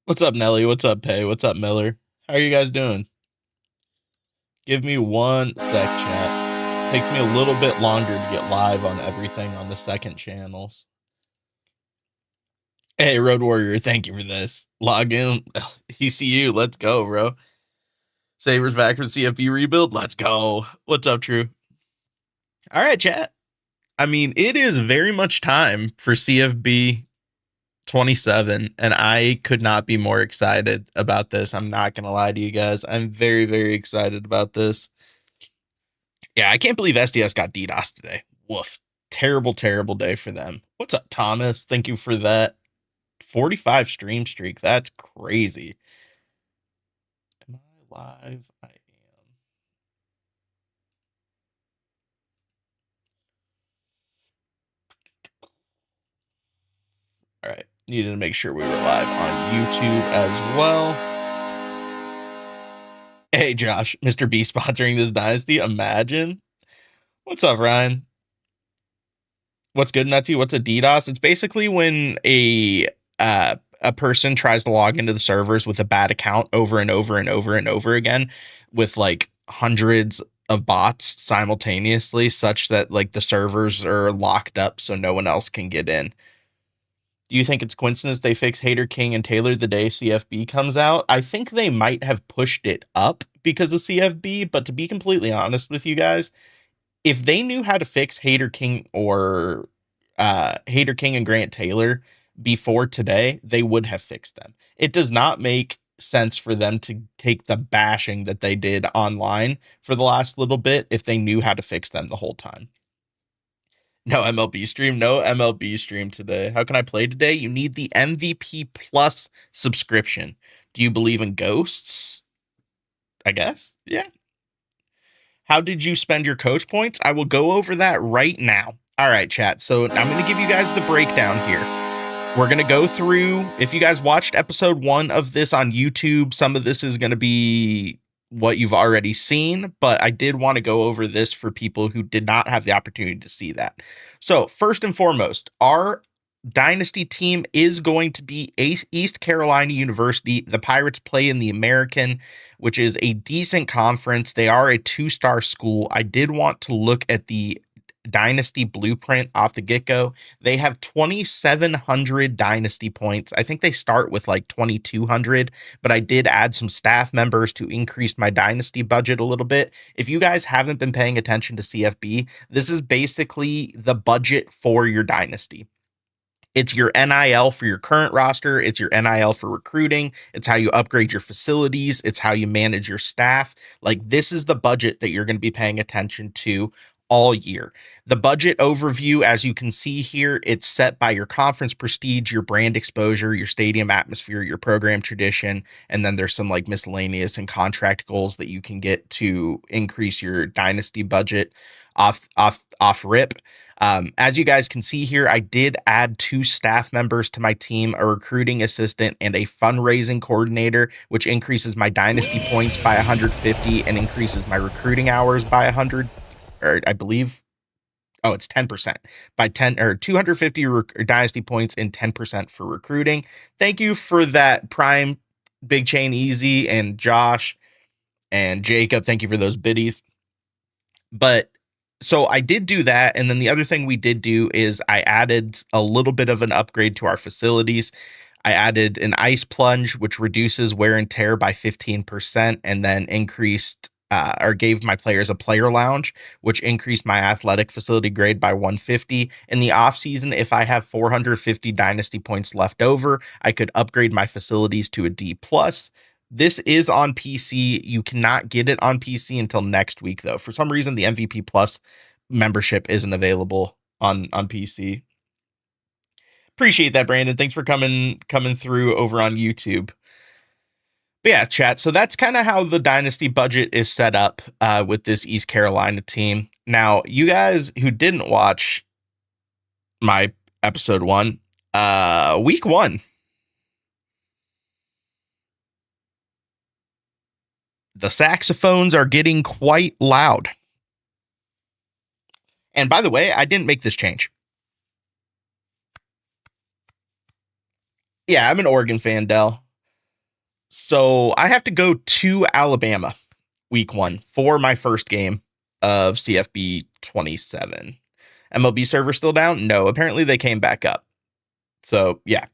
What's up, Nelly? What's up, Pay? What's up, Miller? How are you guys doing? Give me one sec, chat. Takes me a little bit longer to get live on everything on the second channels. Hey, Road Warrior, thank you for this. Log in. ECU, let's go, bro. Sabres back for CFB rebuild. Let's go. What's up, True? All right, chat. I mean, it is very much time for CFB 27, and I could not be more excited about this. I'm not going to lie to you guys. I'm very, very excited about this. Yeah, I can't believe SDS got DDoS today. Woof. Terrible, terrible day for them. What's up, Thomas? Thank you for that 45 stream streak. That's crazy. Am I live? I am. All right. Needed to make sure we were live on YouTube as well. Hey, Josh, Mr. B sponsoring this dynasty. Imagine. What's up, Ryan? What's good, Nutsy? What's a DDoS? It's basically when a person tries to log into the servers with a bad account over and over and over and over again with like hundreds of bots simultaneously, such that like the servers are locked up so no one else can get in. Do you think it's coincidence they fix Hater King and Taylor the day CFB comes out? I think they might have pushed it up because of CFB, but to be completely honest with you guys, if they knew how to fix Hater King or Hater King and Grant Taylor before today, they would have fixed them. It does not make sense for them to take the bashing that they did online for the last little bit if they knew how to fix them the whole time. No MLB stream, no MLB stream today. How can I play today? You need the MVP Plus subscription. Do you believe in ghosts? I guess. Yeah. How did you spend your coach points? I will go over that right now. All right, chat. So I'm going to give you guys the breakdown here. We're going to go through, if you guys watched episode 1 of this on YouTube, some of this is going to be what you've already seen, but I did want to go over this for people who did not have the opportunity to see that. So first and foremost, our Dynasty team is going to be East Carolina University. The Pirates play in the American, which is a decent conference. They are a 2-star school. I did want to look at the Dynasty blueprint off the get-go. They have 2,700 Dynasty points. I think they start with like 2,200, but I did add some staff members to increase my Dynasty budget a little bit. If you guys haven't been paying attention to CFB, this is basically the budget for your Dynasty. It's your NIL for your current roster. It's your NIL for recruiting. It's how you upgrade your facilities. It's how you manage your staff. Like, this is the budget that you're going to be paying attention to all year. The budget overview, as you can see here, it's set by your conference prestige, your brand exposure, your stadium atmosphere, your program tradition, and then there's some like miscellaneous and contract goals that you can get to increase your dynasty budget off rip. As you guys can see here, I did add 2 staff members to my team, a recruiting assistant and a fundraising coordinator, which increases my dynasty points by 150 and increases my recruiting hours by 100, or I believe, oh, it's 10% by 10 or 250 dynasty points and 10% for recruiting. Thank you for that, Prime, Big Chain Easy, and Josh and Jacob. Thank you for those biddies. But so I did do that. And then the other thing we did do is I added a little bit of an upgrade to our facilities. I added an ice plunge, which reduces wear and tear by 15%, and then increased or gave my players a player lounge, which increased my athletic facility grade by 150. In the off season, if I have 450 dynasty points left over, I could upgrade my facilities to a D plus. This is on PC. You cannot get it on PC until next week, though. For some reason, the MVP Plus membership isn't available on PC. Appreciate that, Brandon. Thanks for coming through over on YouTube. But yeah, chat. So that's kind of how the Dynasty budget is set up with this East Carolina team. Now, you guys who didn't watch my episode 1, week 1, the saxophones are getting quite loud. And by the way, I didn't make this change. Yeah, I'm an Oregon fan, Dell. So I have to go to Alabama week 1 for my first game of CFB 27. MLB server still down? No, apparently they came back up. So yeah,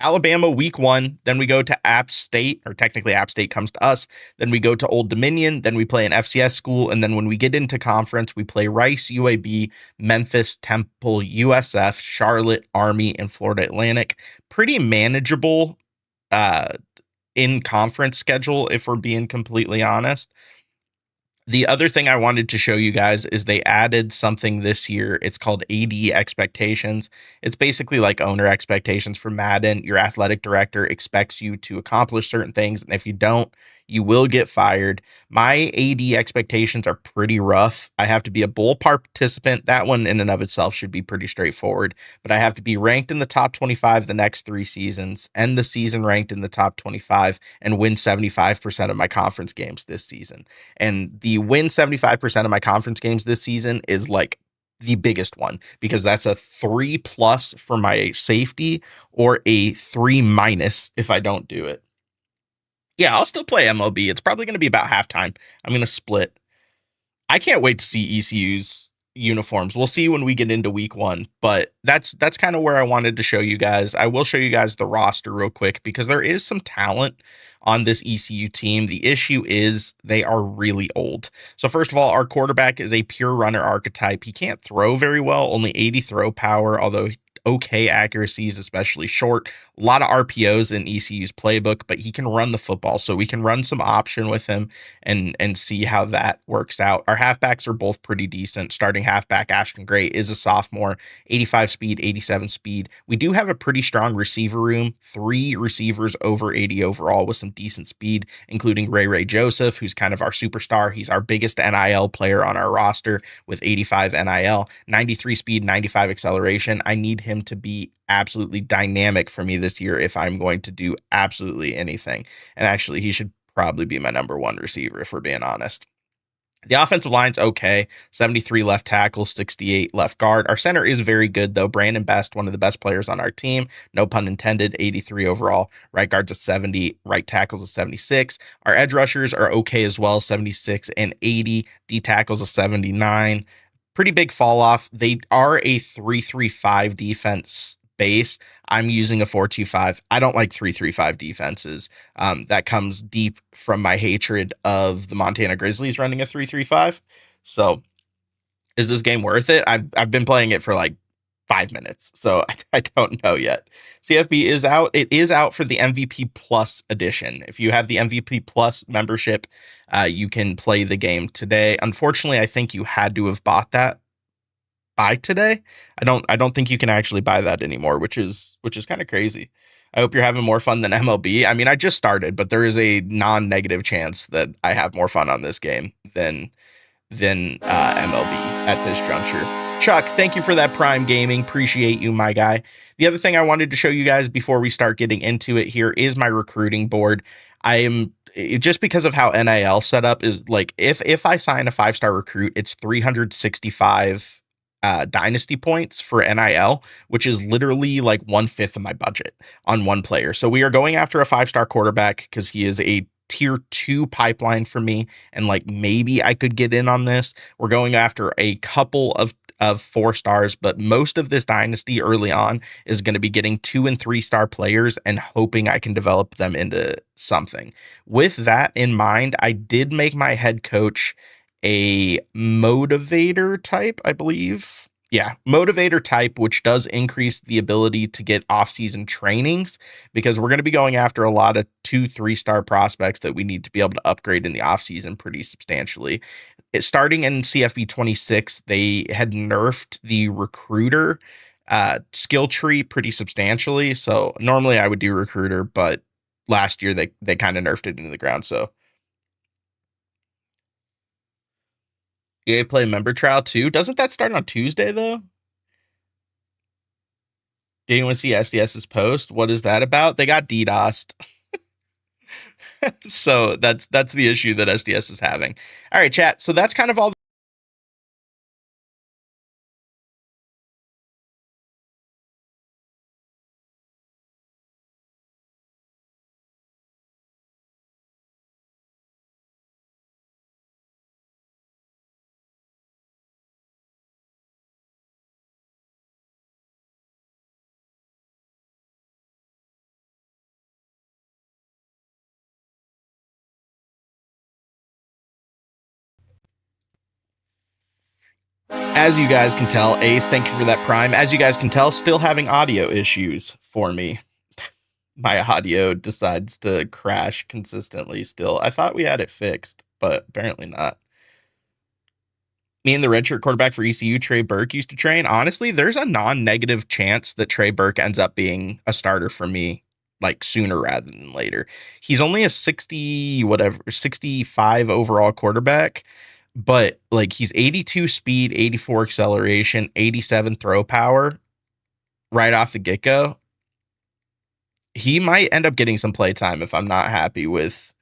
Alabama week 1, then we go to App State, or technically App State comes to us. Then we go to Old Dominion, then we play an FCS school, and then when we get into conference, we play Rice, UAB, Memphis, Temple, USF, Charlotte, Army, and Florida Atlantic. Pretty manageable uh in conference schedule, if we're being completely honest. The other thing I wanted to show you guys is they added something this year. It's called AD expectations. It's basically like owner expectations for Madden. Your athletic director expects you to accomplish certain things, and if you don't, you will get fired. My AD expectations are pretty rough. I have to be a bowl participant. That one in and of itself should be pretty straightforward, but I have to be ranked in the top 25 the next 3 seasons, end the season ranked in the top 25, and win 75% of my conference games this season. And the win 75% of my conference games this season is like the biggest one, because that's a 3+ for my safety or a 3- if I don't do it. Yeah, I'll still play MLB. It's probably going to be about halftime. I'm going to split. I can't wait to see ECU's uniforms. We'll see when we get into week 1, but that's kind of where I wanted to show you guys. I will show you guys the roster real quick because there is some talent on this ECU team. The issue is they are really old. So first of all, our quarterback is a pure runner archetype. He can't throw very well, only 80 throw power, although okay accuracies, especially short. A lot of RPOs in ECU's playbook, but he can run the football. So we can run some option with him and see how that works out. Our halfbacks are both pretty decent. Starting halfback Ashton Gray is a sophomore, 85 speed, 87 speed. We do have a pretty strong receiver room, 3 receivers over 80 overall with some decent speed, including Ray Joseph, who's kind of our superstar. He's our biggest NIL player on our roster with 85 NIL, 93 speed, 95 acceleration. I need him to be absolutely dynamic for me this year if I'm going to do absolutely anything. And actually, he should probably be my number 1 receiver, if we're being honest. The offensive line's okay. 73 left tackle, 68 left guard. Our center is very good, though. Brandon Best, one of the best players on our team. No pun intended, 83 overall. Right guard's a 70. Right tackle's a 76. Our edge rushers are okay as well, 76 and 80. D tackle's a 79. Pretty big fall off. They are a 3-3-5 defense base. I'm using a 4-2-5. I don't like 3-3-5 defenses. That comes deep from my hatred of the Montana Grizzlies running a 3-3-5. So, is this game worth it? I've been playing it for like 5 minutes, so I don't know yet. CFB is out. It is out for the MVP Plus edition. If you have the MVP Plus membership, you can play the game today. Unfortunately, I think you had to have bought that by today. I don't think you can actually buy that anymore, which is kind of crazy. I hope you're having more fun than MLB. I mean, I just started, but there is a non-negative chance that I have more fun on this game than MLB at this juncture. Chuck, thank you for that Prime Gaming. Appreciate you, my guy. The other thing I wanted to show you guys before we start getting into it here is my recruiting board. I am just because of how NIL setup is, like if I sign a 5-star recruit, it's 365 Dynasty points for NIL, which is literally like 1/5 of my budget on one player. So we are going after a 5-star quarterback because he is a tier 2 pipeline for me, and like maybe I could get in on this. We're going after a couple of 4 stars, but most of this dynasty early on is going to be getting 2 and 3-star players and hoping I can develop them into something. With that in mind, I did make my head coach a motivator type, I believe. Yeah, motivator type, which does increase the ability to get off-season trainings, because we're going to be going after a lot of 2-3-star prospects that we need to be able to upgrade in the off-season pretty substantially. Starting in CFB 26, they had nerfed the recruiter skill tree pretty substantially. So normally I would do recruiter, but last year they kind of nerfed it into the ground. So EA Play member trial too. Doesn't that start on Tuesday though? Did anyone see SDS's post? What is that about? They got DDoSed. So that's the issue that SDS is having. All right, chat. So that's kind of all As you guys can tell, Ace, thank you for that Prime. As you guys can tell, still having audio issues for me. My audio decides to crash consistently still. I thought we had it fixed, but apparently not. Me and the redshirt quarterback for ECU, Trey Burke, used to train. Honestly, there's a non-negative chance that Trey Burke ends up being a starter for me, like sooner rather than later. He's only a 65 overall quarterback, but like he's 82 speed, 84 acceleration, 87 throw power right off the get-go. He might end up getting some play time if I'm not happy with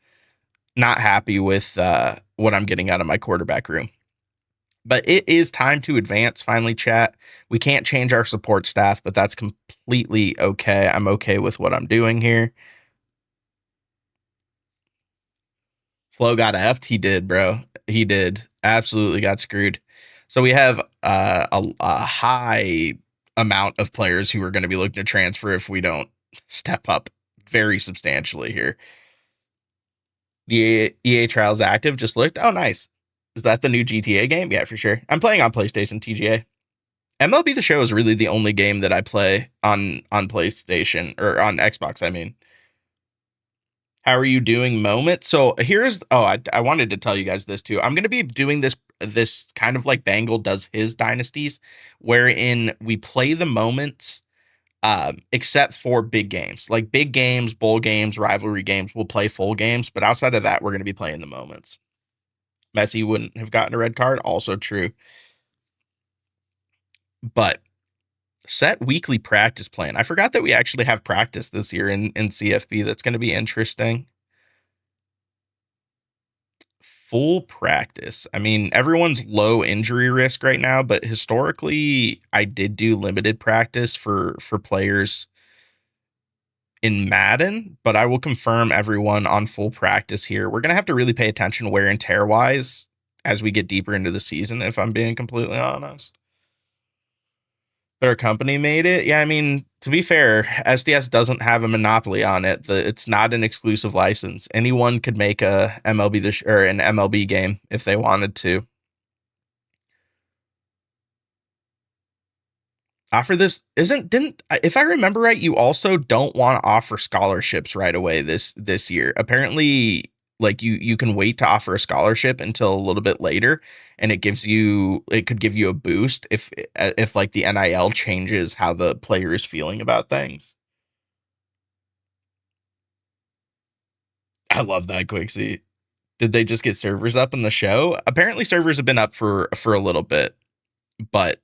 what I'm getting out of my quarterback room. But it is time to advance finally, chat. We can't change our support staff, but that's completely okay. I'm okay with what I'm doing here. Flo got effed. He did, bro. He did. Absolutely got screwed. So we have a high amount of players who are going to be looking to transfer if we don't step up very substantially here. The EA Trials active just looked. Oh, nice. Is that the new GTA game? Yeah, for sure. I'm playing on PlayStation TGA. MLB The Show is really the only game that I play on PlayStation or on Xbox, I mean. How are you doing moment? So here's I wanted to tell you guys this too. I'm going to be doing this kind of like Bangle does his dynasties, wherein we play the moments except for big games. Like big games, bowl games, rivalry games, we'll play full games, but outside of that, we're going to be playing the moments. Messi wouldn't have gotten a red card, also true. But set weekly practice plan. I forgot that we actually have practice this year in CFB. That's going to be interesting. Full practice. I mean, everyone's low injury risk right now, but historically, I did do limited practice for players in Madden, but I will confirm everyone on full practice here. We're going to have to really pay attention wear and tear wise as we get deeper into the season, if I'm being completely honest. Their company made it. Yeah, I mean, to be fair, SDS doesn't have a monopoly on it. It's not an exclusive license. Anyone could make a MLB or an MLB game if they wanted to. Offer this didn't if I remember right, you also don't want to offer scholarships right away this year. Apparently, like you can wait to offer a scholarship until a little bit later, and it could give you a boost if like the NIL changes how the player is feeling about things. I love that, Quixie. Did they just get servers up in the show? Apparently servers have been up for a little bit, but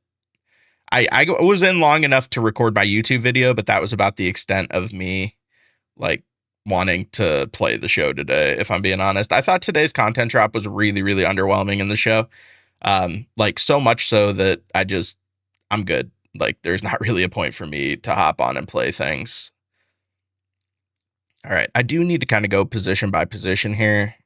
I was in long enough to record my YouTube video, but that was about the extent of me like wanting to play the show today, if I'm being honest. I thought today's content drop was really, really underwhelming in the show. Like so much so that I'm good. Like there's not really a point for me to hop on and play things. All right, I do need to kind of go position by position here.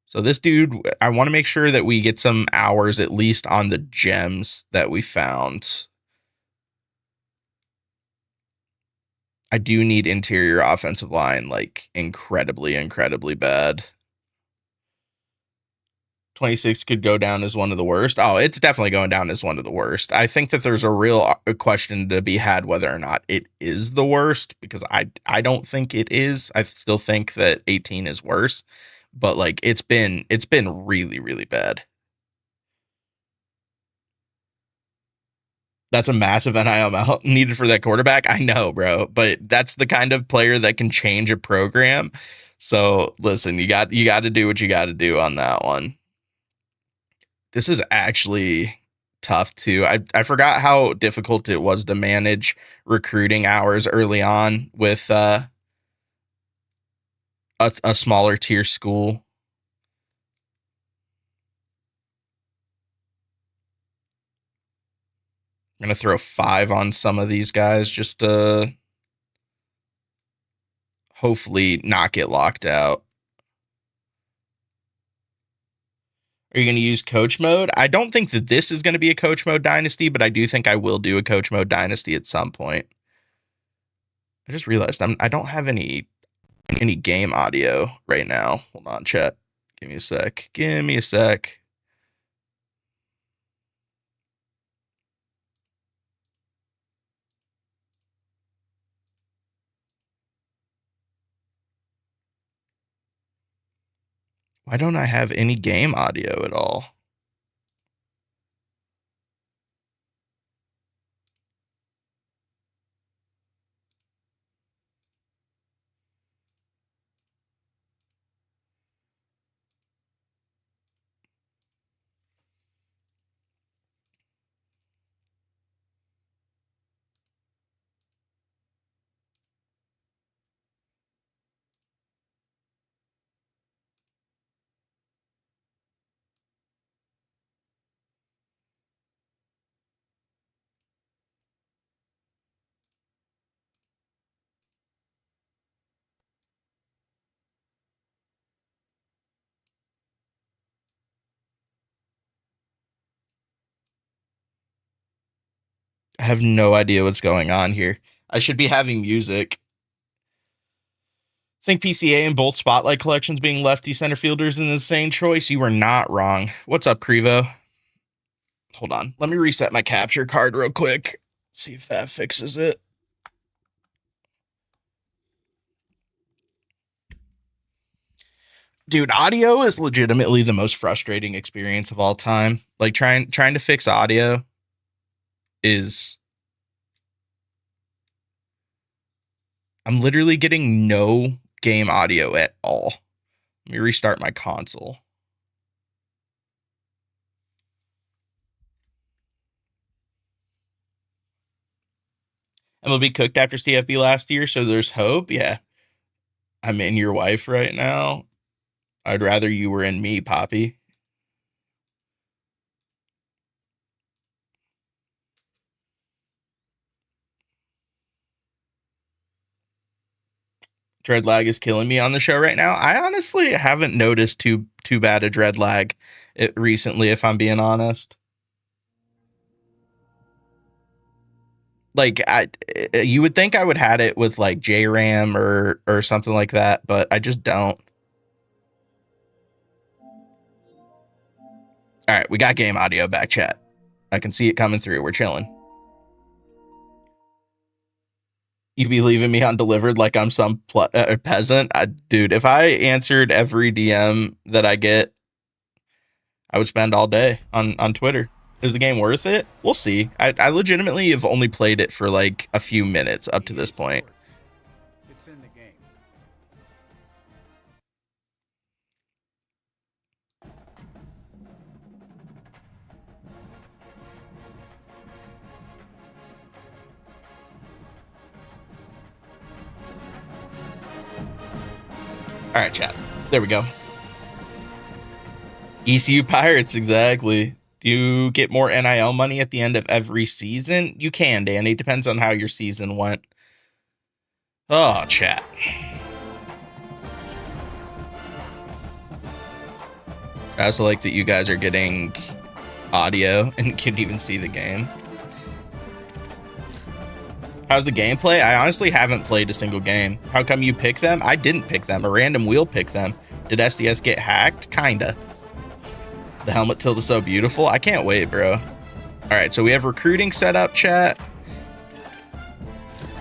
So this dude, I want to make sure that we get some hours at least on the gems that we found. I do need interior offensive line, like incredibly, incredibly bad. 26 could go down as one of the worst. Oh, it's definitely going down as one of the worst. I think that there's a real question to be had whether or not it is the worst, because I don't think it is. I still think that 18 is worse, but like it's been really, really bad. That's a massive NIL amount needed for that quarterback. I know, bro, but that's the kind of player that can change a program. So listen, you got to do what you got to do on that one. This is actually tough too. I forgot how difficult it was to manage recruiting hours early on with a smaller tier school. I'm gonna throw 5 on some of these guys just to hopefully not get locked out. Are you going to use coach mode? I don't think that this is going to be a coach mode dynasty, but I do think I will do a coach mode dynasty at some point. I just realized I don't have any game audio right now. Hold on, chat. Give me a sec. Why don't I have any game audio at all? I have no idea what's going on here. I should be having music. Think PCA and both spotlight collections being lefty center fielders is an insane choice. You were not wrong. What's up, Crevo? Hold on. Let me reset my capture card real quick. See if that fixes it. Dude, audio is legitimately the most frustrating experience of all time. Like trying to fix audio is, I'm literally getting no game audio at all. Let me restart my console. MLB cooked after CFB last year, so there's hope. Yeah. I'm in your wife right now. I'd rather you were in me, Poppy. Dread lag is killing me on the show right now. I honestly haven't noticed too bad a dread lag recently, if I'm being honest. Like you would think I would had it with like JRAM or something like that, but I just don't. All right, we got game audio back, chat. I can see it coming through. We're chilling. You'd be leaving me undelivered like I'm some peasant. Dude, if I answered every DM that I get, I would spend all day on Twitter. Is the game worth it? We'll see. I legitimately have only played it for like a few minutes up to this point. It's in the game. All right, chat. There we go. ECU Pirates, exactly. Do you get more NIL money at the end of every season? You can, Danny. Depends on how your season went. Oh, chat. I also like that you guys are getting audio and can even see the game. How's the gameplay? I honestly haven't played a single game. How come you pick them? I didn't pick them. A random wheel picked them. Did SDS get hacked? Kinda. The helmet tilt is so beautiful. I can't wait, bro. All right, so we have recruiting set up, chat.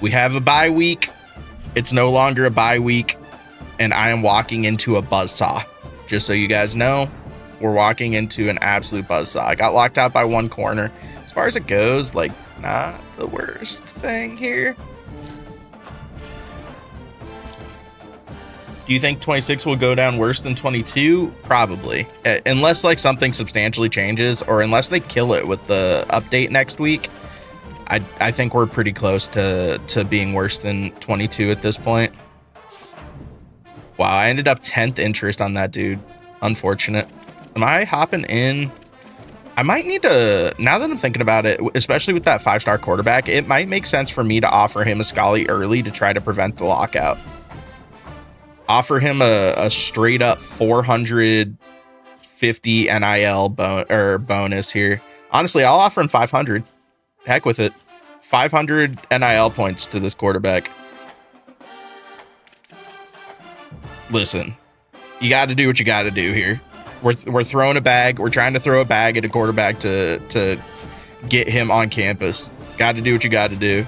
We have a bye week. It's no longer a bye week, and I am walking into a buzzsaw. Just so you guys know, we're walking into an absolute buzzsaw. I got locked out by one corner. As far as it goes, like, not the worst thing here. Do you think 26 will go down worse than 22? Probably. Unless like something substantially changes, or unless they kill it with the update next week. I think we're pretty close to being worse than 22 at this point. Wow, I ended up 10th interest on that dude. Unfortunate. Am I hopping in? I might need to, now that I'm thinking about it, especially with that 5-star quarterback, it might make sense for me to offer him a Scully early to try to prevent the lockout. Offer him a straight up 450 NIL bonus here. Honestly, I'll offer him 500. Heck with it. 500 NIL points to this quarterback. Listen, you got to do what you got to do here. We're throwing a bag. We're trying to throw a bag at a quarterback to get him on campus. Got to do what you got to do.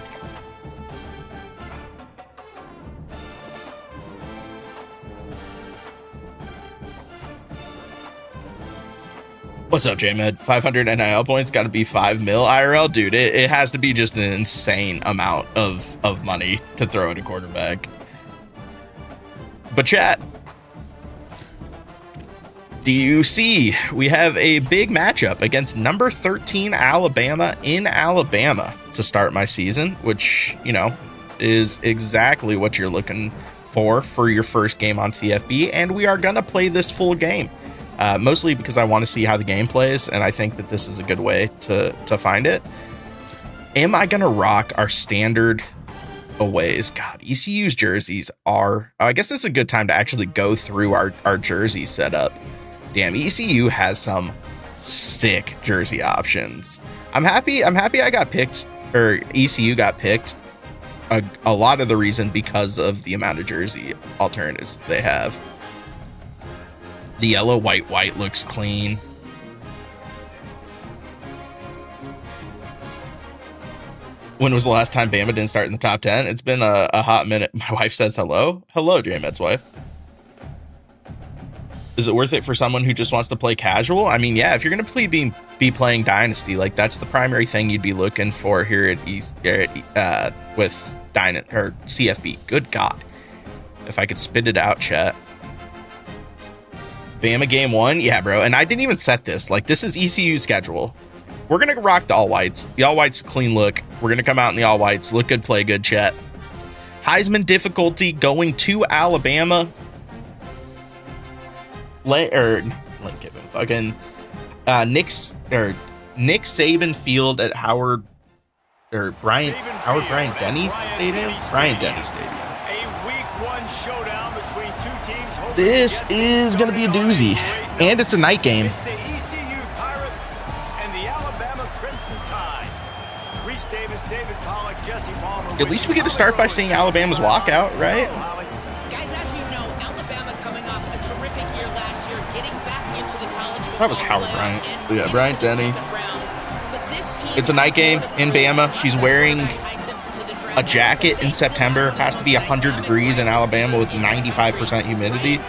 What's up, J-Med? 500 NIL points, got to be 5 mil IRL? Dude, it has to be just an insane amount of money to throw at a quarterback. But chat, do you see we have a big matchup against number 13 Alabama in Alabama to start my season, which, you know, is exactly what you're looking for your first game on CFB, and we are going to play this full game. Mostly because I want to see how the game plays, and I think that this is a good way to find it. Am I going to rock our standard aways? God, ECU's jerseys are... I guess this is a good time to actually go through our jersey setup. Damn, ECU has some sick jersey options. I'm happy I got picked, or ECU got picked. A lot of the reason because of the amount of jersey alternatives they have. The yellow, white looks clean. When was the last time Bama didn't start in the top 10? It's been a hot minute. My wife says hello. Hello, J-Med's wife. Is it worth it for someone who just wants to play casual? I mean, yeah, if you're going to be playing Dynasty, like that's the primary thing you'd be looking for here at with Dynasty or CFB. Good God. If I could spit it out, chat. Bama game 1, yeah, bro. And I didn't even set this. Like, this is ECU's schedule. We're gonna rock the all whites. The all whites clean look. We're gonna come out in the all whites. Look good, play good, chat. Heisman difficulty going to Alabama. Nick Saban Field at Howard Bryant Denny Stadium. Bryant Denny Stadium. This is going to be a doozy, and it's a night game. At least we get to start by seeing Alabama's walkout, right? Guys, as you know, Alabama coming off a terrific year last year, getting back into the college football. That was Howard Bryant. Yeah, Bryant Denny. It's a night game in Bama. She's wearing a jacket in September. Has to be 100 degrees in Alabama with 95% humidity.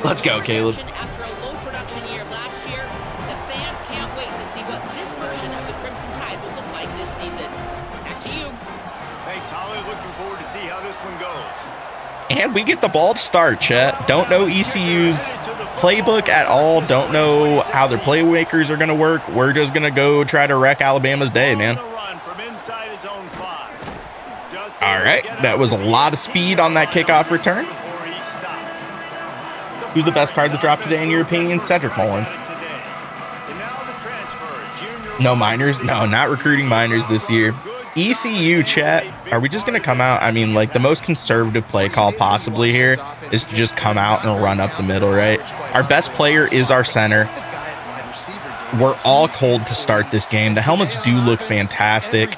Let's go, Caleb. After a low production year last year, the fans can't wait to see what this version of the Crimson Tide will look like this season. Back to you. Thanks, Holly. Looking forward to see how this one goes. And we get the ball to start, chat. Don't know ECU's playbook at all. Don't know how their playmakers are going to work. We're just going to go try to wreck Alabama's day, man. All right, that was a lot of speed on that kickoff return. Who's the best card that dropped today in your opinion? Cedric Mullins. No minors? No, not recruiting minors this year. ECU, chat. Are we just going to come out? I mean, like, the most conservative play call possibly here is to just come out and run up the middle, right? Our best player is our center. We're all cold to start this game. The helmets do look fantastic.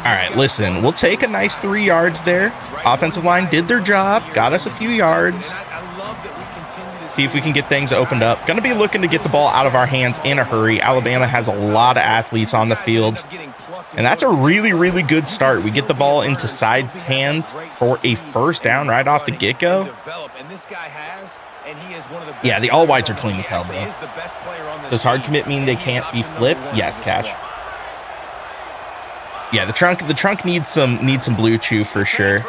All right, listen, we'll take a nice 3 yards there. Offensive line did their job, got us a few yards. See if we can get things opened up. Going to be looking to get the ball out of our hands in a hurry. Alabama has a lot of athletes on the field. And that's a really, really good start. We get the ball into Side's hands for a first down right off the get-go. Yeah, the all whites are clean as hell, bro. Does hard commit mean they can't be flipped? Yes, Cash. Yeah, the trunk needs some blue chew for sure.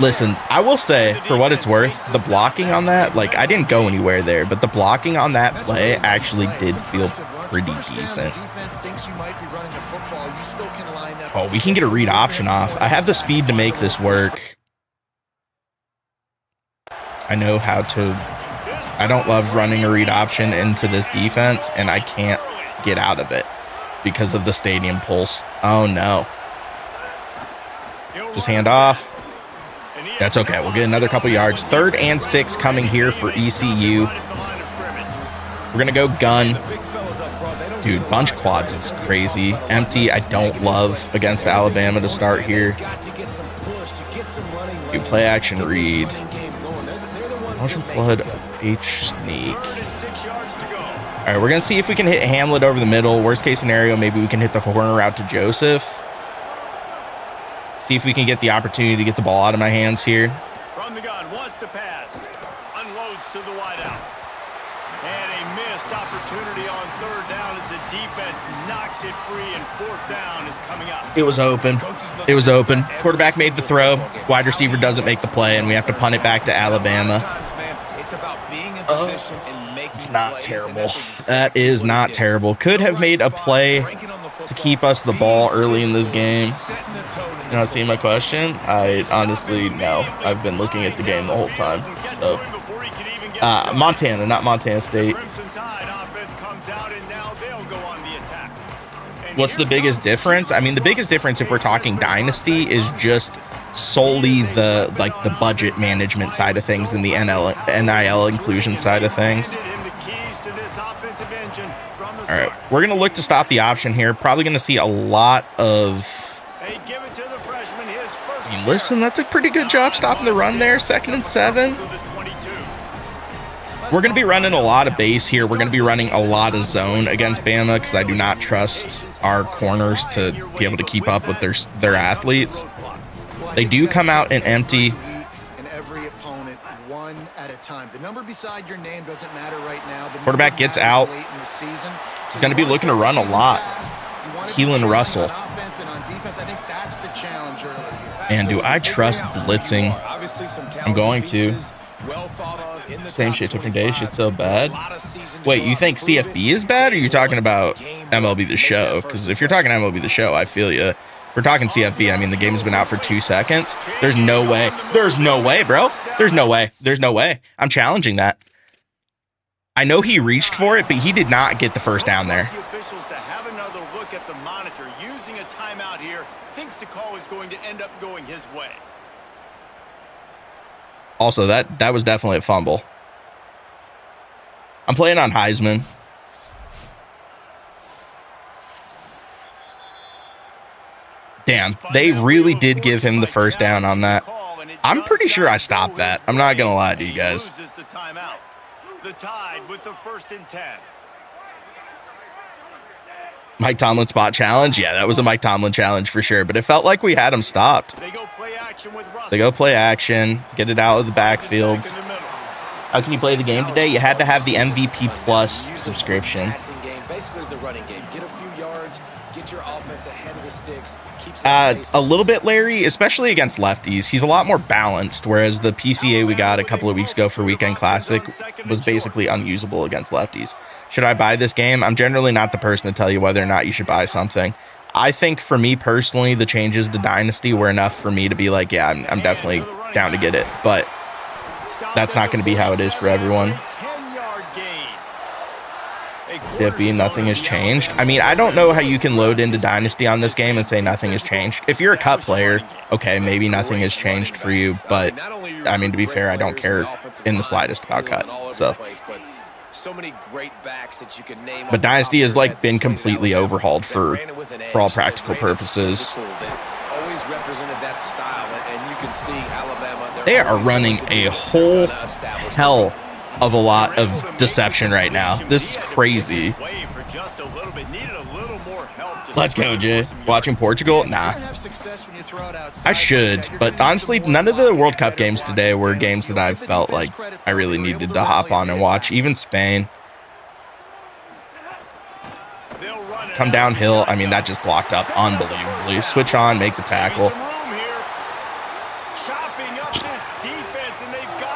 Listen, I will say, for what it's worth, the blocking on that, like, I didn't go anywhere there, but the blocking on that play actually did feel pretty decent. Oh, we can get a read option off. I have the speed to make this work. I know how to... I don't love running a read option into this defense, and I can't get out of it because of the stadium pulse. Oh, no. Just hand off. That's okay. We'll get another couple yards. 3rd and 6 coming here for ECU. We're going to go gun. Dude, bunch quads is crazy. Empty, I don't love against Alabama to start here. Dude, play action read. Motion flood, H sneak. All right, we're going to see if we can hit Hamlet over the middle. Worst case scenario, maybe we can hit the corner route to Joseph. See if we can get the opportunity to get the ball out of my hands here. From the gun, wants to pass. Unloads to the wideout. missed opportunity on third down as the defense knocks it free and fourth down is coming up. It was open. It was open. Quarterback made the throw. Wide receiver doesn't make the play, and we have to punt it back to Alabama. It's not terrible. That is not terrible. Could have made a play to keep us the ball early in this game. You not seeing my question? I honestly, no. I've been looking at the game the whole time. So, Montana, not Montana State. What's the biggest difference? I mean, the biggest difference if we're talking Dynasty is just solely the budget management side of things and the NIL inclusion side of things. All right, we're going to look to stop the option here. Probably going to see a lot of... I mean, listen, that's a pretty good job stopping the run there. 2nd and 7. We're going to be running a lot of base here. We're going to be running a lot of zone against Bama because I do not trust our corners to be able to keep up with their athletes. They do come out and empty. Quarterback gets out. He's going to be looking to run a lot. Keelan Russell. And do I trust blitzing? I'm going to. Same shit, different day. Shit's so bad. Wait, you think CFB is bad, or are you talking about MLB The Show? Because if you're talking MLB The Show, I feel you. If we're talking CFB, I mean, the game's been out for 2 seconds. There's no way. There's no way, bro. There's no way. There's no way. I'm challenging that. I know he reached for it, but he did not get the first down there. Officials to have another look at the monitor using a timeout here. Thinks the call is going to end up going his way. Also, that was definitely a fumble. I'm playing on Heisman. Damn, they really did give him the first down on that. I'm pretty sure I stopped that. I'm not going to lie to you guys. The Tide with the 1st and 10. Mike Tomlin spot challenge? Yeah, that was a Mike Tomlin challenge for sure, but it felt like we had him stopped. They go play action with Russell. They go play action, get it out of the backfield. How can you play the game today? You had to have the MVP Plus subscription. Basically, the running game. Get a few yards, get your offense ahead of the sticks. A little bit, Larry, especially against lefties. He's a lot more balanced, whereas the PCA we got a couple of weeks ago for Weekend Classic was basically unusable against lefties. Should I buy this game? I'm generally not the person to tell you whether or not you should buy something. I think for me personally, the changes to Dynasty were enough for me to be like, yeah, I'm definitely down to get it. But that's not going to be how it is for everyone. CFB, nothing has changed. I mean, I don't know how you can load into Dynasty on this game and say nothing has changed. If you're a cut player, okay, maybe nothing has changed for you. But, I mean, to be fair, I don't care in the slightest about cut. So, but Dynasty has, like, been completely overhauled for all practical purposes. They are running a whole hell of a lot of deception right now. This is crazy. Let's go, Jay. Watching Portugal? Nah. I should, but honestly, none of the World Cup games today were games that I felt like I really needed to hop on and watch. Even Spain. Come downhill. I mean, that just blocked up unbelievably. Switch on, make the tackle.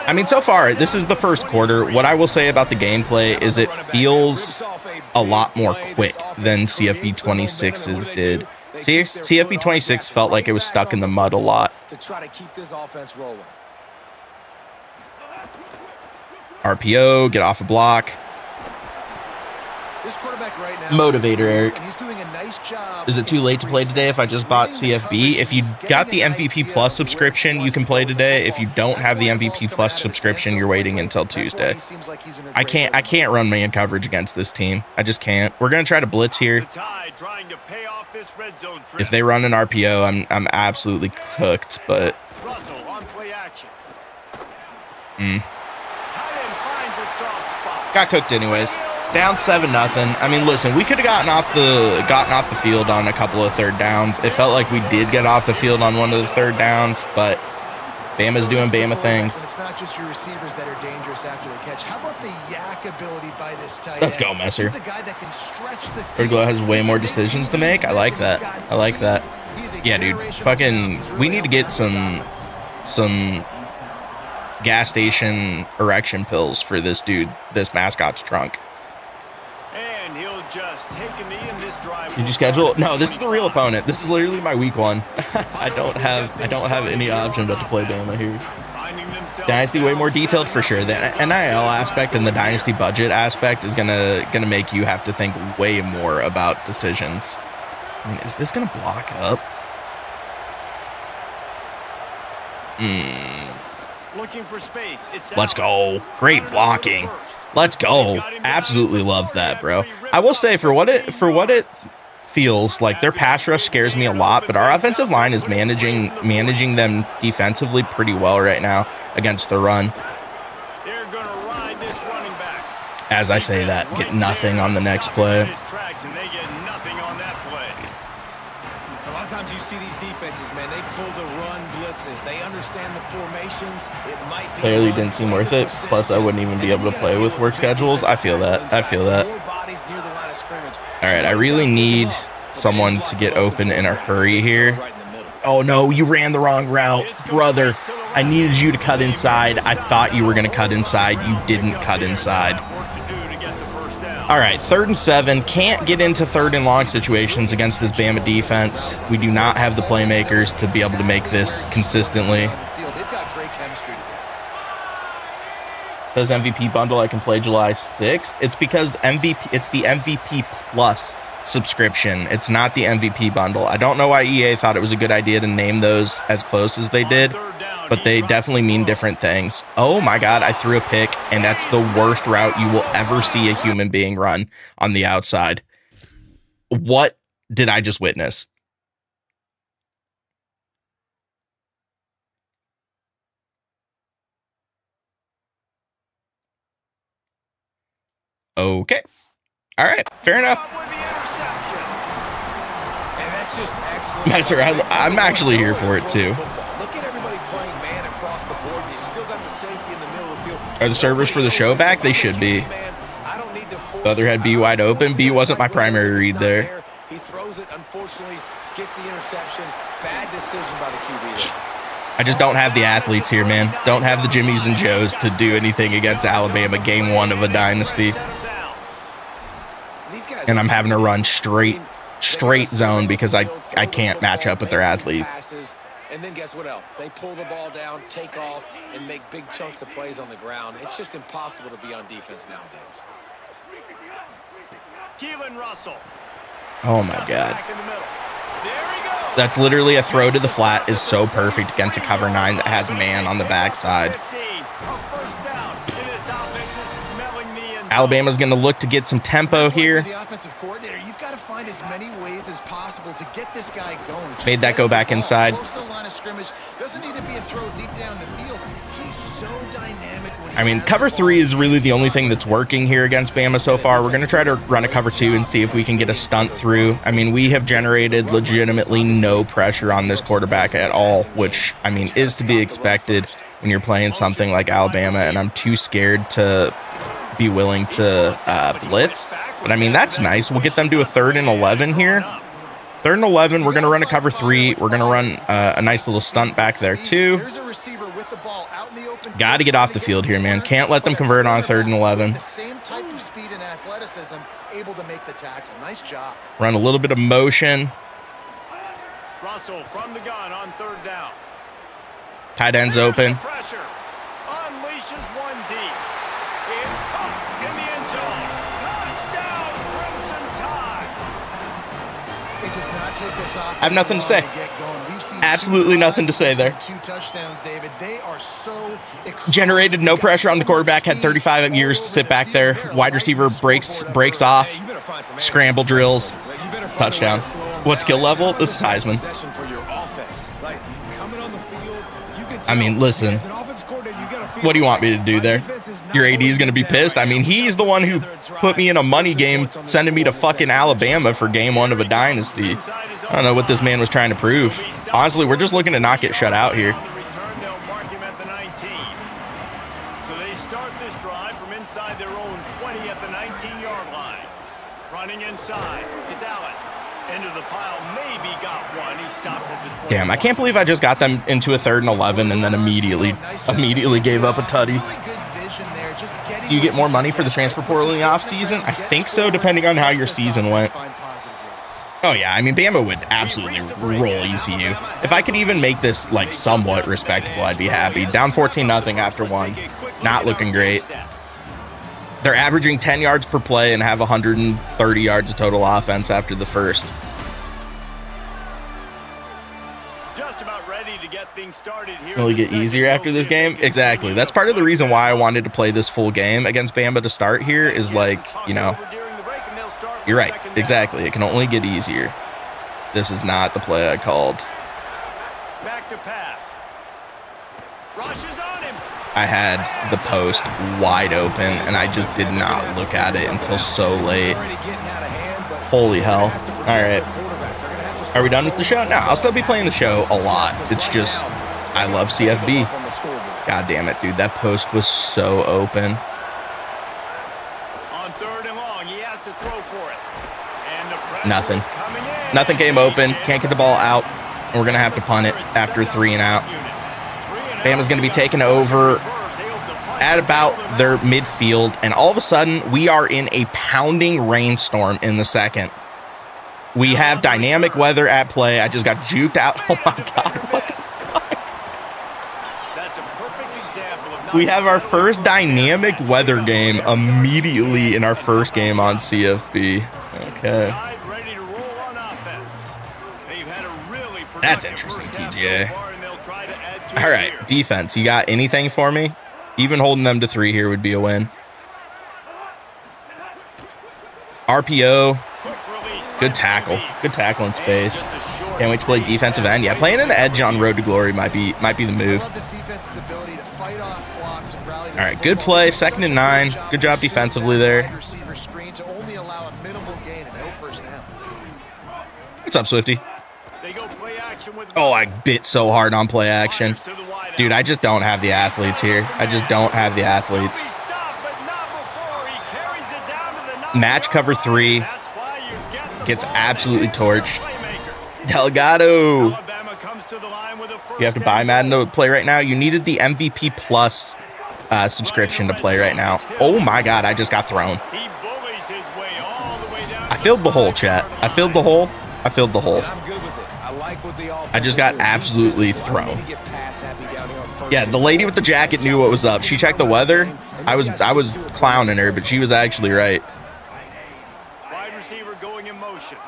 I mean, so far, this is the first quarter. What I will say about the gameplay is it feels a lot more quick than CFB 26's did. CFB 26 felt like it was stuck in the mud a lot. RPO, get off a block. Motivator, Eric. Is it too late to play today if I just bought CFB? If you got the MVP Plus subscription, you can play today. If you don't have the MVP Plus subscription, you're waiting until Tuesday. I can't run man coverage against this team. I just can't. We're gonna try to blitz here. If they run an RPO, I'm absolutely cooked, but got cooked anyways. Down 7-0. I mean, listen, we could have gotten off the field on a couple of third downs. It felt like we did get off the field on one of the third downs, but Bama's doing Bama things. It's not just your receivers that are dangerous after the catch. How about the yak ability by this tight end? Let's go, Messer. He's a guy that can stretch the field. Vertigo has way more decisions to make. I like that. I like that. Yeah, dude. Fucking, we need to get some gas station erection pills for this dude, this mascot's trunk. And he'll just take a knee in this drive. Did you schedule? No, this is the real opponent. This is literally my week 1. I don't have any option but to play Bama here. Dynasty way more detailed for sure. The NIL aspect and the Dynasty budget aspect is gonna make you have to think way more about decisions. I mean, is this gonna block up? Looking for space. Let's go. Great blocking. Let's go. Absolutely love that, bro. I will say, for what it feels like, their pass rush scares me a lot, but our offensive line is managing them defensively pretty well right now against the run. They're going to ride this running back. As I say that, get nothing on the next play. A lot of times you see these defenses, man, they pull the run blitzes. They understand the formations. It might be clearly didn't seem worth it. Plus, I wouldn't even be able to play with work schedules. I feel that. All right, I really need someone to get open in a hurry here. Oh, no, you ran the wrong route, brother. I needed you to cut inside. I thought you were going to cut inside. You didn't cut inside. All right, 3rd and 7. Can't get into 3rd and long situations against this Bama defense. We do not have the playmakers to be able to make this consistently. Says MVP bundle, I can play July 6th. It's because it's the MVP Plus subscription. It's not the MVP bundle. I don't know why EA thought it was a good idea to name those as close as they did, but they definitely mean different things. Oh my God, I threw a pick, and that's the worst route you will ever see a human being run on the outside. What did I just witness? Okay. All right. Fair enough. Messer, I'm actually here for it too. Are the servers for the show back? They should be. The other had B wide open. B wasn't my primary read there. He throws it, unfortunately, gets the interception. Bad decision by the QB there. I just don't have the athletes here, man. Don't have the Jimmies and Joes to do anything against Alabama game 1 of a dynasty. And I'm having to run straight zone because I can't match up with their athletes. And then guess what else? They pull the ball down, take off, and make big chunks of plays on the ground. It's just impossible to be on defense nowadays. Keelan Russell. Oh my God. That's literally a throw to the flat is so perfect against a cover 9 that has man on the backside. Alabama's going to look to get some tempo here. The offensive coordinator, you've got to find as many ways as possible to get this guy going. Made that go back inside. Close to the line of scrimmage. Doesn't need to be a throw deep down the field. He's so dynamic. I mean, cover 3 is really the only thing that's working here against Bama so far. We're going to try to run a cover 2 and see if we can get a stunt through. I mean, we have generated legitimately no pressure on this quarterback at all, which, I mean, is to be expected when you're playing something like Alabama, and I'm too scared to be willing to blitz. But I mean, that's nice. We'll get them to a 3rd and 11 here. 3rd and 11, we're going to run a cover 3. We're going to run a nice little stunt back there too. Got to get off the field here, man. Can't let them convert on 3rd and 11. Same type of speed and athleticism, able to make the tackle. Nice job. Run a little bit of motion. Russell from the gun on 3rd down. Tight end's open. Pressure. Unleashes one deep. It's caught in the end zone. Touchdown, Crimson Tide. It does not take us off. I have nothing to say. Absolutely nothing to say there. 2 touchdowns, David. They are so generated no pressure on the quarterback. Had 35 years to sit back there. Wide receiver breaks off. Scramble drills. Touchdown. What skill level? This is Heisman. I mean, listen. What do you want me to do there? Your AD is going to be pissed. I mean, he's the one who put me in a money game, sending me to fucking Alabama for game 1 of a dynasty. I don't know what this man was trying to prove. Honestly, we're just looking to not get shut out here. maybe got one. He stopped at the 20. Damn, I can't believe I just got them into a 3rd and 11 and then immediately gave up a tutty. Do you get more money for the transfer portal in the offseason? I think so, depending on how your season went. Oh, yeah. I mean, Bama would absolutely roll ECU. If I could even make this, like, somewhat respectable, I'd be happy. Down 14-0 after 1. Not looking great. They're averaging 10 yards per play and have 130 yards of total offense after the first. Just about ready to get things started here. Will it get easier after this game? Exactly. That's part of the reason why I wanted to play this full game against Bama to start here is, like, you know, you're right. Exactly. It can only get easier. This is not the play I called. Back to pass. Rushes on him. I had the post wide open, and I just did not look at it until so late. Holy hell. All right. Are we done with the show? No, I'll still be playing the show a lot. It's just, I love CFB. God damn it, dude. That post was so open. On 3rd and long, he has to throw for it. And the pressure Nothing. is coming in. Nothing came open. Can't get the ball out. We're going to have to punt it after 3 and out. Bama's going to be taken over at about their midfield, and all of a sudden, we are in a pounding rainstorm in the second. We have dynamic weather at play. I just got juked out. Oh, my God. What the fuck? That's a perfect example of We have our first dynamic weather game immediately in our first game on CFB. Okay. ready to roll on offense. They've had a really That's productive interesting, first half TJ. so far, and they'll try to add to it All right, here. defense. You got anything for me? Even holding them to 3 here would be a win. RPO. Quick release by Good tackle. DB. Good tackle in space. And just a short Can't wait to play save defensive pass. end. Yeah, playing an edge on Road to Glory might be the move. All right, good play, 2nd and 9. Good job defensively there. What's up, Swifty? They go play action with Oh, I bit so hard on play action. to the wide Dude, out. I just don't have the athletes here. I just don't have the athletes. Stop, but not before he carries it down to the 9 Match cover 3. That's why you get the Gets ball absolutely back to the torched. playmakers. Delgado. Alabama comes to the line with a first You have to buy and Madden goal. to play right now. You needed the MVP Plus subscription to play right now. Oh my God, I just got thrown. He bullies his way all the way down I to filled the hole, 5-yard chat. I line. filled the hole. I filled the hole. I'm good with it. I like what the offense I just got is doing. absolutely Defense is wanting thrown. to get pass happy down here on first Yeah, and the lady goal. with the jacket knew what was up. She checked the weather. I was clowning her, but she was actually right. Wide receiver going in motion.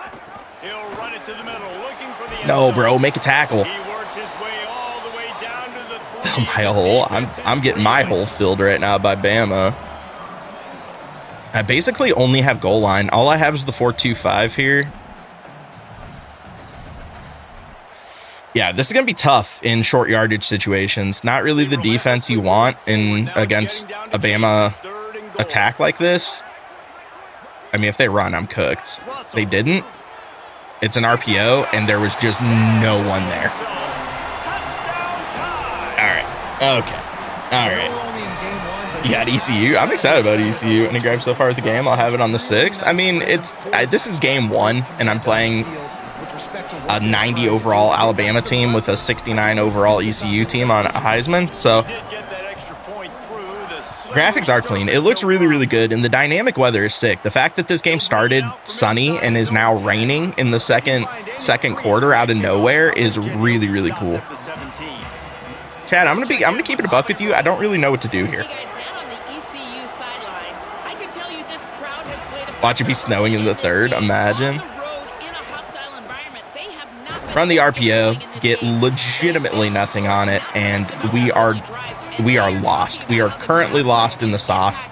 He'll run it to the middle, looking for the end No, zone. bro, make a tackle. He works his way all the way down to the Fill my hole. I'm getting my hole filled right now by Bama. I basically only have goal line. All I have is the 4-2-5 here. Yeah, this is going to be tough in short yardage situations. Not really the defense you want in against a Bama attack like this. I mean, if they run, I'm cooked. They didn't. It's an RPO, and there was just no one there. All right. Okay. All right. You got ECU. I'm excited about ECU. Any grabs so far with the game? I'll have it on the 6th. I mean, this is game 1, and I'm playing a 90 overall Alabama team with a 69 overall ECU team on a Heisman. So graphics are clean. It looks really, really good, and the dynamic weather is sick. The fact that this game started sunny and is now raining in the second quarter out of nowhere is really, really cool. Chad, I'm gonna keep it a buck with you. I don't really know what to do here. Watch it be snowing in the 3rd. Imagine. Run the RPO, get legitimately nothing on it, and we are lost. We are currently lost in the sauce.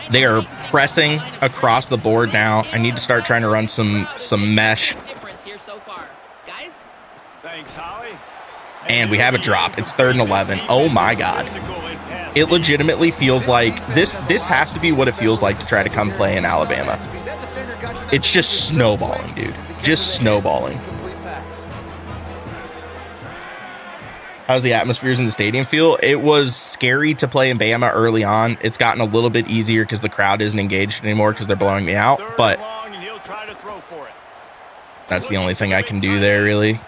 They are pressing across the board now. I need to start trying to run some mesh. And we have a drop. It's 3rd and 11. Oh my God. It legitimately feels like this has to be what it feels like to try to come play in Alabama. It's just snowballing, dude. Just snowballing. How's the atmospheres in the stadium feel? It was scary to play in Bama early on. It's gotten a little bit easier because the crowd isn't engaged anymore because they're blowing me out. But That's the only thing I can do there, really.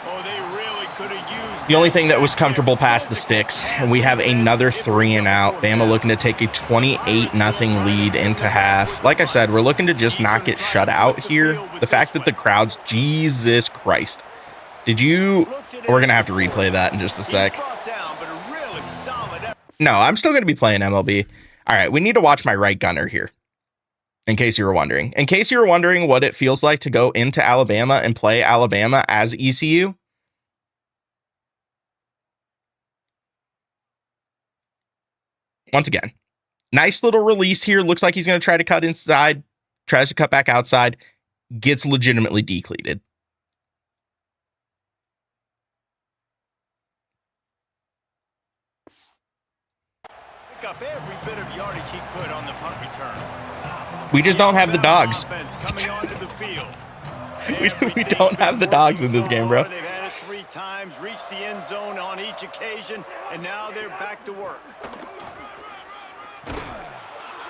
Oh, they really could have used The only thing that was comfortable past the sticks. And we have another 3 and out. Bama looking to take a 28-0 lead into half. Like I said, we're looking to just not get shut out here. The fact that the crowd's... Jesus Christ. Did you... We're going to have to replay that in just a sec. No, I'm still going to be playing MLB. All right, we need to watch my right gunner here. In case you were wondering. In case you were wondering what it feels like to go into Alabama and play Alabama as ECU. Once again, nice little release here. Looks like he's going to try to cut inside. Tries to cut back outside. Gets legitimately decleated. Pick up every bit of yardage he could on the punt return. We just don't have the dogs. we don't have the dogs in this game, bro. They've had it 3 times, reached the end zone on each occasion, and now they're back to work.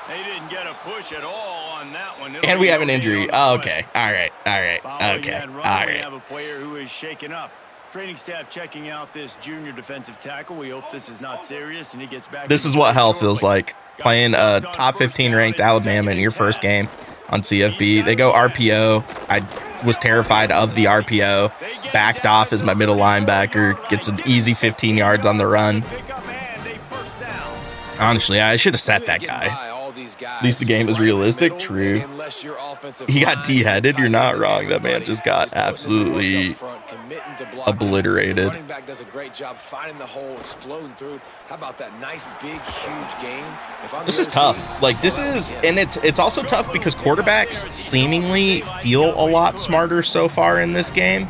They didn't get a push at all on that one. And we have an injury. Oh, okay. All right. Okay. All right. We have a player who is shaken up. Training staff checking out this junior defensive tackle. We hope this is not serious and he gets back. This is what hell feels like. Playing a top 15 ranked Alabama in your first game on CFB. They go RPO. I was terrified of the RPO. Backed off as my middle linebacker. Gets an easy 15 yards on the run. Honestly, I should have set that guy. At least the game is realistic. True. He got D-headed. You're not wrong. That man just got absolutely obliterated. Running back does a great job finding the hole, exploding through. How about that nice, big, huge game? This is tough. Like, this is, and it's also tough because quarterbacks seemingly feel a lot smarter so far in this game.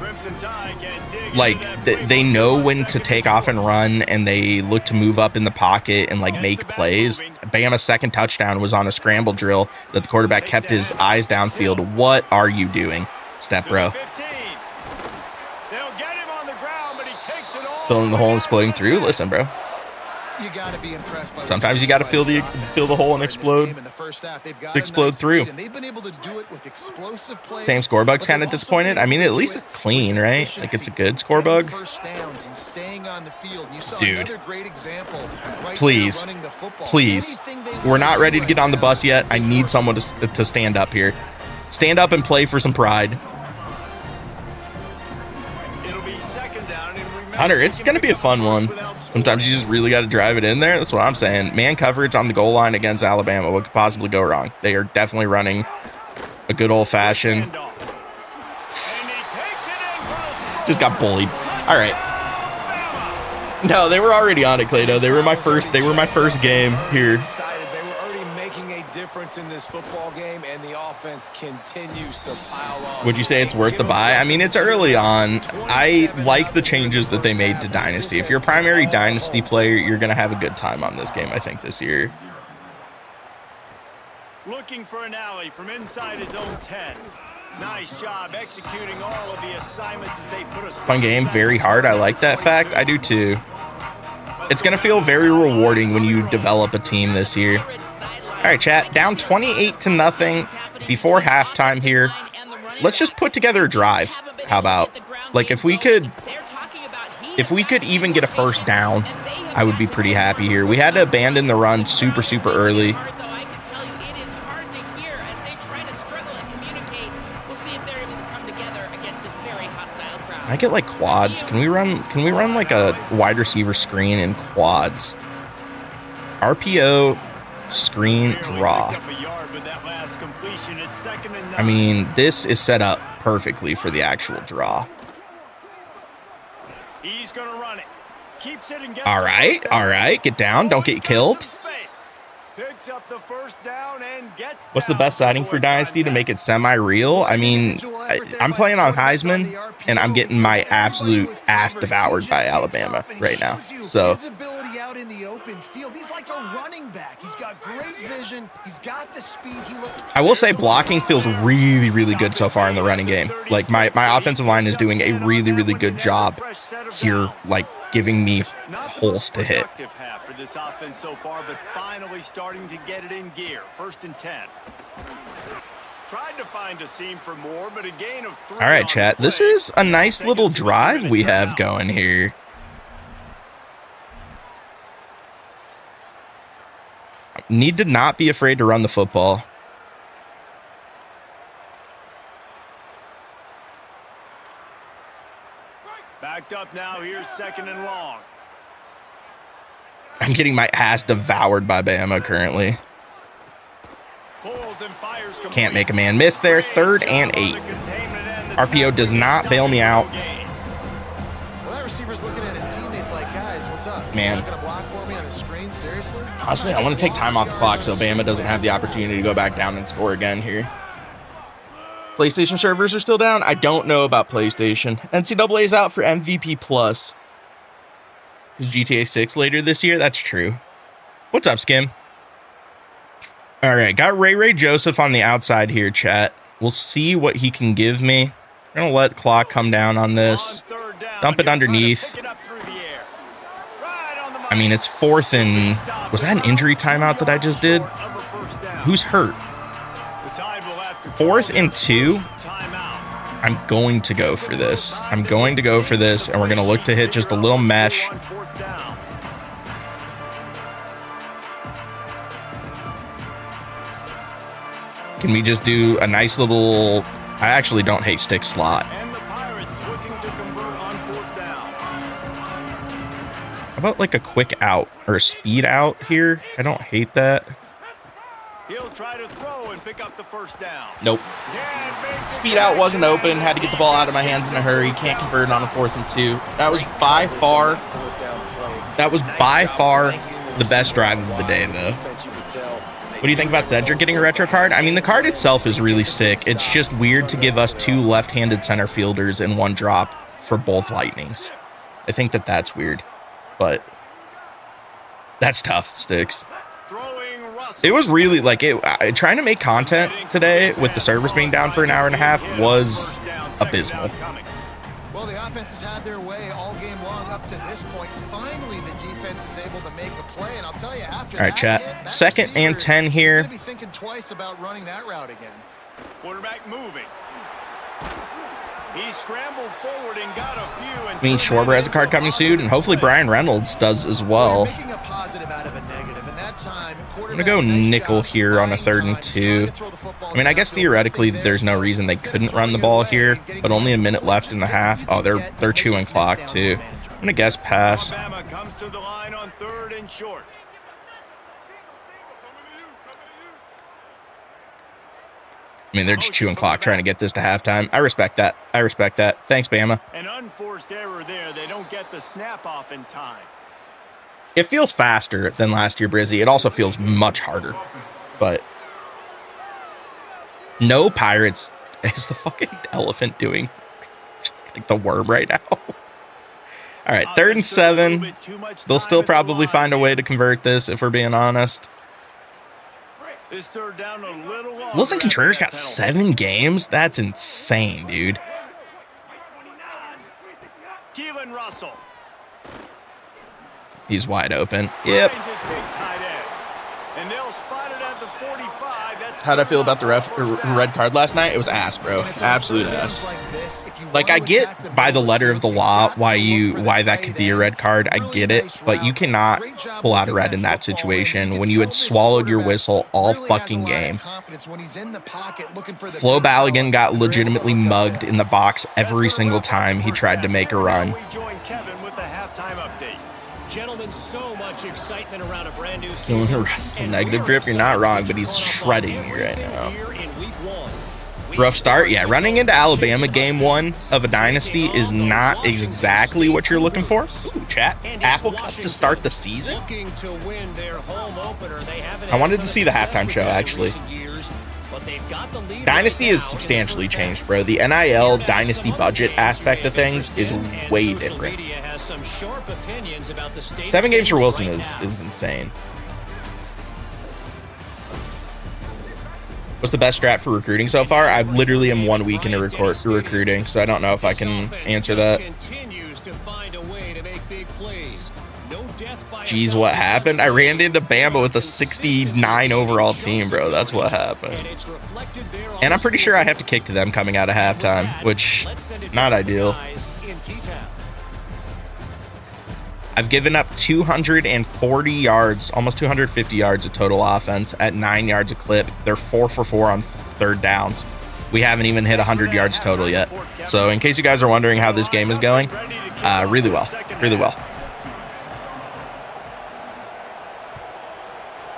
Like, they know when to take off and run, and they look to move up in the pocket and, like, make plays. Bama's second touchdown was on a scramble drill that the quarterback kept his eyes downfield. What are you doing, step bro? Filling the hole and exploding through. Listen, bro. You gotta be impressed by sometimes you got to fill the hole and explode through. They've been able to do it with explosive plays. Sam Scorebug's kind of disappointed. I mean, at least it's clean, right? Like, it's a good Scorebug. Dude, please, we're not ready to get on the bus yet. I need someone to stand up here. Stand up and play for some pride. Hunter, it's going to be a fun one. Sometimes you just really got to drive it in there. That's what I'm saying. Man coverage on the goal line against Alabama. What could possibly go wrong? They are definitely running a good old-fashioned. Just got bullied. All right. No, they were already on it, Clayto. They were my first game here. In this football game, and the offense continues to pile on. Would you say it's worth the buy? I mean, it's early on. I like the changes that they made to Dynasty. If you're a primary Dynasty player, you're going to have a good time on this game, I think, this year. Looking for an alley from inside his own 10. Nice job executing all of the assignments as they put us. Fun game, very hard. I like that fact. I do too. It's going to feel very rewarding when you develop a team this year. All right, chat, down 28-0 before halftime here. Let's just put together a drive. How about? Like, if we could even get a first down, I would be pretty happy here. We had to abandon the run super early. I get like quads. Can we run like a wide receiver screen in quads? RPO screen draw. I mean, this is set up perfectly for the actual draw. He's gonna run it. Keeps it and gets all right. Get down. Don't get killed. Picks up the first down and gets. What's the best setting for Dynasty to make it semi-real? I mean, I'm playing on Heisman, and I'm getting my absolute ass devoured by Alabama right now. So. Out in the open field, he's like a running back. He's got great vision. He's got the speed. I will say blocking feels really good so far in the running game. Like my offensive line is doing a really good job here, like giving me holes to hit. For this offense so far, but finally starting to get it in gear. 1st and 10. Tried to find a seam for more, but a gain of 3. All right, chat. This is a nice little drive we have going here. Need to not be afraid to run the football. Backed up now. Here's 2nd and long. I'm getting my ass devoured by Bama currently. Pulls and fires complete. Can't make a man miss there. 3rd and 8. RPO does not bail me out. Well, that receiver's looking at his teammates like, guys, what's up? Man. You're not gonna block for me on the screen? Seriously? Honestly, I want to take time off the clock so Bama doesn't have the opportunity to go back down and score again here. PlayStation servers are still down. I don't know about PlayStation. NCAA is out for MVP Plus. Is GTA 6 later this year? That's true. What's up, Skim? All right, got Ray Joseph on the outside here, chat. We'll see what he can give me. I'm gonna let clock come down on this. Dump it underneath. I mean, it's 4th and... Was that an injury timeout that I just did? Who's hurt? 4th and 2. I'm going to go for this. I'm going to go for this, and we're going to look to hit just a little mesh. Can we just do a nice little... I actually don't hate stick slot. And the Pirates looking to convert on 4th down. How about like a quick out or a speed out here? I don't hate that. He'll try to throw and pick up the 1st down. Nope. Speed out wasn't open. Had to get the ball out of my hands in a hurry. Can't convert it on a 4th and 2. That was by far the best drive of the day, though. What do you think about Cedric getting a retro card? I mean, the card itself is really sick. It's just weird to give us 2 left-handed center fielders in 1 drop for both Lightnings. I think that that's weird, but that's tough, Sticks. It was really like trying to make content today with the servers being down for an hour and a half was abysmal. Well, the offense has had their way all game long up to this point. Finally, the defense is able to make a play, and I'll tell you after. All right, chat. 2nd and 10 here. Be thinking twice about running that route again. Quarterback moving. He scrambled forward and got a few. I mean, Schwarber has a card coming soon, and hopefully Brian Reynolds does as well. Making a positive out of a negative, and that time, I'm gonna go nickel here on a 3rd and 2. I mean, I guess theoretically there's no reason they couldn't run the ball here, but only a minute left in the half. Oh, they're chewing clock too. I'm gonna guess pass. Alabama comes to the line on 3rd and short. I mean, they're just chewing clock trying to get this to halftime. I respect that. I respect that. Thanks, Bama. An unforced error there. They don't get the snap off in time. It feels faster than last year, Brizzy. It also feels much harder. But no Pirates. Is the fucking elephant doing just like the worm right now? All right, 3rd and 7. They'll still probably find a way to convert this if we're being honest. This 3rd down a little longer. Wilson Contreras got 7 games? That's insane, dude. Keelan Russell. He's wide open. Yep. And they'll spot it at the 45. How'd I feel about the red card last night? It was ass, bro. Absolute ass. Like, I get by the letter of the law why that could be a red card. I get it, but you cannot pull out a red in that situation when you had swallowed your whistle all fucking game. Flo Balogun got legitimately mugged in the box every single time he tried to make a run. Gentlemen, so much excitement around a brand new season. Negative drip, you're not wrong, but he's shredding me right now. Rough start, yeah. Running into Alabama game 1 of a dynasty is not exactly what you're looking for. Ooh, chat. Apple Cup to start the season? I wanted to see the halftime show, actually. Dynasty is substantially changed, bro. The NIL Dynasty budget aspect of things is way different. 7 games for Wilson is insane. What's the best strat for recruiting so far? I literally am 1 week into recruiting, so I don't know if I can answer that. Jeez, what happened? I ran into Bama with a 69 overall team, bro. That's what happened. And I'm pretty sure I have to kick to them coming out of halftime, which, not ideal. I've given up 240 yards, almost 250 yards of total offense at 9 yards a clip. They're 4 for 4 on third downs. We haven't even hit 100 yards total yet. So in case you guys are wondering how this game is going, really well, really well.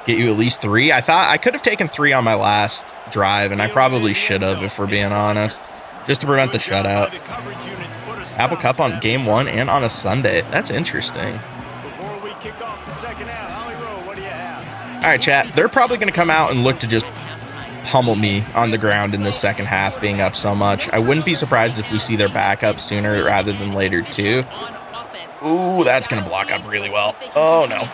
Get you at least 3. I thought I could have taken 3 on my last drive, and I probably should have, if we're being honest, just to prevent the shutout. Apple Cup on game 1 and on a Sunday. That's interesting. All right, chat. They're probably going to come out and look to just pummel me on the ground in the second half, being up so much. I wouldn't be surprised if we see their backup sooner rather than later, too. Ooh, that's going to block up really well. Oh, no.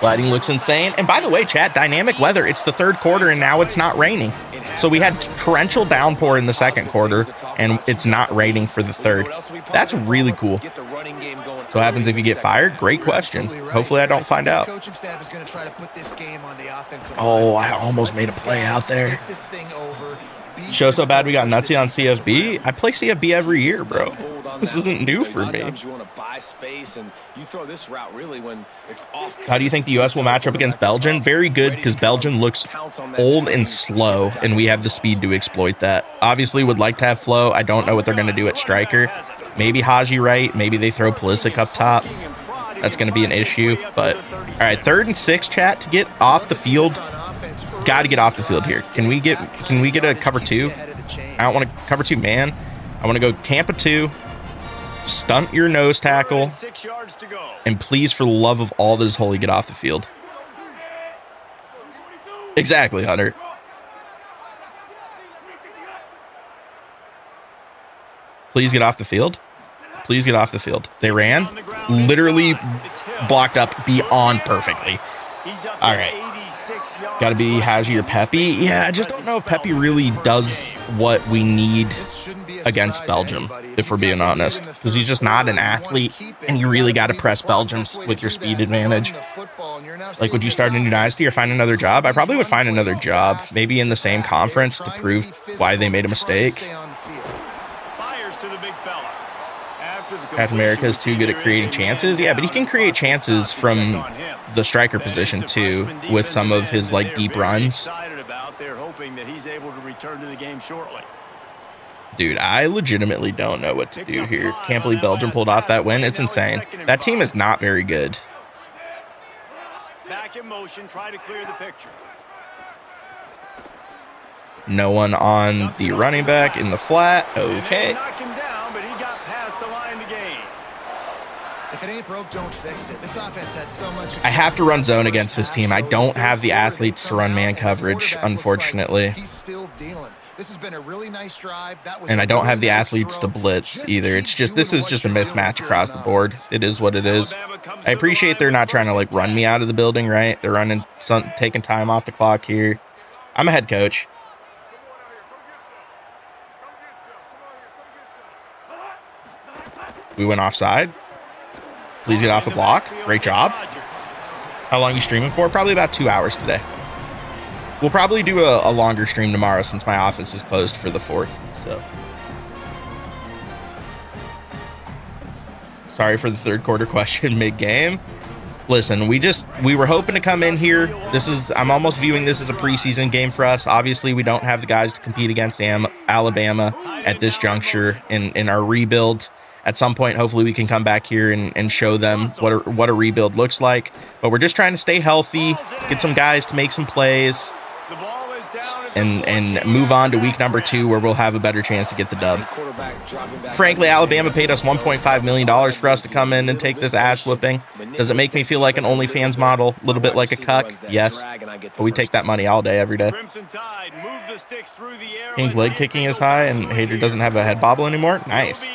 Lighting looks insane. And by the way, chat, dynamic weather. It's the third quarter, and now it's not raining. So we had torrential downpour in the second quarter, and it's not raining for the third. That's really cool. So what happens if you get fired? Great question. Hopefully I don't find out. Oh, I almost made a play out there. Show so bad we got Nutsy on CFB. I play CFB every year, bro. This isn't new for me. How do you think the U.S. will match up against Belgium? Very good, because Belgium looks old and slow, and we have the speed to exploit that. Obviously, would like to have flow. I don't know what they're going to do at striker. Maybe Haji right. Maybe they throw Pulisic up top. That's going to be an issue. But, all right, 3rd and 6, chat, to get off the field. Got to get off the field here. Can we get a cover 2? I don't want to cover 2, man. I want to go Tampa 2. Stunt your nose tackle, and please, for the love of all that is holy, get off the field. Exactly, Hunter. Please get off the field. Please get off the field. They ran, literally blocked up beyond perfectly. All right. Got to be Haji or Pepe. Yeah, I just don't know if Pepe really does what we need against Belgium, if we're being honest, because he's just not an athlete, and you really got to press Belgium with your speed advantage. Like, would you start a new dynasty or find another job? I probably would find another job, maybe in the same conference, to prove why they made a mistake. Captain America is too good at creating chances. Yeah, but he can create chances from the striker position too, with some of his like deep runs. Dude, I legitimately don't know what to do here. Can't believe Belgium pulled off that win. It's insane. That team is not very good. Back in motion, try to clear the picture. No one on the running back in the flat. Okay. If it ain't broke, don't fix it. This offense had so much. I have to run zone against this team. I don't have the athletes to run man coverage, unfortunately. He's still dealing. This has been a really nice drive. And I don't have the athletes to blitz either. It's just, this is just a mismatch across the board. It is what it is. I appreciate they're not trying to like run me out of the building, right? They're running, taking time off the clock here. I'm a head coach. We went offside. Please get off the block. Great job. How long are you streaming for? Probably about 2 hours today. We'll probably do a longer stream tomorrow since my office is closed for the 4th. So, sorry for the third quarter question mid-game. Listen, we were hoping to come in here. I'm almost viewing this as a preseason game for us. Obviously, we don't have the guys to compete against Alabama at this juncture in our rebuild. At some point, hopefully we can come back here and show them what a rebuild looks like. But we're just trying to stay healthy, get some guys to make some plays, and move on to week number 2 where we'll have a better chance to get the dub. Frankly, Alabama paid us $1.5 million for us to come in and take this ass whooping. Does it make me feel like an OnlyFans model? A little bit like a cuck? Yes. But we take that money all day, every day. King's leg kicking is high and Hater doesn't have a head bobble anymore. Nice.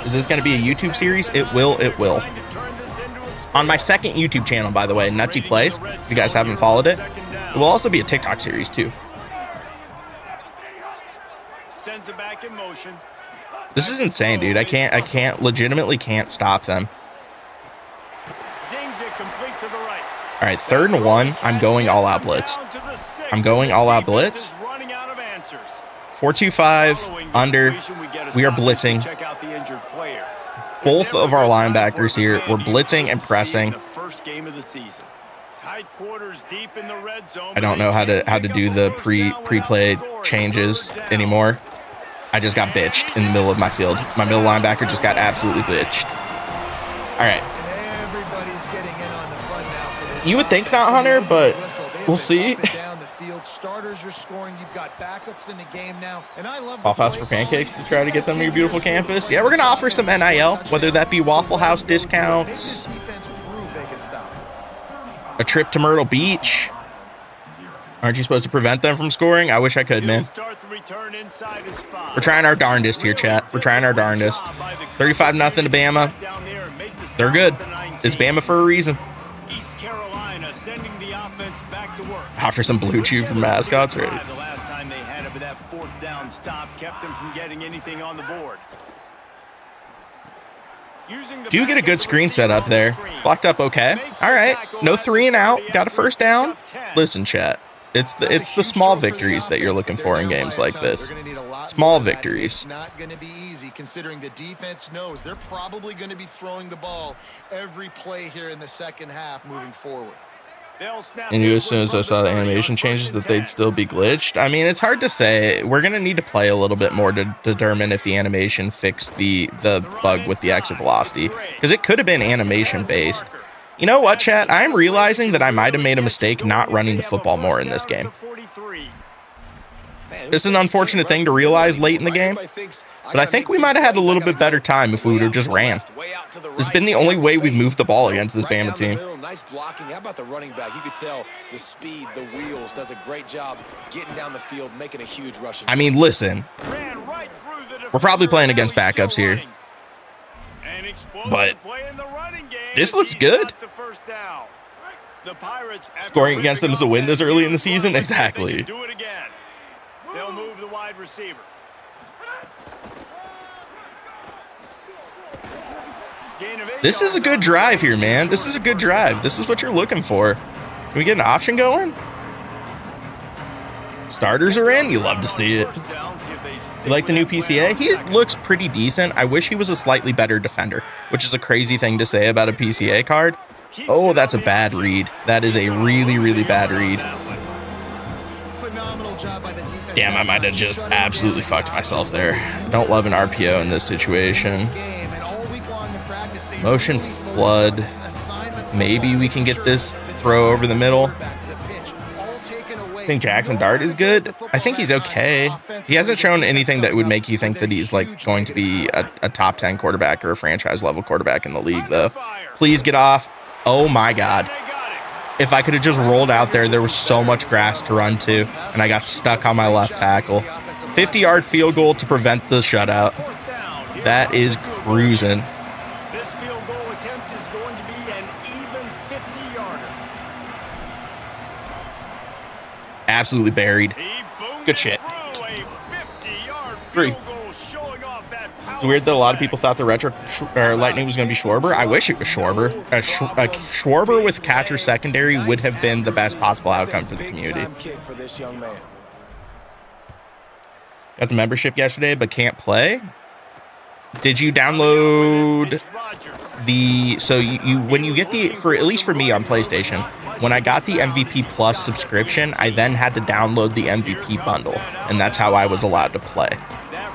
Is this going to be a YouTube series? It will. On my second YouTube channel, by the way, Nutzy Plays, if you guys haven't followed it, it will also be a TikTok series too. Sends it back in motion. This is insane, dude. I legitimately can't stop them. All right, 3rd and 1. I'm going all out blitz. I'm going all out blitz. 4-2-5 under. We are blitzing. Both of our linebackers here. We're blitzing and pressing. I don't know how to do the pre-play changes anymore. I just got bitched in the middle of my field. My middle linebacker just got absolutely bitched. All right. You would think not, Hunter, but we'll see. Starters are scoring. You've got backups in the game now. And I love Waffle House for pancakes to try to get them to your beautiful campus. Yeah, we're going to offer some NIL, whether that be Waffle House discounts, a trip to Myrtle Beach. Aren't you supposed to prevent them from scoring? I wish I could, man. We're trying our darndest here, chat. We're trying our darndest. 35-0 to Bama. They're good. It's Bama for a reason. Offer some Blue Chew for mascots, right? The last time they had it, but that 4th down stop kept them from getting anything on the board. Do get a good screen set up there. Blocked up okay. All right. No 3 and out. Got a 1st down. Listen, chat. It's the small victories that you're looking for in games like this. Small victories. Not going to be easy considering the defense knows they're probably going to be throwing the ball every play here in the second half moving forward. And you, as soon as I saw the animation changes, that they'd still be glitched. I mean, it's hard to say. We're going to need to play a little bit more to determine if the animation fixed the bug with the exit velocity, because it could have been animation based. You know what, chat? I'm realizing that I might have made a mistake not running the football more in this game. This is an unfortunate thing to realize late in the game, but I think we might have had a little bit better time if we would have just ran. This has been the only way we've moved the ball against this Bama team. Nice blocking. How about the running back? You could tell the speed, the wheels, does a great job getting down the field, making a huge rushing. I mean, listen, we're probably playing against backups here, but this looks good. Scoring against them is a win this early in the season? Exactly. They'll move the wide receiver. This is a good drive here, man. This is a good drive. This is what you're looking for. Can we get an option going? Starters are in. You love to see it. You like the new PCA? He looks pretty decent. I wish he was a slightly better defender, which is a crazy thing to say about a PCA card. Oh, that's a bad read. That is a really, really bad read. Damn, I might have just absolutely fucked myself there. Don't love an RPO in this situation. Motion flood. Maybe we can get this throw over the middle. I think Jackson Dart is good. I think he's okay. He hasn't shown anything that would make you think that he's like going to be a top 10 quarterback or a franchise level quarterback in the league, though. Please get off. Oh my God. If I could have just rolled out there, there was so much grass to run to, and I got stuck on my left tackle. 50-yard field goal to prevent the shutout. That is cruising. This field goal attempt is going to be an even 50-yarder. Absolutely buried. Good shit. 3. It's weird that a lot of people thought the retro Lightning was going to be Schwarber. I wish it was Schwarber. Schwarber with catcher secondary would have been the best possible outcome for the community. Got the membership yesterday, but can't play. Did you download the? So you when you get the, for at least for me on PlayStation, when I got the MVP Plus subscription, I then had to download the MVP bundle, and that's how I was allowed to play.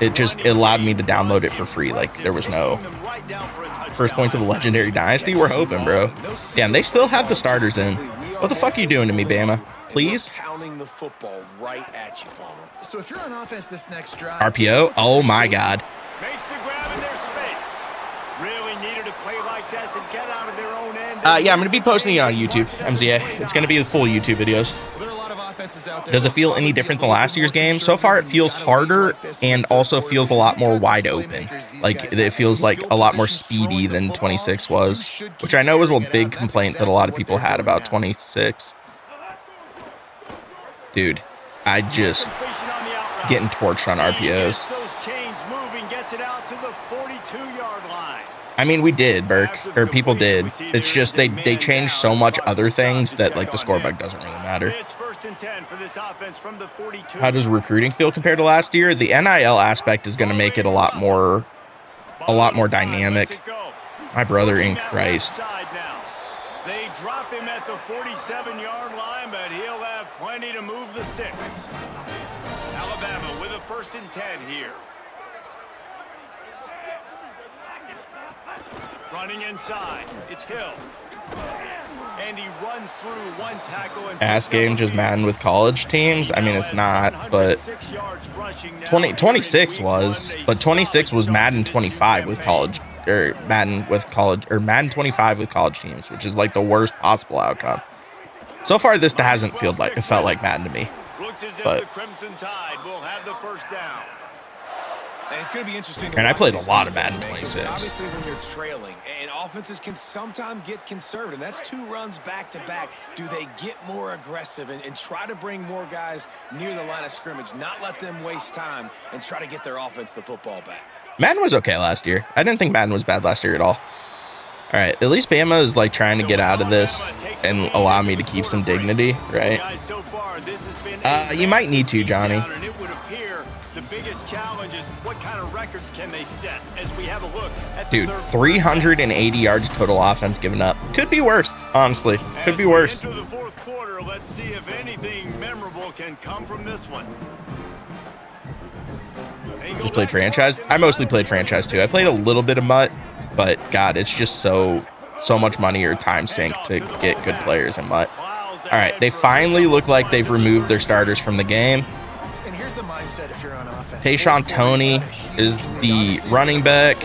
It allowed me to download it for free. Like, there was no first points of the legendary dynasty. We're hoping, bro. Damn, they still have the starters in. What the fuck are you doing to me, Bama? Please? Pounding the football right at you, Palmer. So if you're on offense this next drive, RPO? Oh my God. Makes the grab in their space. Really needed a play like that to get out of their own end. Yeah, I'm going to be posting it on YouTube, MZA. It's going to be the full YouTube videos. Does it feel any different than last year's game? So far, it feels harder and also feels a lot more wide open. Like, it feels like a lot more speedy than 26 was, which I know was a big complaint that a lot of people had about 26. Dude, I just getting torched on RPOs. I mean, we did, Burke, or people did. It's just they changed so much other things that like the score bug doesn't really matter. How does recruiting feel compared to last year? The NIL aspect is going to make it a lot more dynamic. My brother in Christ. They drop him at the 47-yard line, but he'll have plenty to move the sticks. Alabama with a 1st and 10 here. Running inside, it's Hill. And he runs through one tackle. Ass game just Madden with college teams. I mean, it's not, but 26 was, but 26 was Madden 25 with college, or Madden 25 with college teams, which is like the worst possible outcome. So far, this hasn't felt like Madden to me. But the Crimson Tide will have the first down. And it's going to be interesting. And I played a lot of Madden 26. Obviously, when you're trailing, and offenses can sometimes get conservative. That's 2 runs back to back. Do they get more aggressive and try to bring more guys near the line of scrimmage, not let them waste time, and try to get their offense the football back? Madden was okay last year. I didn't think Madden was bad last year at all. All right, at least Bama is like trying to get out of this and allow me to keep some dignity, right? You might need to, Johnny. The biggest challenge is what kind of records can they set as we have a look at dude, 380 yards total offense given up. Could be worse, honestly. Could be worse. Into the 4th quarter, let's see if anything memorable can come from this one. Just played franchise. I mostly played franchise too. I played a little bit of MUT, but God, it's just so much money or time sink to get good players in MUT. All right, they finally look like they've removed their starters from the game. If you're on offense. Tayshawn Toney is the running back.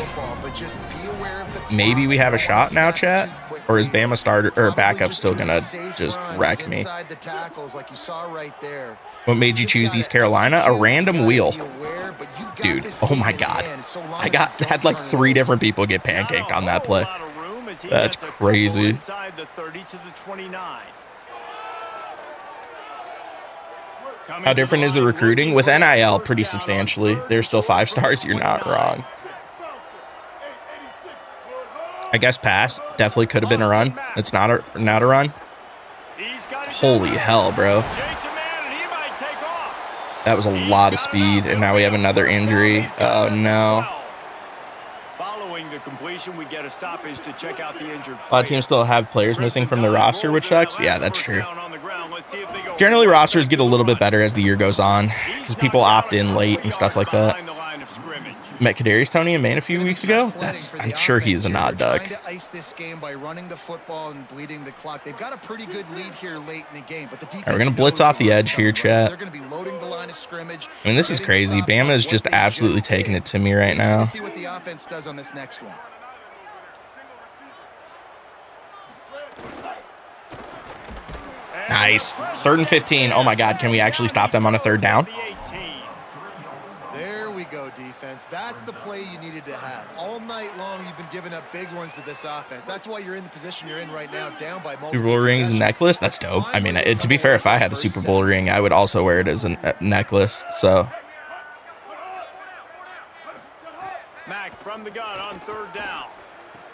Maybe we have a shot now, chat? Or is Bama starter or backup still gonna just wreck me? What made you choose East Carolina? A random wheel. Dude, oh my God. I had like 3 different people get pancaked on that play. That's crazy. How different is the recruiting? With NIL, pretty substantially. They're still 5 stars. You're not wrong. I guess pass. Definitely could have been a run. It's not a run. Holy hell, bro. That was a lot of speed, and now we have another injury. Oh, no. Following the completion, we get a stoppage to check out the injured. A lot of teams still have players missing from the roster, which sucks. Yeah, that's true. Generally, rosters get a little bit better as the year goes on because people opt in late and stuff like that. Met Kadarius Toney in Maine a few weeks ago. I'm sure he's an odd duck. To ice this game by running the football and bleeding the clock. They've got a pretty good lead here late in the game, but the defense, we're gonna blitz off the edge here, chat. They're gonna be loading the line of scrimmage. I mean, this is crazy. Bama is just absolutely taking it to me right now. See what the offense does on this next one. Nice. 3rd and 15. Oh my God, can we actually stop them on a 3rd down? There we go, defense. That's the play you needed to have. All night long, you've been giving up big ones to this offense. That's why you're in the position you're in right now, down by multiple Super Bowl rings and necklace. That's dope. I mean, to be fair, if I had a Super Bowl ring, I would also wear it as a necklace. So. Mack from the gun on 3rd down.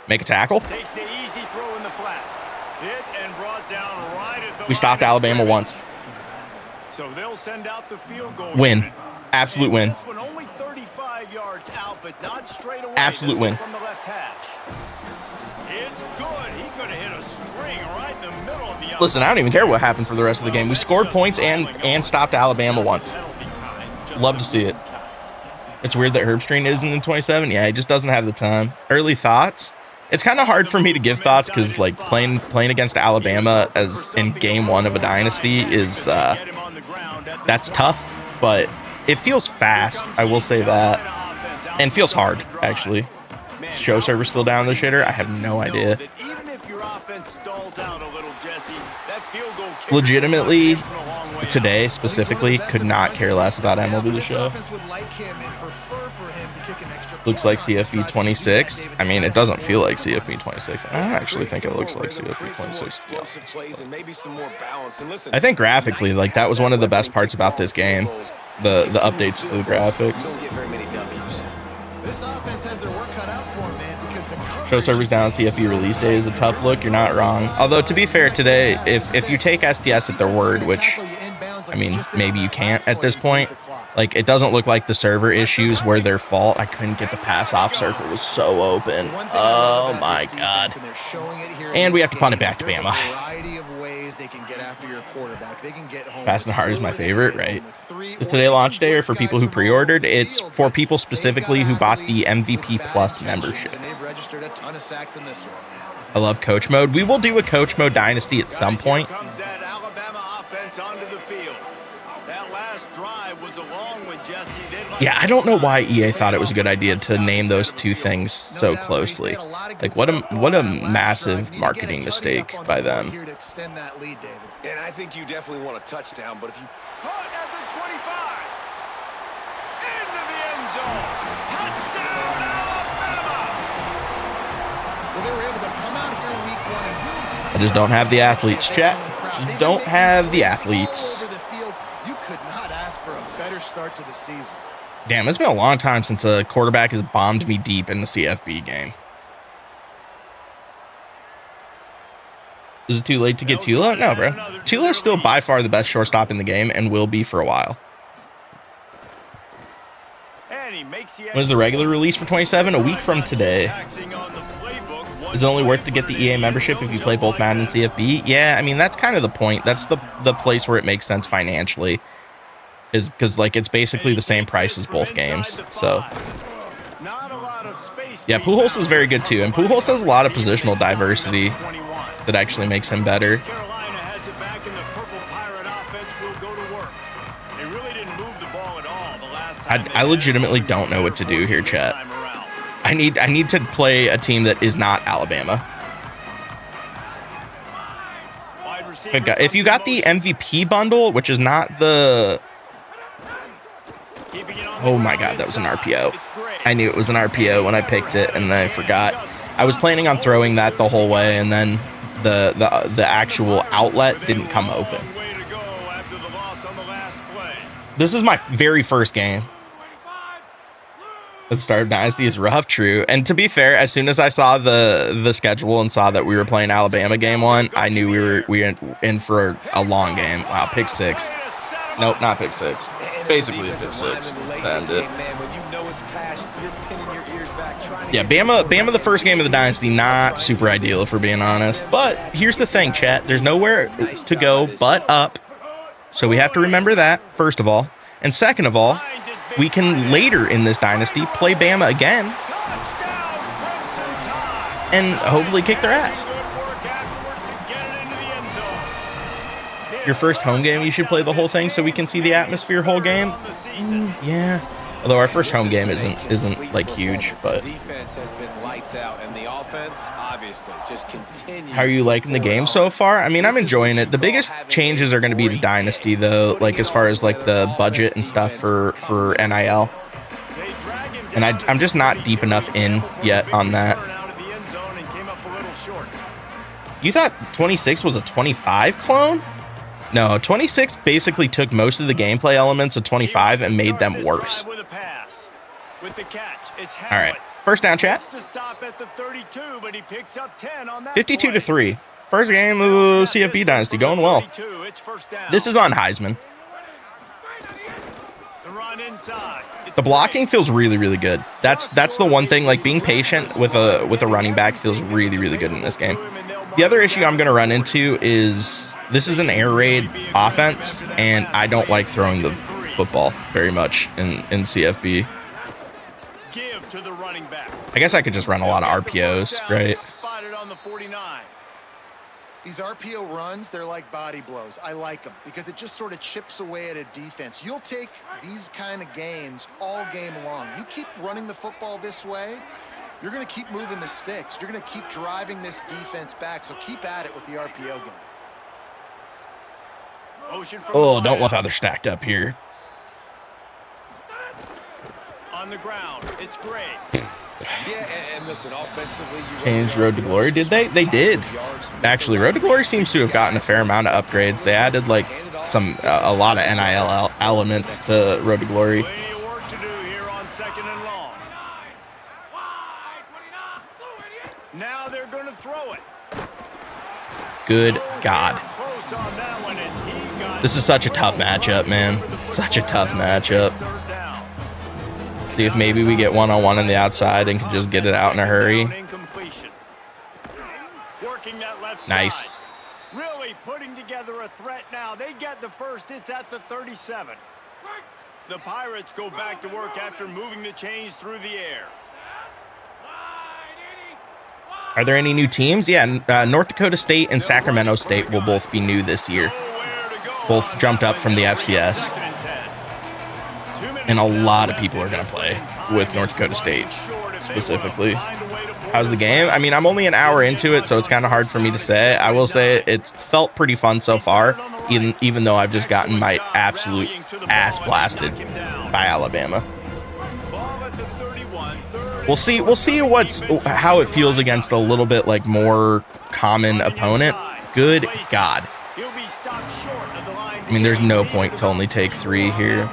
Make a tackle. Takes the easy throw in the flat. Hit and brought down right at the we stopped Alabama once. So they'll send out the field goal. Win. Absolute win. This one only 35 yards out, but not straight away. Absolute win. From the left hash. It's good. He could have hit a string right in the middle of the. Listen, I don't even care what happened for the rest of the game. We scored points and stopped Alabama once. Love to see it. It's weird that Herbstreit isn't in 27. Yeah, he just doesn't have the time. Early thoughts. It's kind of hard for me to give thoughts because like playing against Alabama as in game 1 of a dynasty is that's tough, but it feels fast. I will say that, and feels hard actually. Is show server still down the shitter? I have no idea. Legitimately, today specifically, could not care less about MLB The Show. Looks like CFB 26. I mean, it doesn't feel like CFB 26. I don't actually think it looks like CFB 26. I think graphically, like that was one of the best parts about this game. The updates to the graphics. This offense has their work cut out for them, man, because Show servers down CFB release day is a tough look. You're not wrong. Although, to be fair, today, if you take SDS at their word, which, I mean, maybe you can't at this point, like, it doesn't look like the server issues were their fault. I couldn't get the pass off. Circle was so open. Oh, my God. And we have to punt it back to Bama. Fast and hard is my favorite, right? Is today launch day or for people who pre-ordered? It's for people specifically who bought the MVP Plus membership. I love coach mode. We will do a coach mode dynasty at some point. Yeah, I don't know why EA thought it was a good idea to name those two things so closely. Like, what a massive marketing mistake by them. And I think you definitely want a touchdown, but if you Caught at the 25. Into the end zone. Touchdown, Alabama. Well, they were able to come out here in week 1 and really... I just don't have the athletes, chat. Just don't have the athletes. You could not ask for a better start to the season. Damn, it's been a long time since a quarterback has bombed me deep in the CFB game. Is it too late to get Tula? No, bro. Tula's still by far the best shortstop in the game and will be for a while. When is the regular release for 27? A week from today. Is it only worth to get the EA membership if you play both Madden and CFB? Yeah, I mean, that's kind of the point. That's the place where it makes sense financially. Is because, like, it's basically the same price as both games. So, yeah, Pujols is very good too. And Pujols has a lot of positional diversity that actually makes him better. I legitimately don't know what to do here, chat. I need to play a team that is not Alabama. If you got the MVP bundle, which is not the... Oh my God, that was an RPO. I knew it was an RPO when I picked it, and then I forgot. I was planning on throwing that the whole way, and then the actual outlet didn't come open. This is my very first game. The start of Dynasty is rough, true. And to be fair, as soon as I saw the schedule and saw that we were playing Alabama game 1, I knew we were in for a long game. Wow, pick 6. Nope, not pick 6. Basically a pick 6. And yeah, Bama the first game of the Dynasty, not super ideal if we're being honest. But here's the thing, chat. There's nowhere to go but up. So we have to remember that, first of all. And second of all, we can later in this dynasty play Bama again and hopefully kick their ass. Your first home game, you should play the whole thing so we can see the atmosphere whole game. Yeah. Although our first home game isn't like huge, but defense has been lights out, and the offense obviously just continues. How are you liking the game so far? I mean, I'm enjoying it. The biggest changes are going to be the Dynasty, though, like as far as like the budget and stuff for NIL. And I'm just not deep enough in yet on that. You thought 26 was a 25 clone? No, 26 basically took most of the gameplay elements of 25 and made them worse. All right, first down, chat. 52-3. First game of CFB Dynasty, going well. This is on Heisman. The blocking feels really, really good. That's the one thing. Like, being patient with a running back feels really, really good in this game. The other issue I'm going to run into is this is an air raid offense, and I don't like throwing the football very much in CFB. I guess I could just run a lot of RPOs, right? These RPO runs, they're like body blows. I like them because it just sort of chips away at a defense. You'll take these kind of gains all game long. You keep running the football this way, you're going to keep moving the sticks. You're going to keep driving this defense back, so keep at it with the RPO game. Oh, don't love how they're stacked up here. On the ground, it's great. Yeah, and listen, offensively, Changed Road to Glory, did they? They did. Actually, Road to Glory seems to have gotten a fair amount of upgrades. They added like a lot of NIL elements to Road to Glory. throw it. Good God. Close on that one as he got This is such a tough matchup, man. Such a tough matchup. third down. See if maybe we get one-on-one on the outside and can just get it out in a hurry. Working that left Nice. side. Really putting together a threat now. They get the first. It's at the 37. The Pirates go back to work after moving the chains through the air. Are there any new teams? Yeah, North Dakota State and Sacramento State will both be new this year. Both jumped up from the FCS. And a lot of people are going to play with North Dakota State specifically. How's the game? I mean, I'm only an hour into it, so it's kind of hard for me to say. I will say it felt pretty fun so far, even though I've just gotten my absolute ass blasted by Alabama. We'll see how it feels against a little bit like more common opponent. Good God. I mean, there's no point to only take 3 here.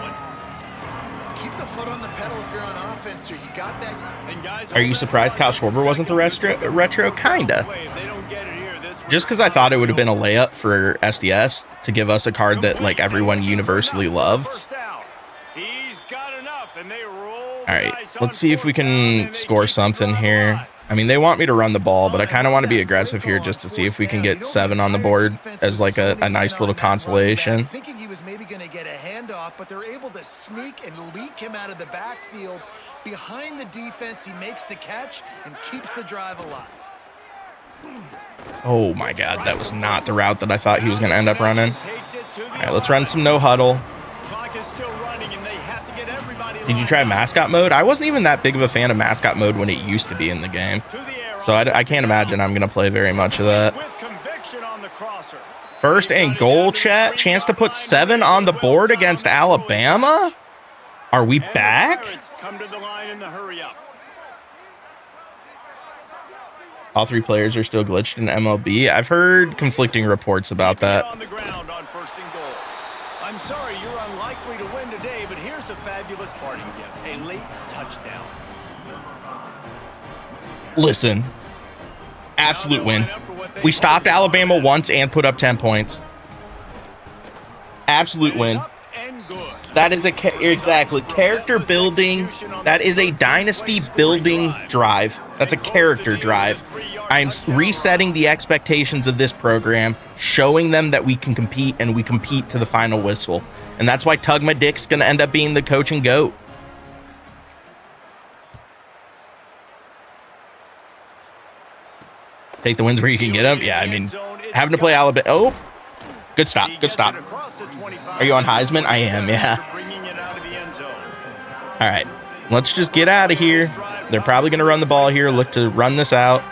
Keep the foot on the pedal if you're on offense here. You got that. Are you surprised Kyle Schwarber wasn't the retro? Kinda. Just because I thought it would have been a layup for SDS to give us a card that like everyone universally loved. All right, let's see if we can score something here. I mean, they want me to run the ball, but I kind of want to be aggressive here just to see if we can get 7 on the board as like a nice little consolation. Thinking he was maybe going to get a handoff, but they're able to sneak and leak him out of the backfield. Behind the defense, he makes the catch and keeps the drive alive. Oh my God, that was not the route that I thought he was going to end up running. All right, let's run some no huddle. Did you try mascot mode? I wasn't even that big of a fan of mascot mode when it used to be in the game. So I can't imagine I'm going to play very much of that. First and goal, chat. Chance to put 7 on the board against Alabama? Are we back? All 3 players are still glitched in MLB. I've heard conflicting reports about that. I'm sorry you're unlikely to win today, but here's a fabulous parting gift. A late touchdown. Listen, absolute win. We stopped Alabama once and put up 10 points. Absolute win. That is exactly character building. That is a dynasty building drive. That's a character drive. I'm resetting the expectations of this program, showing them that we can compete and we compete to the final whistle. And that's why Tug My Dick's going to end up being the coaching GOAT. Take the wins where you can get them. Yeah, I mean, having to play Alabama. Oh, good stop. Good stop. Are you on Heisman? I am, yeah. All right, let's just get out of here. They're probably going to run the ball here, look to run this out.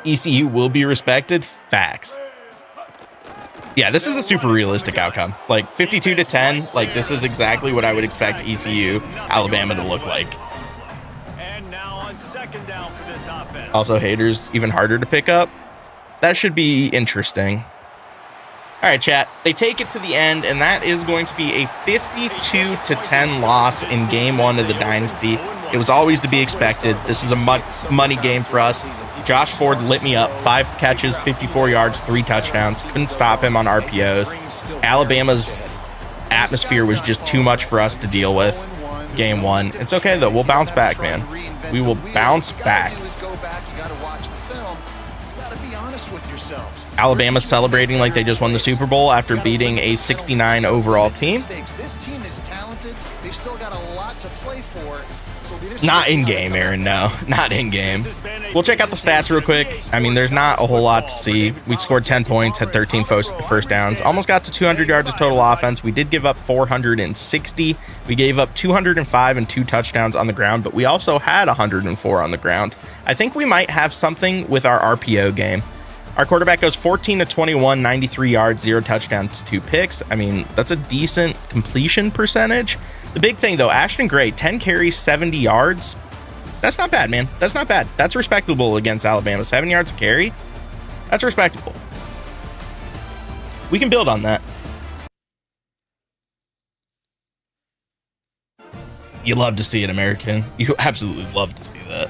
ECU will be respected. Facts. Yeah, this is a super realistic outcome. Like 52-10, like this is exactly what I would expect ECU Alabama to look like. And now on second down for this offense. Also, haters even harder to pick up. That should be interesting. All right, chat. They take it to the end, and that is going to be a 52-10 loss in Game 1 of the Dynasty. It was always to be expected. This is a money game for us. Josh Ford lit me up. 5 catches, 54 yards, 3 touchdowns. Couldn't stop him on RPOs. Alabama's atmosphere was just too much for us to deal with. Game 1. It's okay, though. We'll bounce back, man. We will bounce back. Alabama's celebrating like they just won the Super Bowl after beating a 69 overall team. This team is talented. They've still got a lot to play for. Not in game, Aaron. No, not in game. We'll check out the stats real quick. I mean, there's not a whole lot to see. We scored 10 points, had 13 first downs, almost got to 200 yards of total offense. We did give up 460. We gave up 205 and 2 touchdowns on the ground, but we also had 104 on the ground. I think we might have something with our RPO game. Our quarterback goes 14-21, 93 yards, 0 touchdowns, 2 picks. I mean, that's a decent completion percentage. The big thing, though, Ashton Gray, 10 carries, 70 yards. That's not bad, man. That's not bad. That's respectable against Alabama. 7 yards a carry. That's respectable. We can build on that. You love to see it, American. You absolutely love to see that.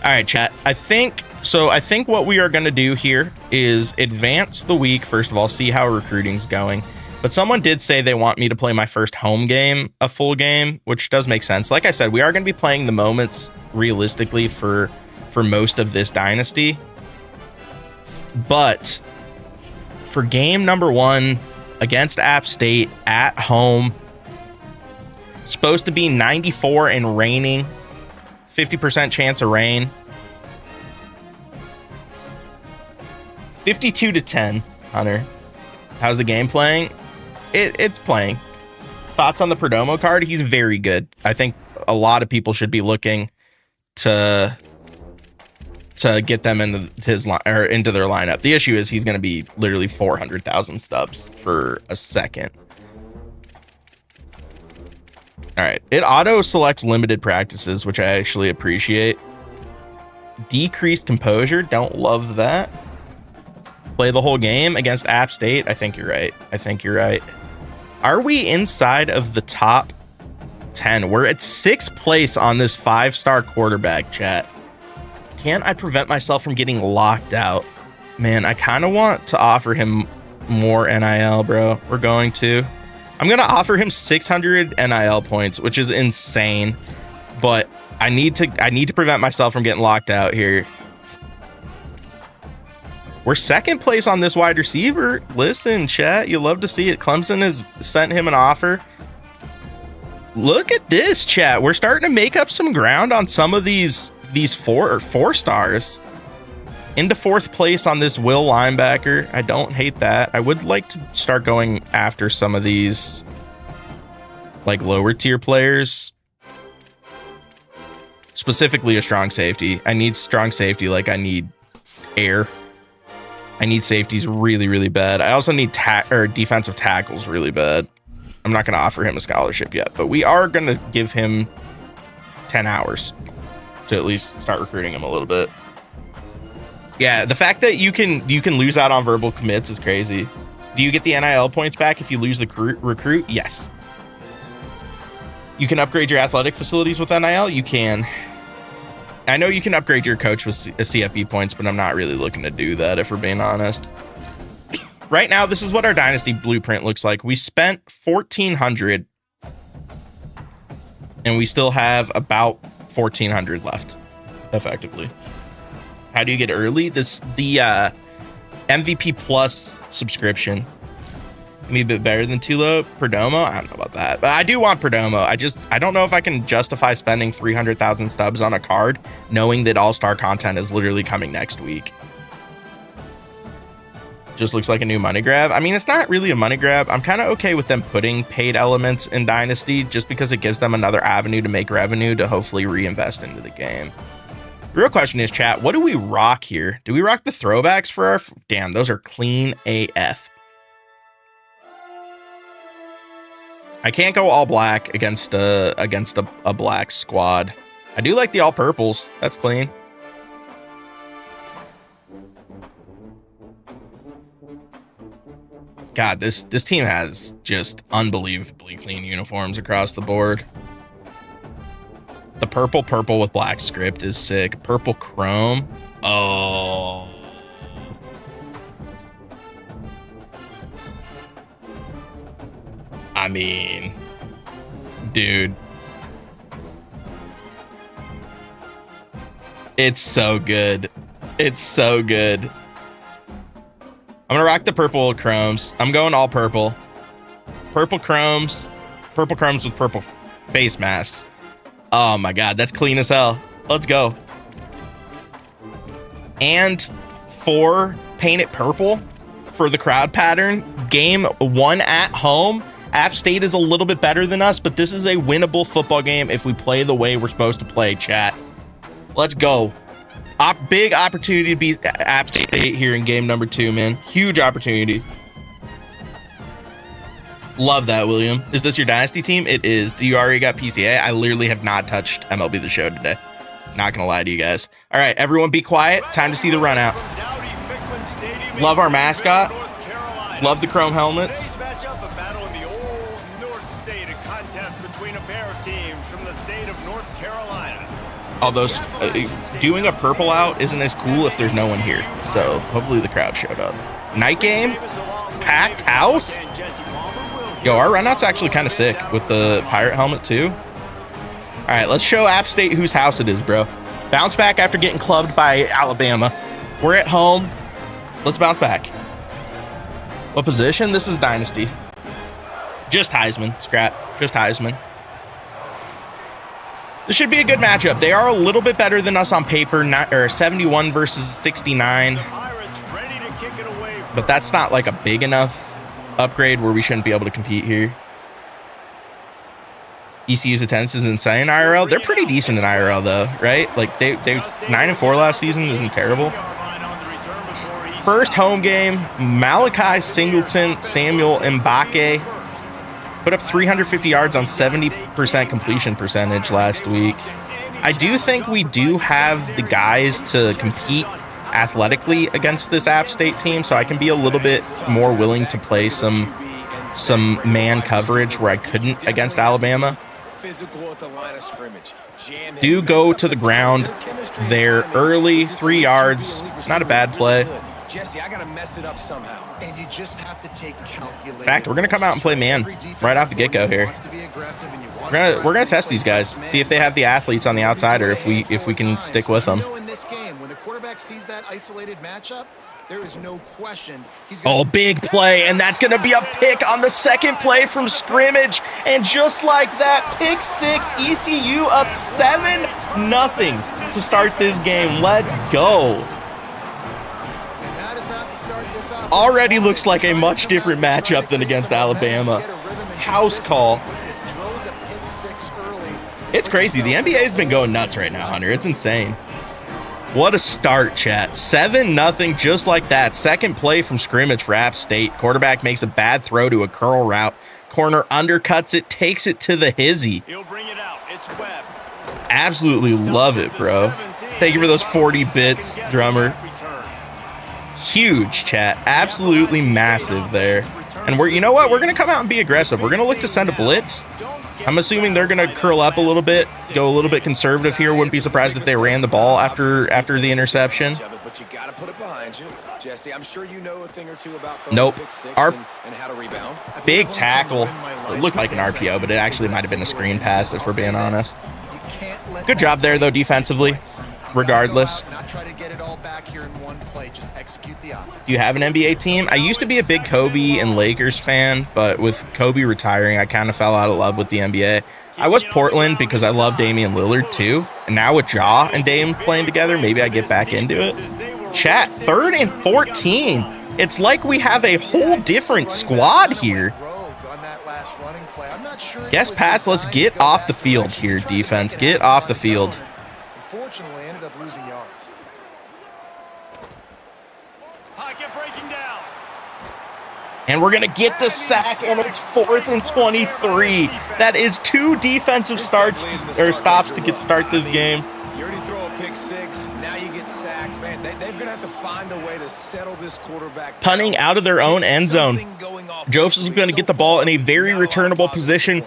All right, chat. I think what we are going to do here is advance the week. First of all, see how recruiting's going. But someone did say they want me to play my first home game, a full game, which does make sense. Like I said, we are going to be playing the moments realistically for most of this dynasty. But for game number 1 against App State at home, supposed to be 94 and raining, 50% chance of rain. 52-10, Hunter. How's the game playing? It's playing. Thoughts on the Perdomo card? He's very good. I think a lot of people should be looking to get them into into their lineup. The issue is he's going to be literally 400,000 stubs for a second. All right, it auto selects limited practices, which I actually appreciate. Decreased composure, don't love that. Play the whole game against App State. I think you're right. Are we inside of the top 10? We're at 6th place on this 5-star quarterback, chat. Can't I prevent myself from getting locked out? Man, I kind of want to offer him more NIL, bro. We're going to. I'm going to offer him 600 NIL points, which is insane. But I need to prevent myself from getting locked out here. We're 2nd place on this wide receiver. Listen, chat, you love to see it. Clemson has sent him an offer. Look at this, chat. We're starting to make up some ground on some of these 4 stars. Into 4th place on this Will linebacker. I don't hate that. I would like to start going after some of these like lower tier players. Specifically a strong safety. I need strong safety like I need air. I need safeties really, really bad. I also need defensive tackles really bad. I'm not going to offer him a scholarship yet, but we are going to give him 10 hours to at least start recruiting him a little bit. Yeah, the fact that you can lose out on verbal commits is crazy. Do you get the NIL points back if you lose the recruit? Yes. You can upgrade your athletic facilities with NIL? You can. I know you can upgrade your coach with CFB points, but I'm not really looking to do that, if we're being honest. Right now, this is what our Dynasty blueprint looks like. We spent 1,400, and we still have about 1,400 left, effectively. How do you get early? The MVP Plus subscription. Maybe a bit better than Tulo. Perdomo? I don't know about that. But I do want Perdomo. I don't know if I can justify spending 300,000 stubs on a card, knowing that All-Star content is literally coming next week. Just looks like a new money grab. I mean, it's not really a money grab. I'm kind of okay with them putting paid elements in Dynasty just because it gives them another avenue to make revenue to hopefully reinvest into the game. The real question is, chat, what do we rock here? Do we rock the throwbacks for our... Damn, those are clean AF. I can't go all black against a black squad. I do like the all purples. That's clean. God, this team has just unbelievably clean uniforms across the board. The purple with black script is sick. Purple chrome. Oh. I mean, dude. It's so good. It's so good. I'm gonna rock the purple chromes. I'm going all purple. Purple chromes with purple face masks. Oh my god, that's clean as hell. Let's go. And 4 paint it purple for the crowd pattern. Game 1 at home. App State is a little bit better than us, but this is a winnable football game if we play the way we're supposed to play, chat. Let's go. Big opportunity to beat App State here in game number 2, man. Huge opportunity. Love that, William. Is this your Dynasty team? It is. Do you already got PCA? I literally have not touched MLB The Show today. Not gonna lie to you guys. All right, everyone be quiet. Time to see the run out. Love our mascot. Love the chrome helmets. Although doing a purple out isn't as cool if there's no one here. So hopefully the crowd showed up. Night game, packed house. Yo, our runout's actually kind of sick with the pirate helmet too. All right, let's show App State whose house it is, bro. Bounce back after getting clubbed by Alabama. We're at home. Let's bounce back. What position? This is Dynasty. Just Heisman. Scrap. Just Heisman. This should be a good matchup. They are a little bit better than us on paper, 71 versus 69. But that's not like a big enough upgrade where we shouldn't be able to compete here. ECU's attendance is insane in IRL. They're pretty decent in IRL though, right? Like they 9-4 last season isn't terrible. First home game, Malachi Singleton, Samuel Mbake put up 350 yards on 70% completion percentage last week. I do think we do have the guys to compete athletically against this App State team, so I can be a little bit more willing to play some man coverage where I couldn't against Alabama. Do go to the ground there early, 3 yards, not a bad play. Jesse, I gotta mess it up somehow. And you just have to take calculated. In fact, we're gonna come out and play man right off the get-go here. We're gonna test these guys, see if they have the athletes on the outside or if we can stick with them. In this game, when the quarterback sees that isolated matchup, there is no question. Oh, big play, and that's gonna be a pick on the second play from scrimmage, and just like that, pick six. ECU up 7-0 to start this game. Let's go. Already looks like a much different matchup than against Alabama. House call. It's crazy. The NBA has been going nuts right now, Hunter. It's insane. What a start, chat. 7-0 just like that. Second play from scrimmage for App State. Quarterback makes a bad throw to a curl route. Corner undercuts it, takes it to the hizzy. Absolutely love it, bro. Thank you for those 40 bits, drummer. Huge, chat. Absolutely massive there. And you know what? We're going to come out and be aggressive. We're going to look to send a blitz. I'm assuming they're going to curl up a little bit, go a little bit conservative here. Wouldn't be surprised if they ran the ball after the interception. But you got to put it behind you. Jesse, I'm sure you know a thing or two about nope. Our and how to rebound. Big tackle. It looked like an RPO, but it actually might have been a screen pass if we're being honest. Good job there, though, defensively. Regardless. Do you have an NBA team? I used to be a big Kobe and Lakers fan, but with Kobe retiring, I kind of fell out of love with the NBA. I was Portland because I love Damian Lillard too. And now with Ja and Dame playing together, maybe I get back into it. Chat, 3rd and 14. It's like we have a whole different squad here. Guess pass, let's get off the field here, defense. Get off the field. Unfortunately, ended up losing yards. And we're going to get the sack, and it's 4th and 23. That is 2 defensive stops to start this game. You already throw a pick six. Now you get sacked. Man, they're going to have to find a way to settle this quarterback. Punting out of their own end zone. Joseph's going to get the ball in a very returnable position,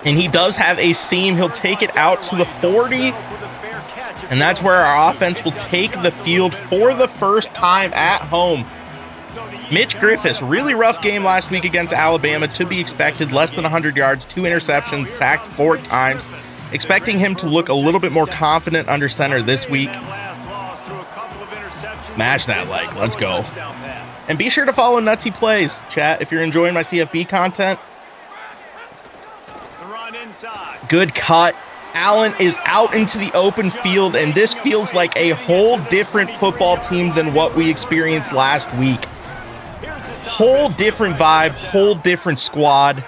and he does have a seam. He'll take it out to the 40, and that's where our offense will take the field for the first time at home. Mitch Griffiths, really rough game last week against Alabama, to be expected. Less than 100 yards, 2 interceptions, sacked 4 times. Expecting him to look a little bit more confident under center this week. Smash that like. Let's go. And be sure to follow Nutsy Plays, chat, if you're enjoying my CFB content. Good cut. Allen is out into the open field, and this feels like a whole different football team than what we experienced last week. Whole different vibe, whole different squad.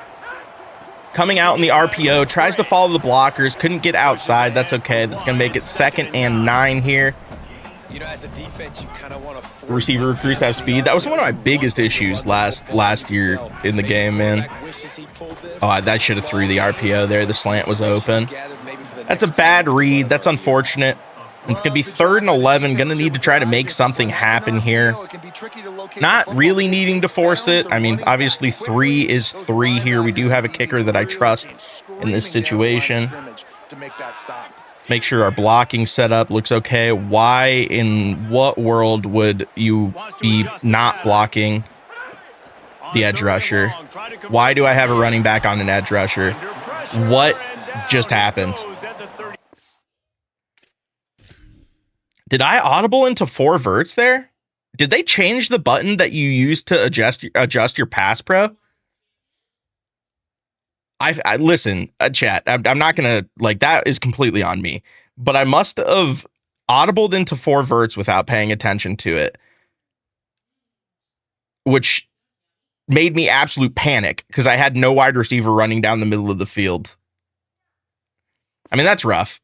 Coming out in the RPO, tries to follow the blockers, couldn't get outside. That's okay. That's going to make it 2nd and 9 here. You know, as a defense, you kind of want to receiver recruits have speed. That was one of my biggest issues last year in the game, man. Oh, that should have threw the RPO there. The slant was open. That's a bad read. That's unfortunate. It's going to be 3rd and 11. Going to need to try to make something happen here. Not really needing to force it. I mean, obviously 3 is 3 here. We do have a kicker that I trust in this situation. Make sure our blocking setup looks okay. Why in what world would you be not blocking the edge rusher? Why do I have a running back on an edge rusher? What just happened? Did I audible into 4 verts there? Did they change the button that you use to adjust your pass pro? I listen, chat. I'm not gonna, like, that is completely on me. But I must have audibled into 4 verts without paying attention to it, which made me absolute panic because I had no wide receiver running down the middle of the field. I mean, that's rough.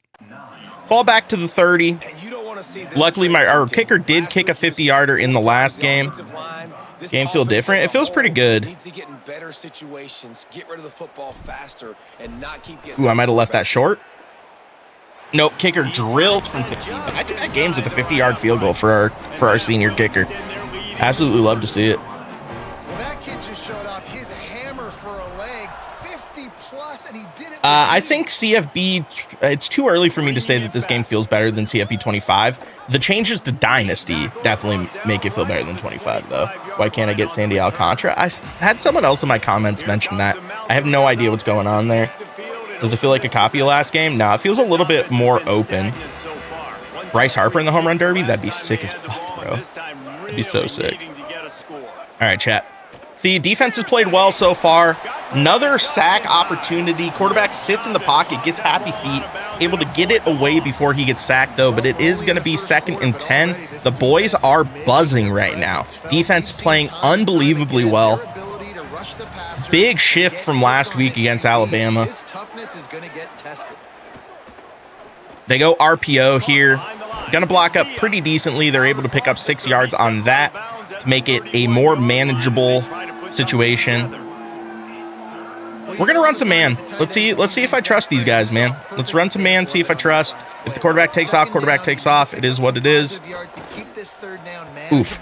Fall back to the 30. Luckily, our kicker did kick a 50-yarder in the last game. Game feel different? It feels pretty good. Ooh, I might have left that short. Nope, kicker drilled from 50. I took that games with a 50-yard field goal for our senior kicker. Absolutely love to see it. Well, that kid just showed off his hammer for a leg, 50 plus, and he did it. I think CFB, it's too early for me to say that this game feels better than CFB 25. The changes to Dynasty definitely make it feel better than 25, though. Why can't I get Sandy Alcantara? I had someone else in my comments mention that. I have no idea what's going on there. Does it feel like a copy of last game? No, it feels a little bit more open. Bryce Harper in the home run derby? That'd be sick as fuck, bro. That'd be so sick. All right, chat. See, defense has played well so far. Another sack opportunity. Quarterback sits in the pocket, gets happy feet, able to get it away before he gets sacked, though. But it is going to be 2nd and 10. The boys are buzzing right now. Defense playing unbelievably well. Big shift from last week against Alabama. They go RPO here. Going to block up pretty decently. They're able to pick up 6 yards on that to make it a more manageable situation. We're going to run some man. Let's see if I trust these guys, man. Let's run some man, see if I trust. If the quarterback takes off, quarterback takes off. It is what it is. Oof.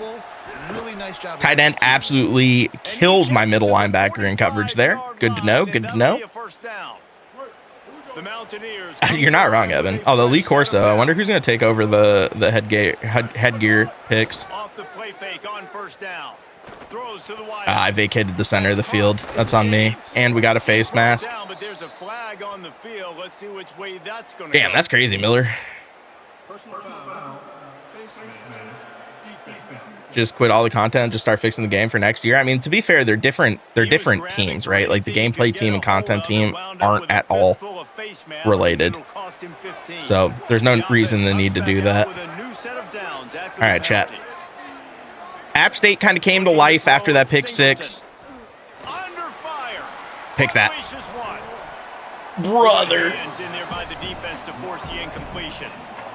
Tight end absolutely kills my middle linebacker in coverage there. Good to know. Good to know. You're not wrong, Evan. Although Lee Corso, I wonder who's going to take over the headgear picks. I vacated the center of the field. That's on me. And we got a face mask. Damn, that's crazy, Miller. Just quit all the content and just start fixing the game for next year. I mean, to be fair, they're different teams, right? Like the gameplay team and content team aren't at all related. So there's no reason they need to do that. All right, chat. App State kind of came to life after that pick 6. Pick that. Brother.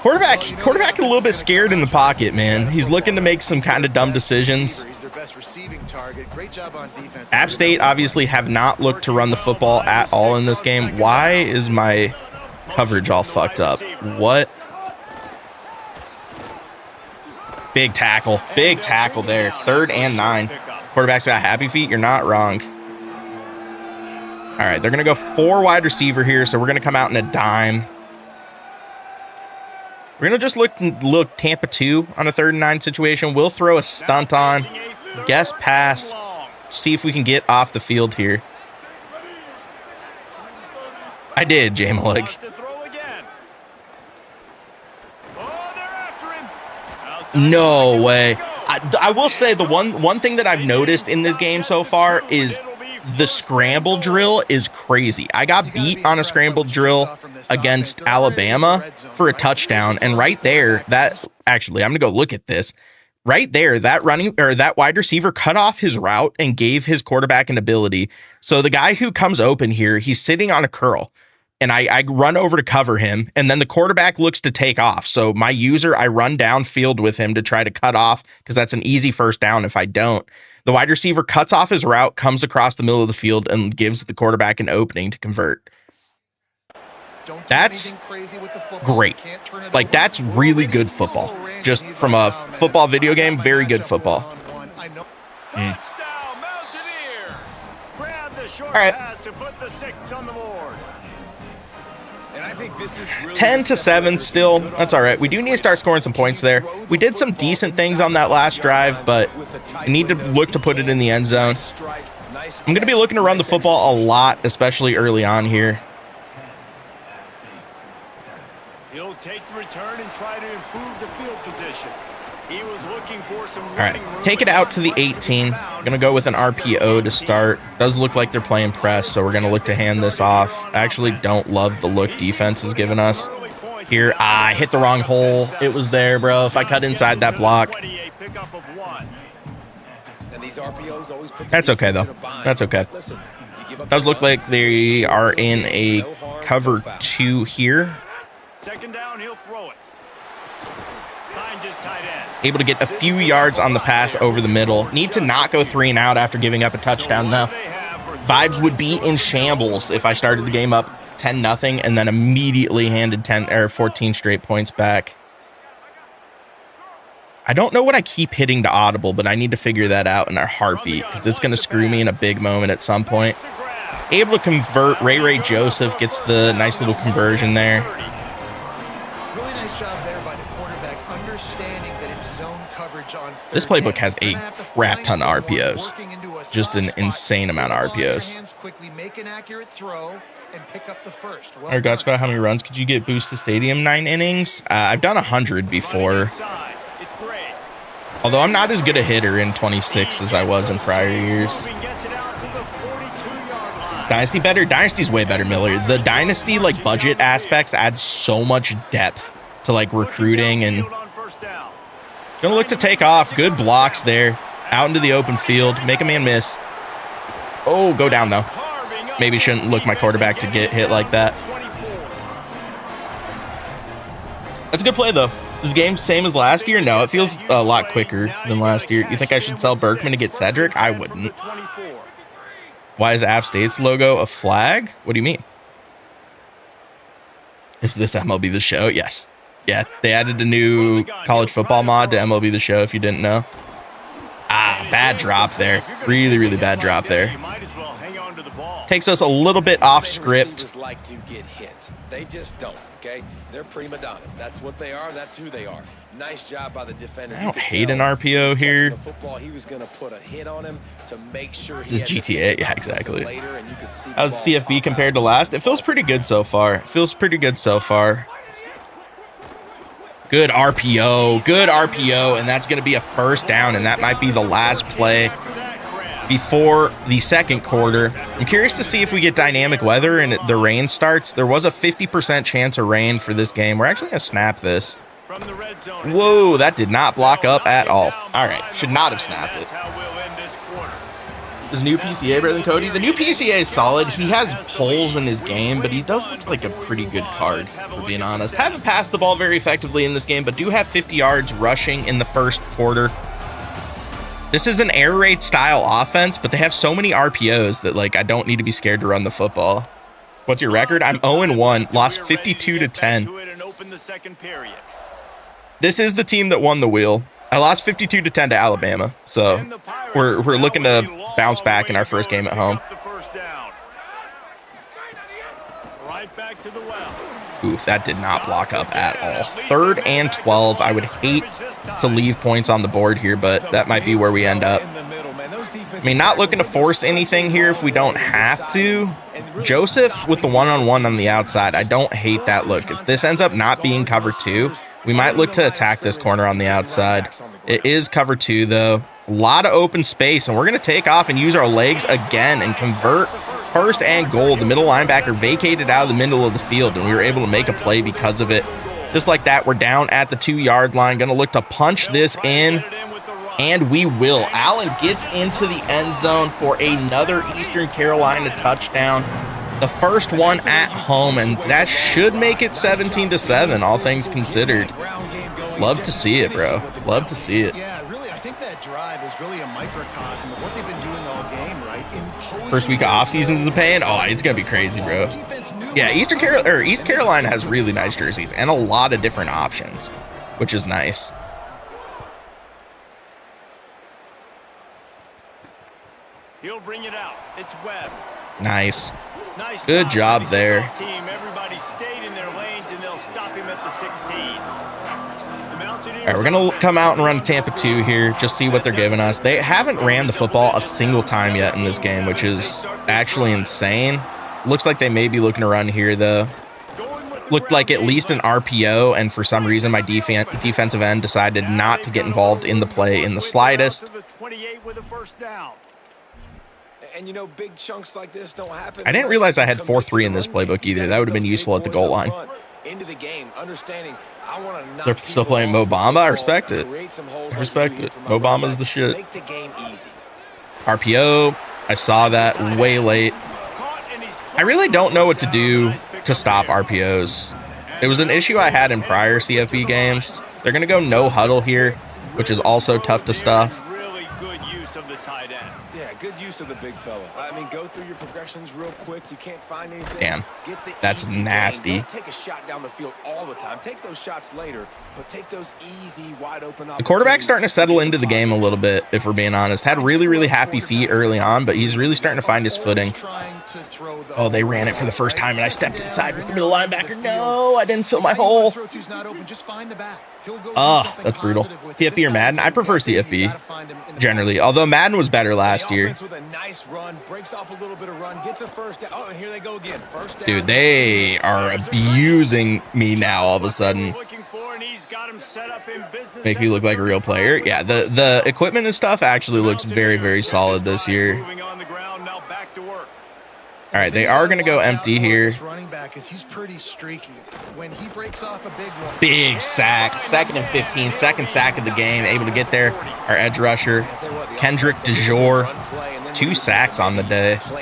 Quarterback a little bit scared in the pocket, man. He's looking to make some kind of dumb decisions. App State obviously have not looked to run the football at all in this game. Why is my coverage all fucked up? What? Big tackle. Big tackle there. 3rd and 9. Quarterback's got happy feet. You're not wrong. All right, they're going to go 4 wide receiver here, so we're going to come out in a dime. We're going to just look Tampa 2 on a 3rd and 9 situation. We'll throw a stunt on. Guess pass. See if we can get off the field here. I did, J. Malik. No way. I will say the one thing that I've noticed in this game so far is the scramble drill is crazy. I got beat on a scramble drill against Alabama for a touchdown, and right there, actually, I'm gonna go look at this. Right there, that wide receiver cut off his route and gave his quarterback an ability. So the guy who comes open here, he's sitting on a curl, and I run over to cover him, and then the quarterback looks to take off. So my user, I run downfield with him to try to cut off because that's an easy first down if I don't. The wide receiver cuts off his route, comes across the middle of the field, and gives the quarterback an opening to convert. That's great. Like, that's really good football. Just from a football video game, very good football. All right. And I think this is really 10-7 still. That's all right. We do need to start scoring some points there. We did some decent things on that last drive, but we need to look to put it in the end zone. I'm going to be looking to run the football a lot, especially early on here. He'll take the return and try to improve the field position. He was looking for some All right, take it out to the 18. I'm going to go with an RPO to start. Does look like they're playing press, so we're going to look to hand this off. I actually don't love the look defense has given us here. I hit the wrong hole. It was there, bro. If I cut inside that block. That's okay, though. That's okay. Does look like they are in a cover 2 here. Second down, he'll throw it. Finds his tight end. Able to get a few yards on the pass over the middle. Need to not go 3 and out after giving up a touchdown, though. Vibes would be in shambles if I started the game up 10-0 and then immediately handed 10 or 14 straight points back. I don't know what I keep hitting to audible, but I need to figure that out in a heartbeat because it's going to screw me in a big moment at some point. Able to convert. Ray Joseph gets the nice little conversion there. Really nice job there by the quarterback, understanding that it's zone coverage on third This playbook down. has a crap ton of RPOs. Just an insane amount of RPOs. Quickly make an accurate throw and pick up the first. All right, guys, how many runs could you get boost to stadium? 9 innings. I've done 100 before. Although I'm not as good a hitter in 26 as I was in prior years. Dynasty better? Dynasty's way better, Miller. The Dynasty, like, budget aspects add so much depth to, like, recruiting and... Gonna look to take off. Good blocks there. Out into the open field. Make a man miss. Oh, go down, though. Maybe shouldn't look my quarterback to get hit like that. That's a good play, though. Is the game same as last year? No, it feels a lot quicker than last year. You think I should sell Berkman to get Cedric? I wouldn't. Why is App State's logo a flag? What do you mean? Is this MLB The Show? Yes. Yeah, they added a new college football mod to MLB The Show, if you didn't know. Ah, bad drop there. Really, really bad drop there. Takes us a little bit off script. Like to get hit. They just don't, okay? They're prima donnas. That's what they are. That's who they are. Nice job by the defender. I don't hate an RPO here. He was going to put a hit on him to make sure this is GTA. Yeah, exactly. How's CFB compared to last? It feels pretty good so far. It feels pretty good so far. Good RPO. Good RPO. And that's going to be a first down. And that might be the last play before the second quarter. I'm curious to see if we get dynamic weather and the rain starts. There was a 50% chance of rain for this game. We're actually going to snap this. Whoa, that did not block up at all. All right, should not have snapped it. Is new PCA better than Cody? The new PCA is solid. He has holes in his game, but he does look like a pretty good card, for being honest. Haven't passed the ball very effectively in this game, but do have 50 yards rushing in the first quarter. This is an air raid style offense, but they have so many RPOs that, like, I don't need to be scared to run the football. What's your record? I'm 0-1, lost 52-10. This is the team that won the wheel. I lost 52-10 to Alabama, so we're looking to bounce back in our first game at home. Oof, that did not block up at all. 3rd and 12. I would hate to leave points on the board here, but that might be where we end up. I mean, not looking to force anything here if we don't have to. Joseph with the one-on-one on the outside. I don't hate that look. If this ends up not being cover 2, we might look to attack this corner on the outside. It is cover 2, though. A lot of open space, and we're going to take off and use our legs again and convert first and goal. The middle linebacker vacated out of the middle of the field, and we were able to make a play because of it. Just like that, we're down at the 2-yard line. Going to look to punch this in, and we will. Allen gets into the end zone for another Eastern Carolina touchdown. The first one at home, and that should make it 17-7, all things considered. Love to see it, bro. Love to see it. Yeah, really, I think that drive is really a microcosm of what they've been doing all game, right? First week of off-season is the pain. Oh, it's going to be crazy, bro. Yeah, East Carolina has really nice jerseys and a lot of different options, which is nice. He'll bring it out. It's Webb. Nice. Nice Good job by the there. kickoff team. Everybody stayed in their lanes, and they'll stop him at the 16. All right, we're going to come out and run Tampa 2 here, just see what they're giving us. They haven't ran the football a single time yet in this game, which is actually insane. Looks like they may be looking to run here, though. Looked like at least an RPO, and for some reason my defensive end decided not to get involved in the play in the slightest. And you know, big chunks like this don't happen. I didn't realize I had 4-3 in this playbook either. That would have been useful at the goal line. Into the game, understanding I want to. They're still playing Mo Bamba. I respect it. I respect it. Mo Bamba's the shit. Make the game easy. RPO. I saw that way late. I really don't know what to do to stop RPOs. It was an issue I had in prior CFB games. They're going to go no huddle here, which is also tough to stuff. Really good use of the tight end. Yeah, good use of the big fella. I mean, go through your progressions real quick. You can't find anything. Damn, Get the that's easy nasty. Don't take a shot down the field all the time. Take those shots later, but take those easy, wide open. The quarterback's starting to settle into the game a little bit, if we're being honest. Had really, really happy feet early on, but he's really starting to find his footing. Oh, they ran it for the first time, and I stepped inside with the middle linebacker. No, I didn't fill my hole. Oh, that's brutal. CFB or Madden? I prefer CFB, generally, although Madden was better last year. Dude, they are abusing me now all of a sudden. Make me look like a real player. Yeah, the equipment and stuff actually looks very, very solid this year. All right, they are going to go empty here. Big sack, 2nd and 15, second sack of the game, able to get there. Our edge rusher, Kendrick DeJour, 2 sacks on the day. All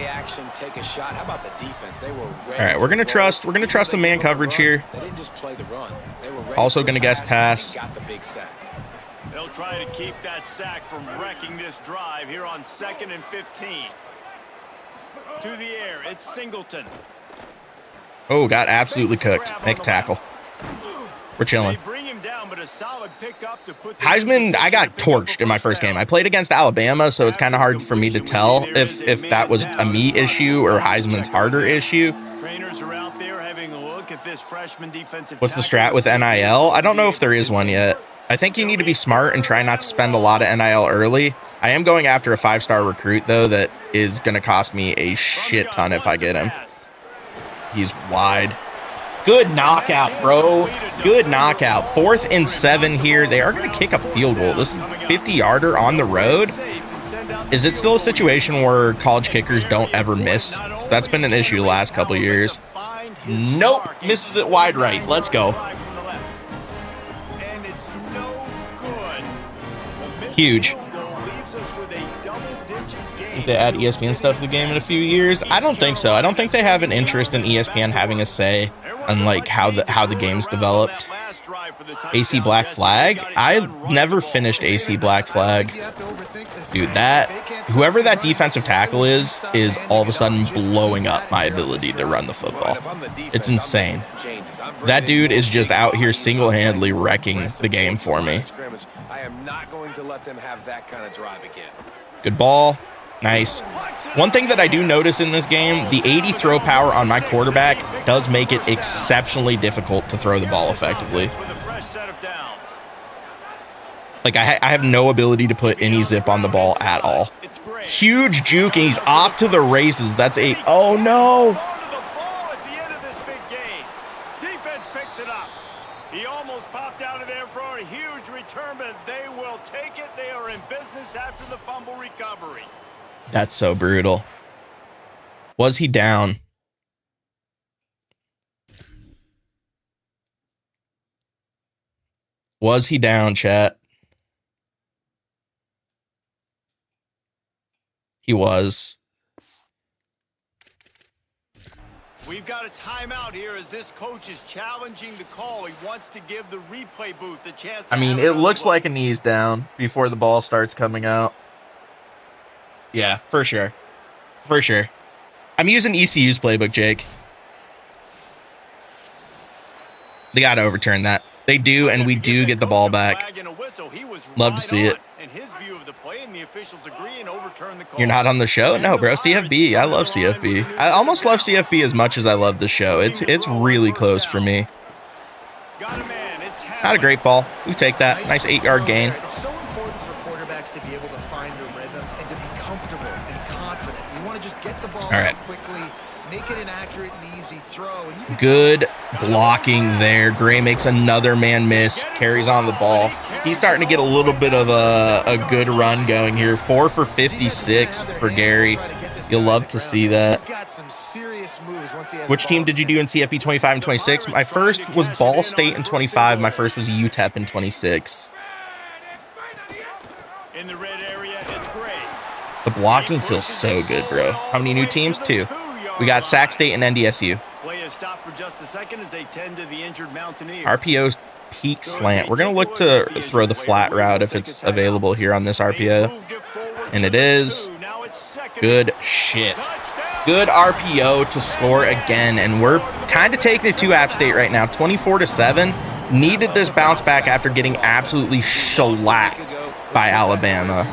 right, we're going to trust the man coverage here. Also going to guess pass. They'll try to keep that sack from wrecking this drive here on 2nd and 15. To the air, it's Singleton. Oh, got absolutely cooked. Make a tackle. We're chilling. Heisman, I got torched in my first game. I played against Alabama, so it's kind of hard for me to tell if that was a me issue or Heisman's harder issue. What's the strat with NIL? I don't know if there is one yet. I think you need to be smart and try not to spend a lot of NIL early. I am going after a 5-star recruit, though, that is going to cost me a shit ton if I get him. He's wide. Good knockout, bro. Good knockout. 4th and 7 here. They are going to kick a field goal. This is 50-yarder on the road. Is it still a situation where college kickers don't ever miss? That's been an issue the last couple of years. Nope. Misses it wide right. Let's go. Huge. If they add ESPN stuff to the game in a few years, I don't think so. I don't think they have an interest in ESPN having a say on like how the game's developed. AC Black Flag? I never finished AC Black Flag. Dude, whoever that defensive tackle is all of a sudden blowing up my ability to run the football. It's insane. That dude is just out here single-handedly wrecking the game for me. I am not going to let them have that kind of drive again. Good ball. Nice. One thing that I do notice in this game, the 80 throw power on my quarterback does make it exceptionally difficult to throw the ball effectively. Like, I have no ability to put any zip on the ball at all. Huge juke, and he's off to the races. That's a... Oh, no. He almost popped out of there for a huge return, but they will take it. They are in business after the fumble recovery. That's so brutal. Was he down? Was he down, chat? He was. We've got a timeout here as this coach is challenging the call. He wants to give the replay booth a chance. I mean, it looks like a knee's down before the ball starts coming out. Yeah, for sure. For sure. I'm using ECU's playbook, Jake. They got to overturn that. They do, and we do get the ball back. Love to see it. explain his view of the play, and the officials agree and overturn the call. You're not on the show? No, bro. CFB. I love CFB. I almost love CFB as much as I love the show. It's really close for me. Not a great ball. We take that. Nice 8-yard gain. It's so important for quarterbacks to be able to find their rhythm and to be comfortable and confident. You want to just get the ball out quickly, make it an accurate and easy throw. And good blocking there. Gray makes another man miss. Carries on the ball. He's starting to get a little bit of a good run going here. 4 for 56 for Gary. You'll love to see that. Which team did you do in CFP 25 and 26? My first was Ball State in 25. My first was UTEP in 26. In the red area, it's Gray. The blocking feels so good, bro. How many new teams? 2. We got Sac State and NDSU. Play is stopped for just a second as they tend to the injured Mountaineers. RPO's peak slant. We're going to look to throw the flat route if it's available here on this RPO. And it is. Good shit. Good RPO to score again. And we're kind of taking it to App State right now. 24-7. Needed this bounce back after getting absolutely shellacked by Alabama.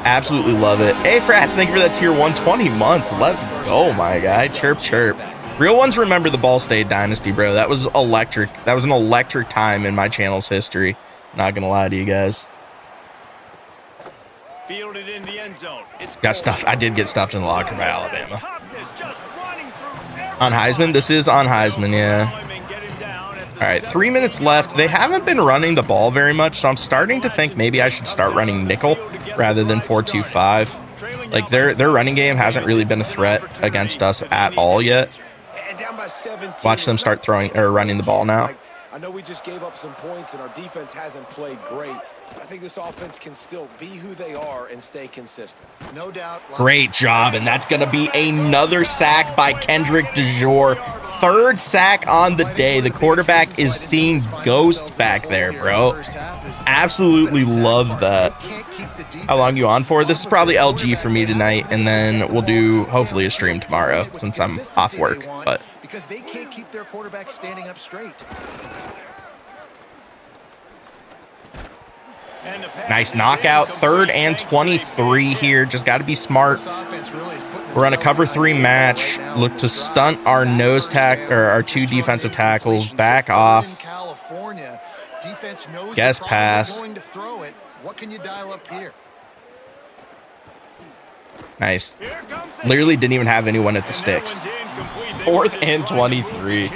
Absolutely love it. Hey, Frats, thank you for that tier 120 months. Let's go, my guy. Chirp, chirp. Real ones remember the Ball State Dynasty, bro. That was electric. That was an electric time in my channel's history. Not going to lie to you guys. Fielded in the end zone. Got stuffed. I did get stuffed in the locker by Alabama. On Heisman? This is on Heisman, yeah. All right, 3 minutes left. They haven't been running the ball very much, so I'm starting to think maybe I should start running nickel rather than 4-2-5. Like, their running game hasn't really been a threat against us at all yet. Watch them start throwing or running the ball now. I know we just gave up some points and our defense hasn't played great. I think this offense can still be who they are and stay consistent. No doubt. Great job, and that's going to be another sack by Kendrick DeJour. 3rd sack on the day. The quarterback is seeing ghosts back there, bro. Absolutely love that. How long you on for? This is probably LG for me tonight, and then we'll do hopefully a stream tomorrow since I'm off work. But because they can't keep their quarterback standing up straight. Nice knockout. 3rd and 23 here. Just got to be smart. We're on a cover 3 match. Look to stunt our nose tack or our 2 defensive tackles. Back off. Guess pass. What can you dial up here? Nice. Literally didn't even have anyone at the sticks. 4th and 23.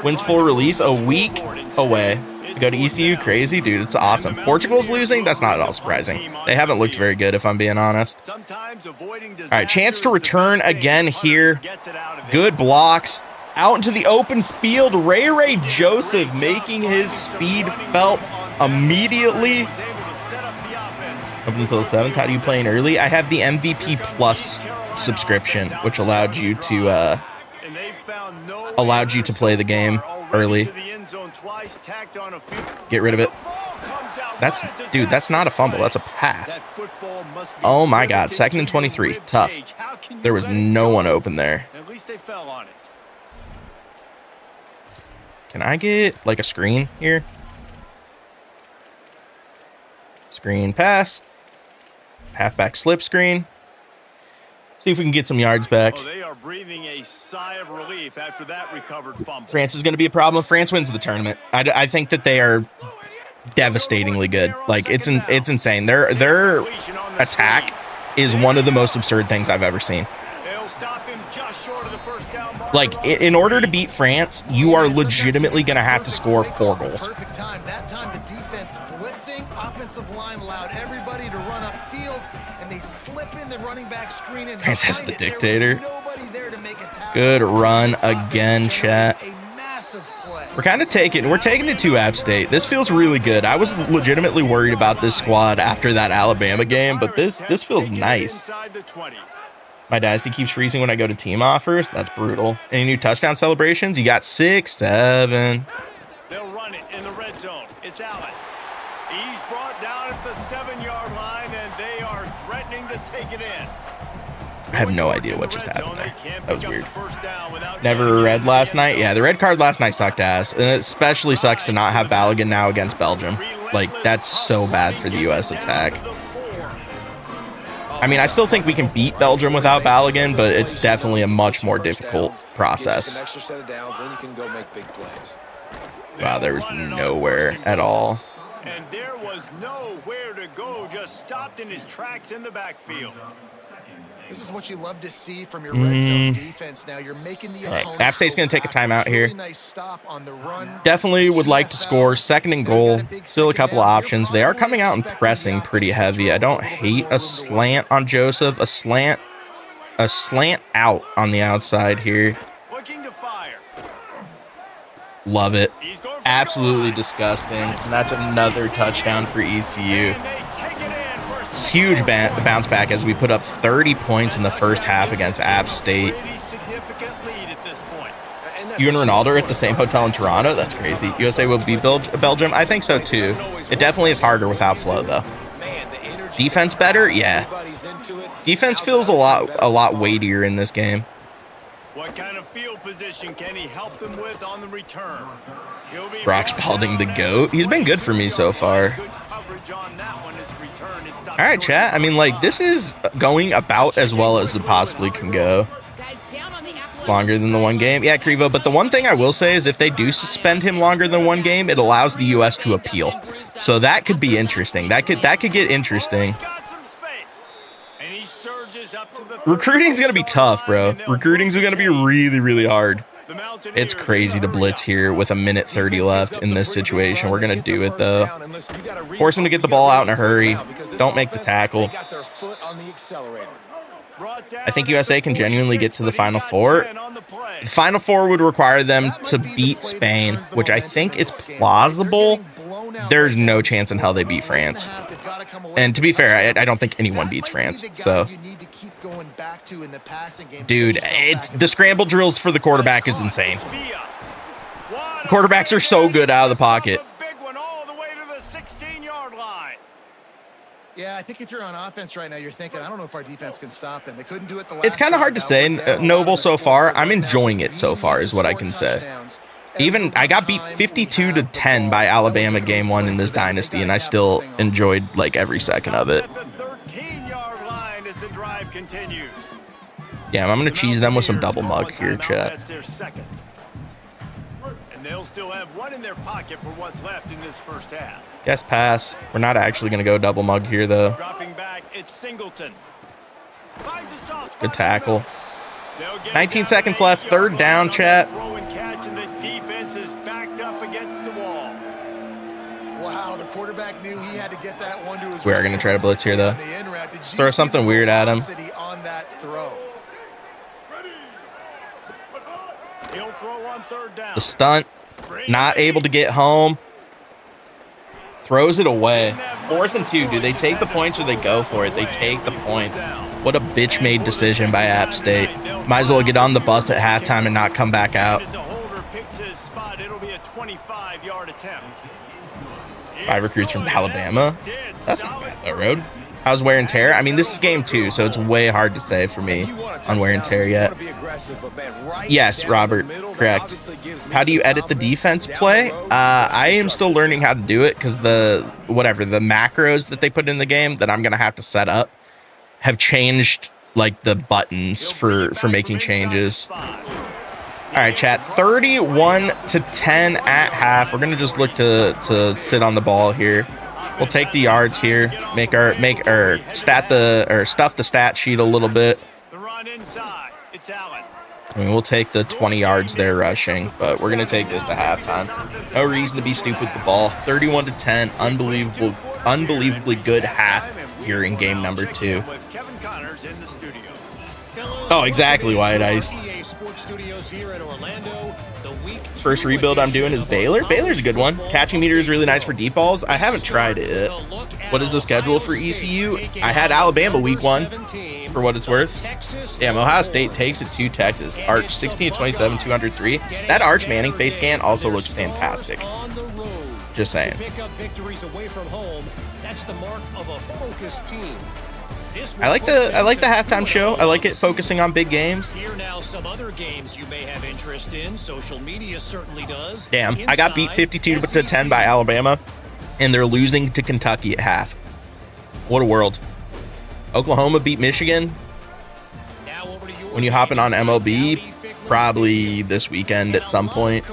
Wins full release a week away. Go to ECU, crazy, dude. It's awesome. Portugal's losing. That's not at all surprising. They haven't looked very good, if I'm being honest. All right, chance to return again here. Good blocks. Out into the open field. Ray Joseph making his speed felt immediately. Up until the 7th. How do you play in early? I have the MVP Plus subscription, which allowed you to play the game early. Get rid of it. That's not a fumble. That's a pass. Oh my God. 2nd and 23. Tough. There was no one open there. At least they fell on it. Can I get like a screen here? Screen pass. Halfback slip screen. See if we can get some yards back. Oh, they are breathing a sigh of relief after that recovered fumble. France is going to be a problem. France wins the tournament. I think that they are devastatingly good. Like, it's insane. Their attack is one of the most absurd things I've ever seen. They'll stop him just short of the first down mark. Like, in order to beat France, you are legitimately going to have to score 4 goals. Perfect time. That time the defense blitzing, offensive line allowed everybody to run upfield, and they slip in the running back screen. And France has the dictator. There to make a tackle. Good run again, chat. We're taking it to App State. This feels really good. I was legitimately worried about this squad after that Alabama game, but this feels nice. My Dynasty keeps freezing when I go to team offers. That's brutal. Any new touchdown celebrations? You got 6, 7. They'll run it in the red zone. It's Allen. He's brought down at the 7-yard line, and they are threatening to take it in. I have no idea what just happened there. That was weird. Never read last night. Yeah, the red card last night sucked ass. And it especially sucks to not have Balogun now against Belgium. Like, that's so bad for the U.S. attack. I mean, I still think we can beat Belgium without Balogun, but it's definitely a much more difficult process. Wow, there was nowhere at all. And there was nowhere to go, just stopped in his tracks in the backfield. This is what you love to see from your red zone defense. Now you're making the opponent. App State's going to take a timeout here. Really nice stop on the run. Definitely would like to score. 2nd and goal. Still a couple of options. They are coming out and pressing pretty heavy. I don't hate a slant on Joseph. A slant out on the outside here. Looking to fire. Love it. Absolutely disgusting. And that's another touchdown for ECU. Huge bounce back as we put up 30 points in the first half against App State. You and Ronaldo are at the same hotel in Toronto? That's crazy. USA will beat Belgium? I think so too. It definitely is harder without Flo though. Defense better? Yeah. Defense feels a lot weightier in this game. What kind of field position can he help them with on the return? Brock Spalding the GOAT. He's been good for me so far. All right, chat. I mean, like, this is going about as well as it possibly can go. Longer than the 1 game. Yeah, Krivo, but the one thing I will say is if they do suspend him longer than 1 game, it allows the U.S. to appeal. So that could be interesting. That could get interesting. Recruiting's going to be tough, bro. Recruiting's going to be really, really hard. It's crazy to blitz here with 1:30 left in this situation. We're going to do it, though. Force him to get the ball out in a hurry. Don't make the tackle. I think USA can genuinely get to the Final Four. The Final Four would require them to beat Spain, which I think is plausible. There's no chance in hell they beat France. And to be fair, I don't think anyone beats France. So, dude, it's the scramble drills for the quarterback is insane. Quarterbacks are so good out of the pocket. Yeah, I think if you're on offense right now, you're thinking, I don't know if our defense can stop him. They couldn't do it the last It's kind of hard to say, Noble, so far. I'm enjoying it so far is what I can say. Even I got beat 52-10 by Alabama game 1 in this dynasty, and I still enjoyed like every second of it. Yeah, I'm gonna cheese them with some double mug here, chat. And they'll still have one in their pocket for what's left in this first half. Yes, pass. We're not actually gonna go double mug here though. Dropping back, it's Singleton. Good tackle. 19 seconds left. 3rd down, chat. Wow, the quarterback knew he had to get that one to his. We are going to try to blitz here, though. Just throw something weird at him. The stunt. Not able to get home. Throws it away. 4th and 2. Do they take the points or they go for it? They take the points. What a bitch-made decision by App State. Might as well get on the bus at halftime and not come back out. 5 recruits from Alabama. That's not bad though, Road. How's wear and tear? I mean, this is game 2, so it's way hard to say for me on wear and tear yet. Yes, Robert, correct. How do you edit the defense play? I am still learning how to do it because the macros that they put in the game that I'm gonna have to set up have changed like the buttons for making changes. All right, chat. 31-10 at half. We're gonna just look to sit on the ball here. We'll take the yards here. Stuff the stat sheet a little bit. I mean, we'll take the 20 yards there rushing, but we're gonna take this to halftime. No reason to be stupid with the ball. 31-10. Unbelievably good half here in game number 2. Oh, exactly, White Ice. First rebuild I'm doing is Baylor. Baylor's a good one. Catching meter is really nice for deep balls. I haven't tried it yet. What is the schedule for ECU? I had Alabama week 1 for what it's worth. Damn, Ohio State takes it to Texas. Arch 16-27, 203. That Arch Manning face scan also looks fantastic. Just saying. I like the halftime show. I like it focusing on big games. Here now some other games you may have interest in. Social media certainly does. Damn, I got beat 52-10 by Alabama, and they're losing to Kentucky at half. What a world. Oklahoma beat Michigan. When you hop in on MLB, probably this weekend at some point.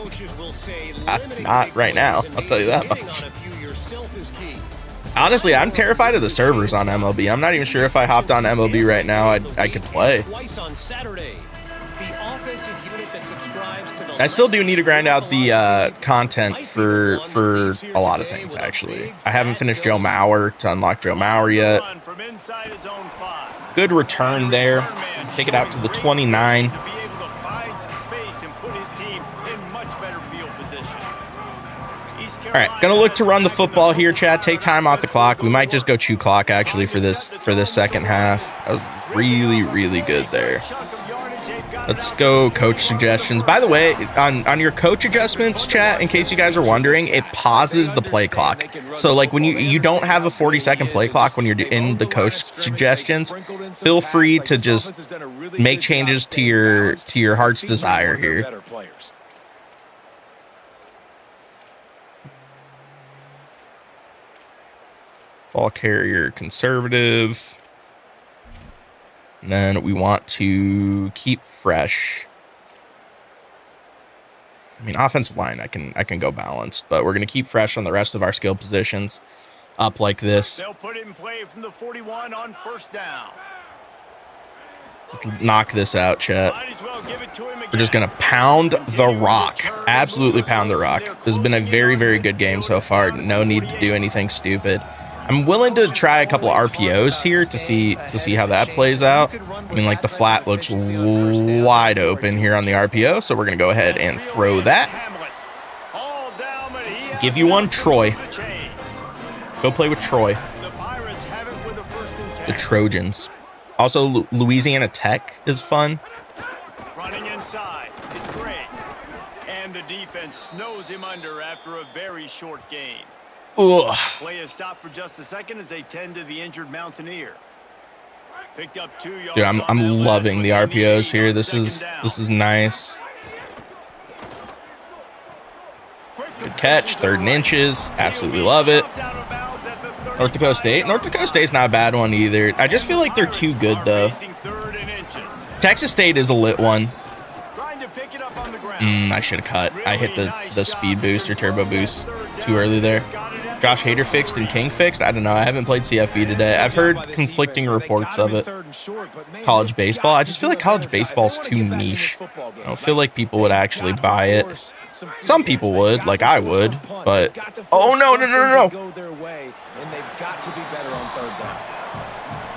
Not right now, I'll tell you that much. Honestly, I'm terrified of the servers on MLB. I'm not even sure if I hopped on MLB right now, I could play. I still do need to grind out the content for a lot of things, actually. I haven't finished Joe Mauer to unlock Joe Mauer yet. Good return there. Take it out to the 29. All right, gonna look to run the football here, chat. Take time off the clock. We might just go chew clock actually for this second half. That was really, really good there. Let's go coach suggestions. By the way, on your coach adjustments, chat, in case you guys are wondering, it pauses the play clock. So like when you don't have a 40-second play clock when you're in the coach suggestions, feel free to just make changes to your heart's desire here. Ball carrier conservative. And then we want to keep fresh. I mean, offensive line, I can go balanced, but we're going to keep fresh on the rest of our skill positions up like this. They'll put it in play from the 41 on first down. Let's knock this out, chat. We're just going to pound the rock. Absolutely pound the rock. This has been a very, very good game so far. No need to do anything stupid. I'm willing to try a couple of RPOs here to see how that plays out. I mean, like the flat looks wide open here on the RPO, so we're going to go ahead and throw that. Give you one, Troy. Go play with Troy. The Trojans. Also, Louisiana Tech is fun. Running inside, it's great. And the defense snows him under after a very short game. Ugh. Play is stopped for just a second as they tend to the injured Mountaineer. Picked up 2 yards. Dude, I'm loving the RPOs here. This is nice. Good catch, 3rd and inches. Absolutely love it. North Dakota State. North Dakota State's not a bad one either. I just feel like they're too good though. Texas State is a lit one. I should have cut. I hit the speed boost or turbo boost too early there. Josh Hader fixed and King fixed. I don't know. I haven't played CFB today. I've heard conflicting reports of it. College baseball. I just feel like college baseball's too niche. I don't feel like people would actually buy it. Some people would, like I would, but oh no.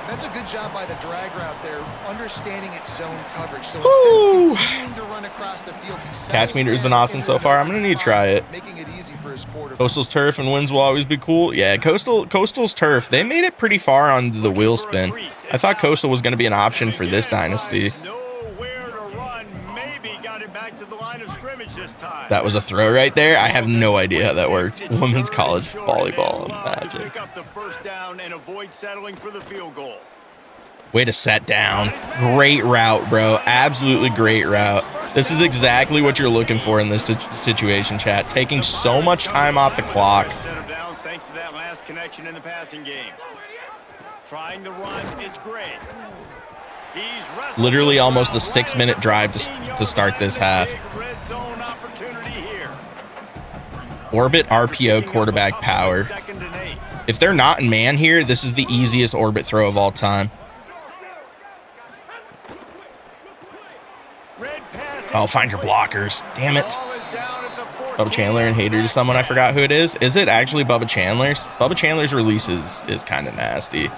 That's a good job by the drag route there, understanding its zone coverage. So instead of continuing to run across the field, catch meter has been awesome so far. I'm gonna need to try it. Making it easy for his quarterback. Coastal's turf and wins will always be cool. Yeah, Coastal's turf. They made it pretty far on the wheel spin. I thought Coastal was gonna be an option for this dynasty. That was a throw right there. I have no idea how that worked. Women's college volleyball. Imagine. Pick up the first down and avoid settling for the field goal. Way to set down. Great route, bro. Absolutely great route. This is exactly what you're looking for in this situation, chat. Taking so much time off the clock. Thanks to that last connection in the passing game. Trying the run, it's great. Literally almost a 6-minute drive to start this half. Orbit RPO quarterback power. If they're not in man here, this is the easiest orbit throw of all time. Oh, find your blockers. Damn it. Bubba Chandler and Hader to someone. I forgot who it is. Is it actually Bubba Chandler's? Bubba Chandler's release is kind of nasty.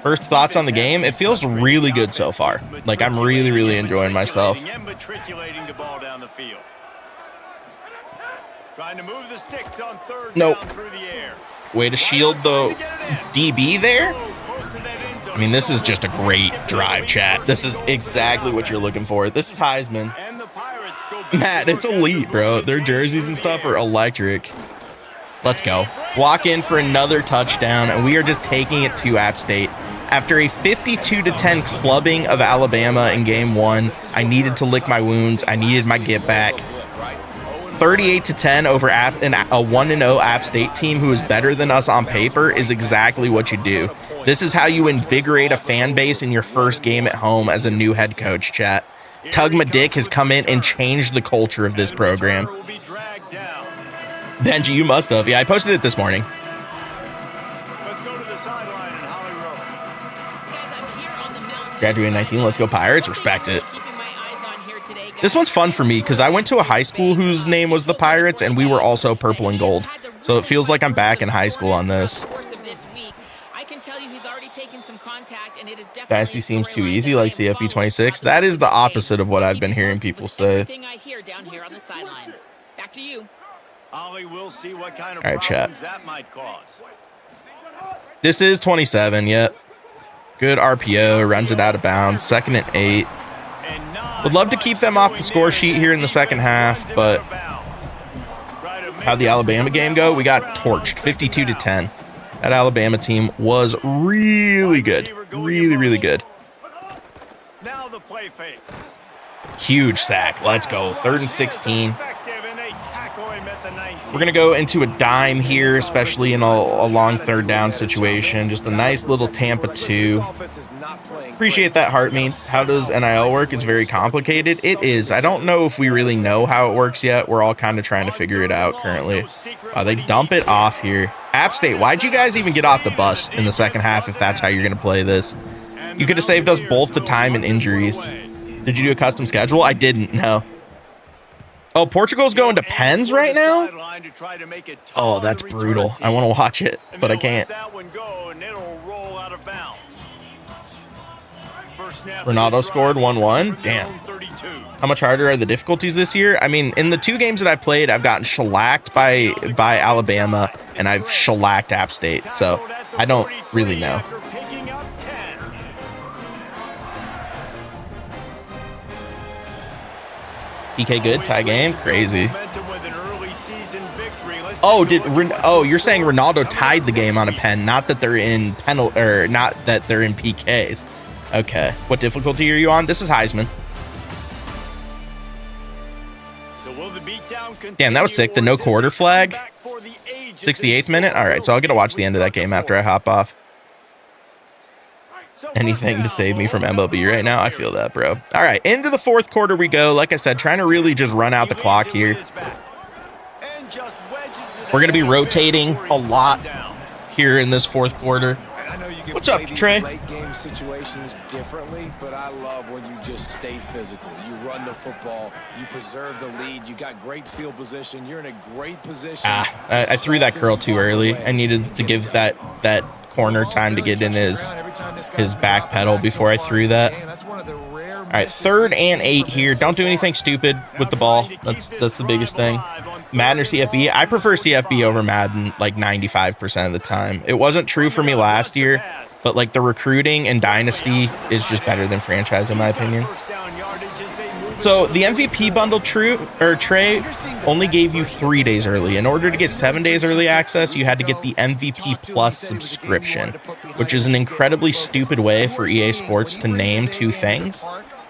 First thoughts on the game? It feels really good so far. Like, I'm really, really enjoying myself. Trying to move the sticks on third nope. down through the air. Way to shield the DB there. I mean, this is just a great drive, chat. This is exactly what you're looking for. This is Heisman. Matt, it's elite, bro. Their jerseys and stuff are electric. Let's go. Walk in for another touchdown, and we are just taking it to App State. After a 52-10 clubbing of Alabama in game 1, I needed to lick my wounds. I needed my get back. 38-10 over a 1-0 App State team who is better than us on paper is exactly what you do. This is how you invigorate a fan base in your first game at home as a new head coach, chat. Tug Dick has come in and changed the culture of this program. Benji, you must have. Yeah, I posted it this morning. Let's go to the sideline in Holly Rowe. Graduated 19. Let's go Pirates. Respect it. This one's fun for me because I went to a high school whose name was the Pirates, and we were also purple and gold. So it feels like I'm back in high school on this. Dynasty seems too easy, like CFB 26. That is the opposite of what I've been hearing people say. All right, chat. This is 27, yep. Good RPO, runs it out of bounds. 2nd and 8. Would love to keep them off the score sheet here in the second half, but how'd the Alabama game go? We got torched, 52-10. That Alabama team was really good. Really, really good. Now the play fake. Huge sack. Let's go. 3rd and 16. We're going to go into a dime here, especially in a long 3rd down situation. Just a nice little Tampa 2. Appreciate that, Heartme. How does NIL work? It's very complicated. It is. I don't know if we really know how it works yet. We're all kind of trying to figure it out currently. They dump it off here. App State, why'd you guys even get off the bus in the second half if that's how you're going to play this? You could have saved us both the time and injuries. Did you do a custom schedule? I didn't, no. Oh, Portugal's going to Pens right now? Oh, that's brutal. I want to watch it, but I can't. Ronaldo scored 1-1. Damn. How much harder are the difficulties this year? I mean, in the 2 games that I've played, I've gotten shellacked by Alabama, and I've shellacked App State, so I don't really know. PK good, tie game, crazy. Oh, you're saying Ronaldo tied the game on a pen, not that they're in not that they're in PKs. Okay, what difficulty are you on? This is Heisman. Damn, that was sick. The no quarter flag. 68th minute. All right, so I'll get to watch the end of that game after I hop off. Anything to save me from MLB right now. I feel that, bro. All right, into the 4th quarter we go. Like I said, trying to really just run out the clock here. We're going to be rotating a lot here in this 4th quarter. What's up, Trey? Late game situations differently, but I love when you just stay physical. You run the football, you preserve the lead, you got great field position, you're in a great position. I threw that curl too early. I needed to give that corner time to get in his back pedal before I threw that. All right, 3rd and 8 here. Don't do anything stupid with the ball. That's the biggest thing. Madden or CFB? I prefer CFB over Madden like 95% of the time. It wasn't true for me last year, but like the recruiting in Dynasty is just better than franchise in my opinion. So the MVP bundle Trey only gave you 3 days early. In order to get 7 days early access, you had to get the MVP Plus subscription, which is an incredibly stupid way for EA Sports to name 2 things.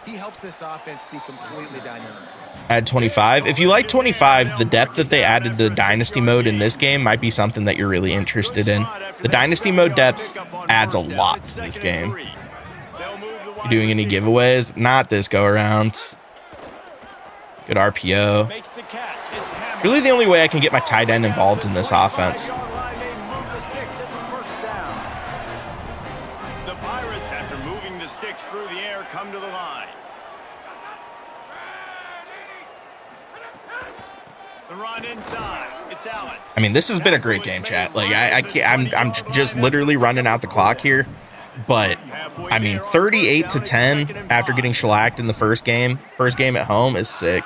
He helps this offense be completely dynamic. Add 25. If you like 25, the depth that they added to the Dynasty mode in this game might be something that you're really interested in. The Dynasty mode depth adds a lot to this game. You doing any giveaways? Not this go around. Good RPO. Really the only way I can get my tight end involved in this offense. The Pirates, after moving the sticks through the air, come to the line. The run inside. It's Allen. I mean, this has been a great game, chat. Like I'm just literally running out the clock here. But I mean, 38-10 after getting shellacked in the first game at home is sick.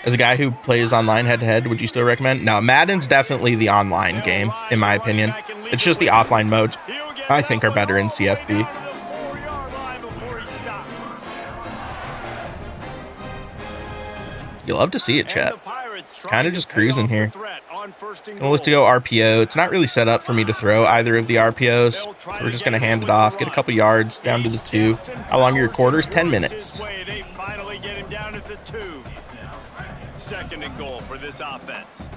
As a guy who plays online head-to-head, would you still recommend? No, Madden's definitely the online game, in my opinion. It's just the offline modes I think are better in CFB. You love to see it, chat. Kind of just cruising here. Gonna look to go RPO. It's not really set up for me to throw either of the RPOs. So we're just gonna hand it off, get a couple yards down to the 2. How long are your quarters? 10 minutes. They finally get him down at the 2. 2nd and goal for this offense.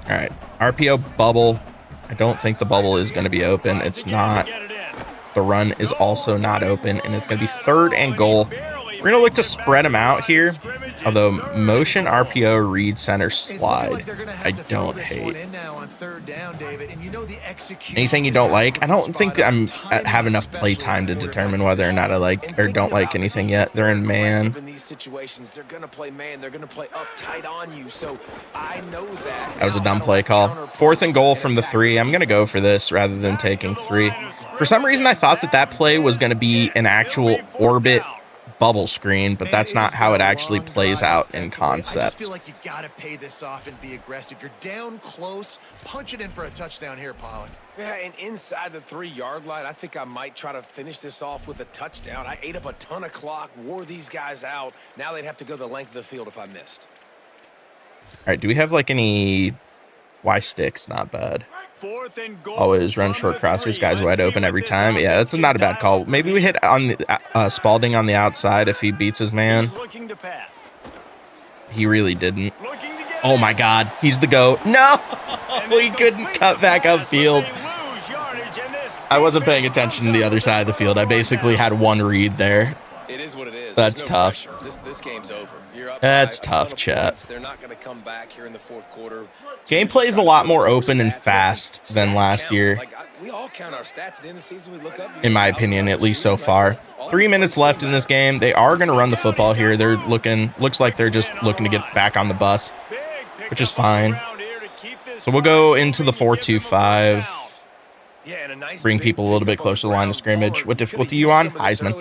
All right, RPO bubble. I don't think the bubble is going to be open. It's not. The run is also not open, and it's going to be 3rd and goal. We're going to look to spread them out here, although motion RPO read center slide, I don't hate. Anything you don't like? I don't think that have enough play time to determine whether or not I like or don't like anything yet. They're in man. In these situations, they're going to play man. They're going to play up tight on you, so I know that. That was a dumb play call. 4th and goal from the 3. I'm going to go for this rather than taking 3. For some reason, I thought that play was going to be an actual orbit bubble screen, but that's not how it actually plays out in concept. I just feel like you got to pay this off and be aggressive. You're down close. Punch it in for a touchdown here, Pollard. Yeah, and inside the 3-yard line, I think I might try to finish this off with a touchdown. I ate up a ton of clock, wore these guys out. Now they'd have to go the length of the field if I missed. All right, do we have like any Y sticks? Not bad. 4th and goal. Always run short crossers, guys wide open every time. Yeah, that's not a bad call. Maybe we hit on the Spalding on the outside if he beats his man. He really didn't. Oh my God, he's the GOAT. No, we couldn't cut back upfield. I wasn't paying attention to the other side of the field. I basically had one read there. It is what it is. That's tough. This game's over. You're up That's by a tough, ton of chat. points. They're not going to come back here in the 4th quarter. Gameplay is a lot more open and fast than last year, We all count our stats at the end of the season. We look up, in my opinion, at least so far. 3 minutes left in this game. They are going to run the football here. They're looks like they're just looking to get back on the bus, which is fine. So we'll go into the 4-2-5. Bring people a little bit closer to the line of scrimmage. What difficulty you on? Heisman.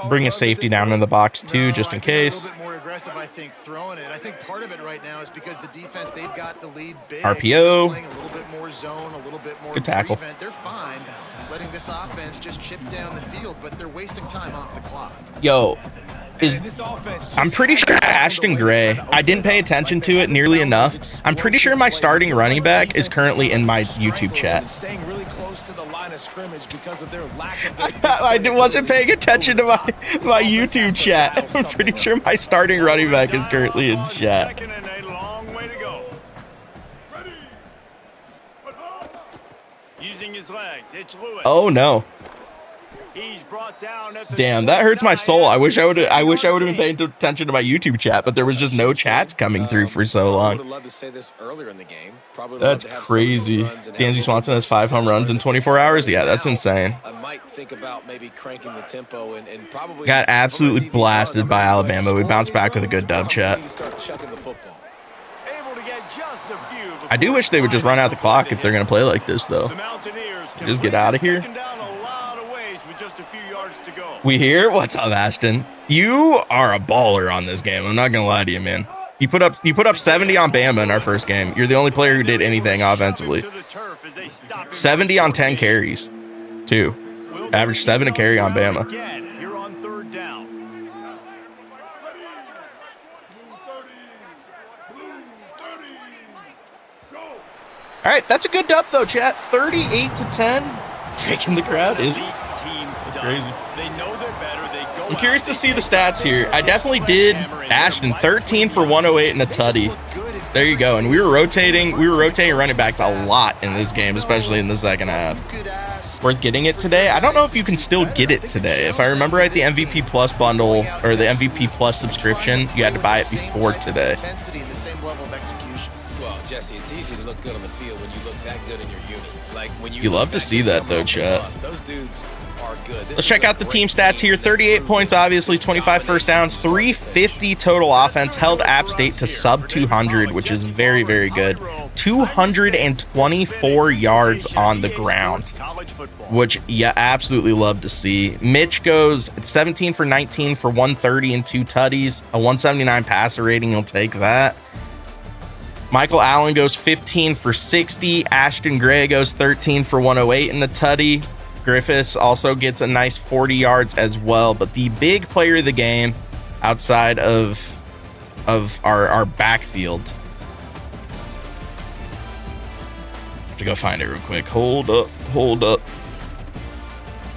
Bring a safety down in the box too, just in case. A little bit more aggressive, I think, throwing it. I think part of it right now is because the defense, they've got the lead big. RPO. Playing a little bit more zone, a little bit more Good tackle. prevent. They're fine letting this offense just chip down the field, but they're wasting time off the clock. Yo, I'm pretty sure Ashton Gray, I didn't pay attention to it nearly enough. I'm pretty sure my starting running back is currently in my YouTube chat. I wasn't paying attention to my YouTube chat. I'm pretty sure my starting running back is currently in chat. Oh no. Damn, that hurts my soul. I wish I would have been paying attention to my YouTube chat, but there was just no chats coming through for so long. That's crazy. Dansby Swanson has 5 home runs in 24 hours. Yeah, that's insane. I might think about maybe cranking the tempo and probably got absolutely blasted by Alabama. We bounced back with a good dub, chat. I do wish they would just run out the clock if they're going to play like this, though. Just get out of here. We here? What's up, Ashton? You are a baller on this game. I'm not gonna lie to you, man. You put up 70 on Bama in our first game. You're the only player who did anything offensively. 70 on 10 carries, too. Average 7 a carry on Bama. All right, that's a good dub though, chat. 38-10, making the crowd is crazy. I'm curious to see the stats here. I definitely did Ashton 13 for 108 and a tutty. There you go. And we were rotating running backs a lot in this game, especially in the second half. Worth getting it today. I don't know if you can still get it today. If I remember right, the MVP Plus bundle or the MVP Plus subscription, you had to buy it before today. Well, Jesse, it's easy to look good on the field when you look that good in your unit. Like when you love to see that though, chat. Those dudes are good. Let's check out the team stats here. 38 points, obviously, 25 first downs, 350 total offense, held App State to sub 200, which is very, very good. 224 yards on the ground, which you absolutely love to see. Mitch goes 17 for 19 for 130 and 2 tutties, a 179 passer rating. You'll take that. Michael Allen goes 15 for 60. Ashton Gray goes 13 for 108 in the tutty. Griffiths also gets a nice 40 yards as well. But the big player of the game outside of our backfield. Have to go find it real quick. Hold up.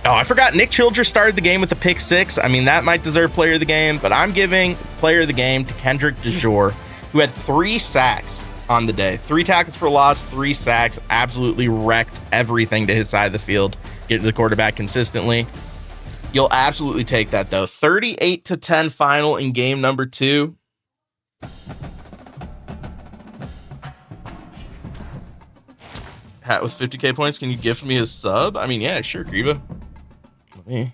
Oh, I forgot Nick Childress started the game with a pick 6. I mean, that might deserve player of the game, but I'm giving player of the game to Kendrick DeJour, who had 3 sacks on the day. 3 tackles for loss, 3 sacks, absolutely wrecked everything to his side of the field, get to the quarterback consistently. You'll absolutely take that, though. 38-10 final in game number 2. Hat with 50K points. Can you gift me a sub? I mean, yeah, sure, Griva. Let me...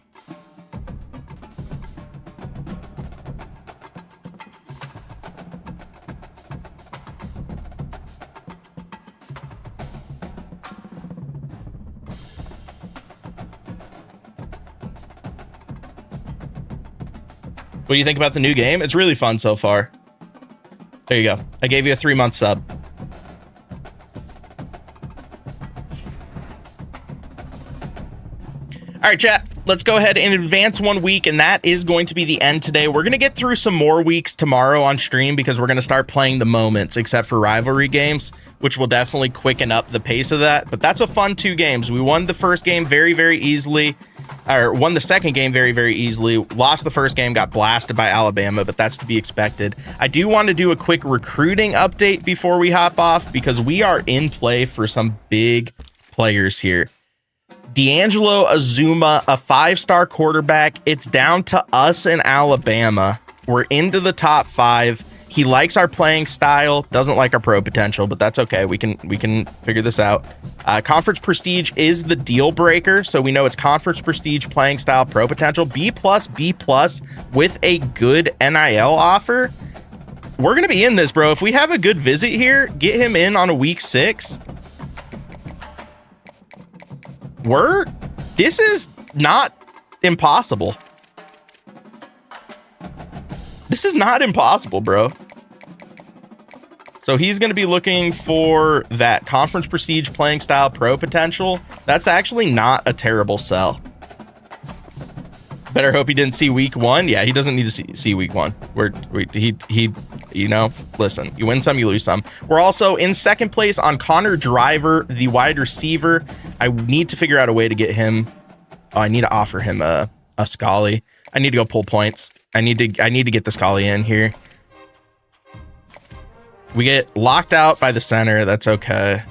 What do you think about the new game? It's really fun so far. There you go. I gave you a 3-month sub. All right, chat. Let's go ahead and advance 1 week, and that is going to be the end today. We're going to get through some more weeks tomorrow on stream because we're going to start playing the moments, except for rivalry games, which will definitely quicken up the pace of that. But that's a fun 2 games. We won the first game very, very easily. Or won the second game very, very easily. Lost the first game, got blasted by Alabama, but that's to be expected. I do want to do a quick recruiting update before we hop off because we are in play for some big players here. D'Angelo Azuma, a 5-star quarterback. It's down to us in Alabama. We're into the top 5. He likes our playing style, doesn't like our pro potential, but that's okay. We can figure this out. Conference prestige is the deal breaker, so we know it's conference prestige, playing style, pro potential. B+, B+ with a good NIL offer. We're gonna be in this, bro. If we have a good visit here, get him in on a week 6. This is not impossible. This is not impossible, bro. So he's going to be looking for that conference prestige, playing style, pro potential. That's actually not a terrible sell. Better hope he didn't see week 1. Yeah, he doesn't need to see week 1. You know, listen, you win some, you lose some. We're also in second place on Connor Driver, the wide receiver. I need to figure out a way to get him. Oh, I need to offer him a Scully. I need to go pull points. I need to get the Scully in here. We get locked out by the center. That's okay.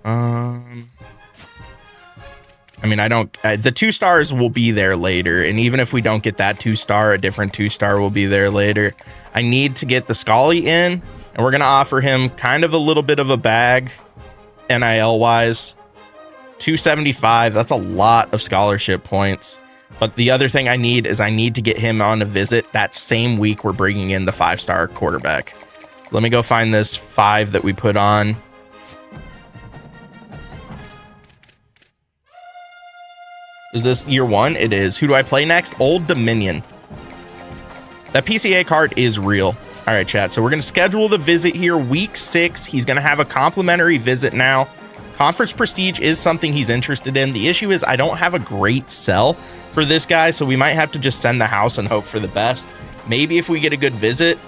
I mean, the 2 stars will be there later. And even if we don't get that 2-star, a different 2-star will be there later. I need to get the Scully in, and we're going to offer him kind of a little bit of a bag, NIL wise. 275. That's a lot of scholarship points. But the other thing I need to get him on a visit that same week we're bringing in the 5-star quarterback. Let me go find this 5 that we put on. Is this year 1? It is. Who do I play next? Old Dominion. That PCA card is real. All right, chat. So we're going to schedule the visit here. Week 6. He's going to have a complimentary visit now. Conference prestige is something he's interested in. The issue is I don't have a great sell for this guy, so we might have to just send the house and hope for the best. Maybe if we get a good visit.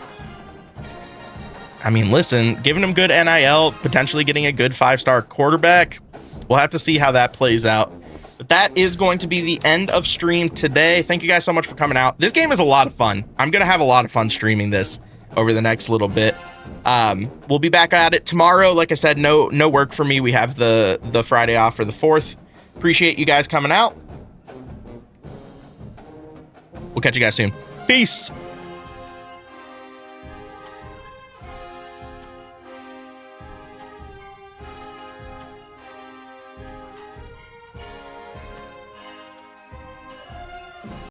I mean, listen, giving him good NIL, potentially getting a good 5-star quarterback. We'll have to see how that plays out. But that is going to be the end of stream today. Thank you guys so much for coming out. This game is a lot of fun. I'm going to have a lot of fun streaming this over the next little bit. We'll be back at it tomorrow. Like I said, no work for me. We have the Friday off for the 4th. Appreciate you guys coming out. We'll catch you guys soon. Peace.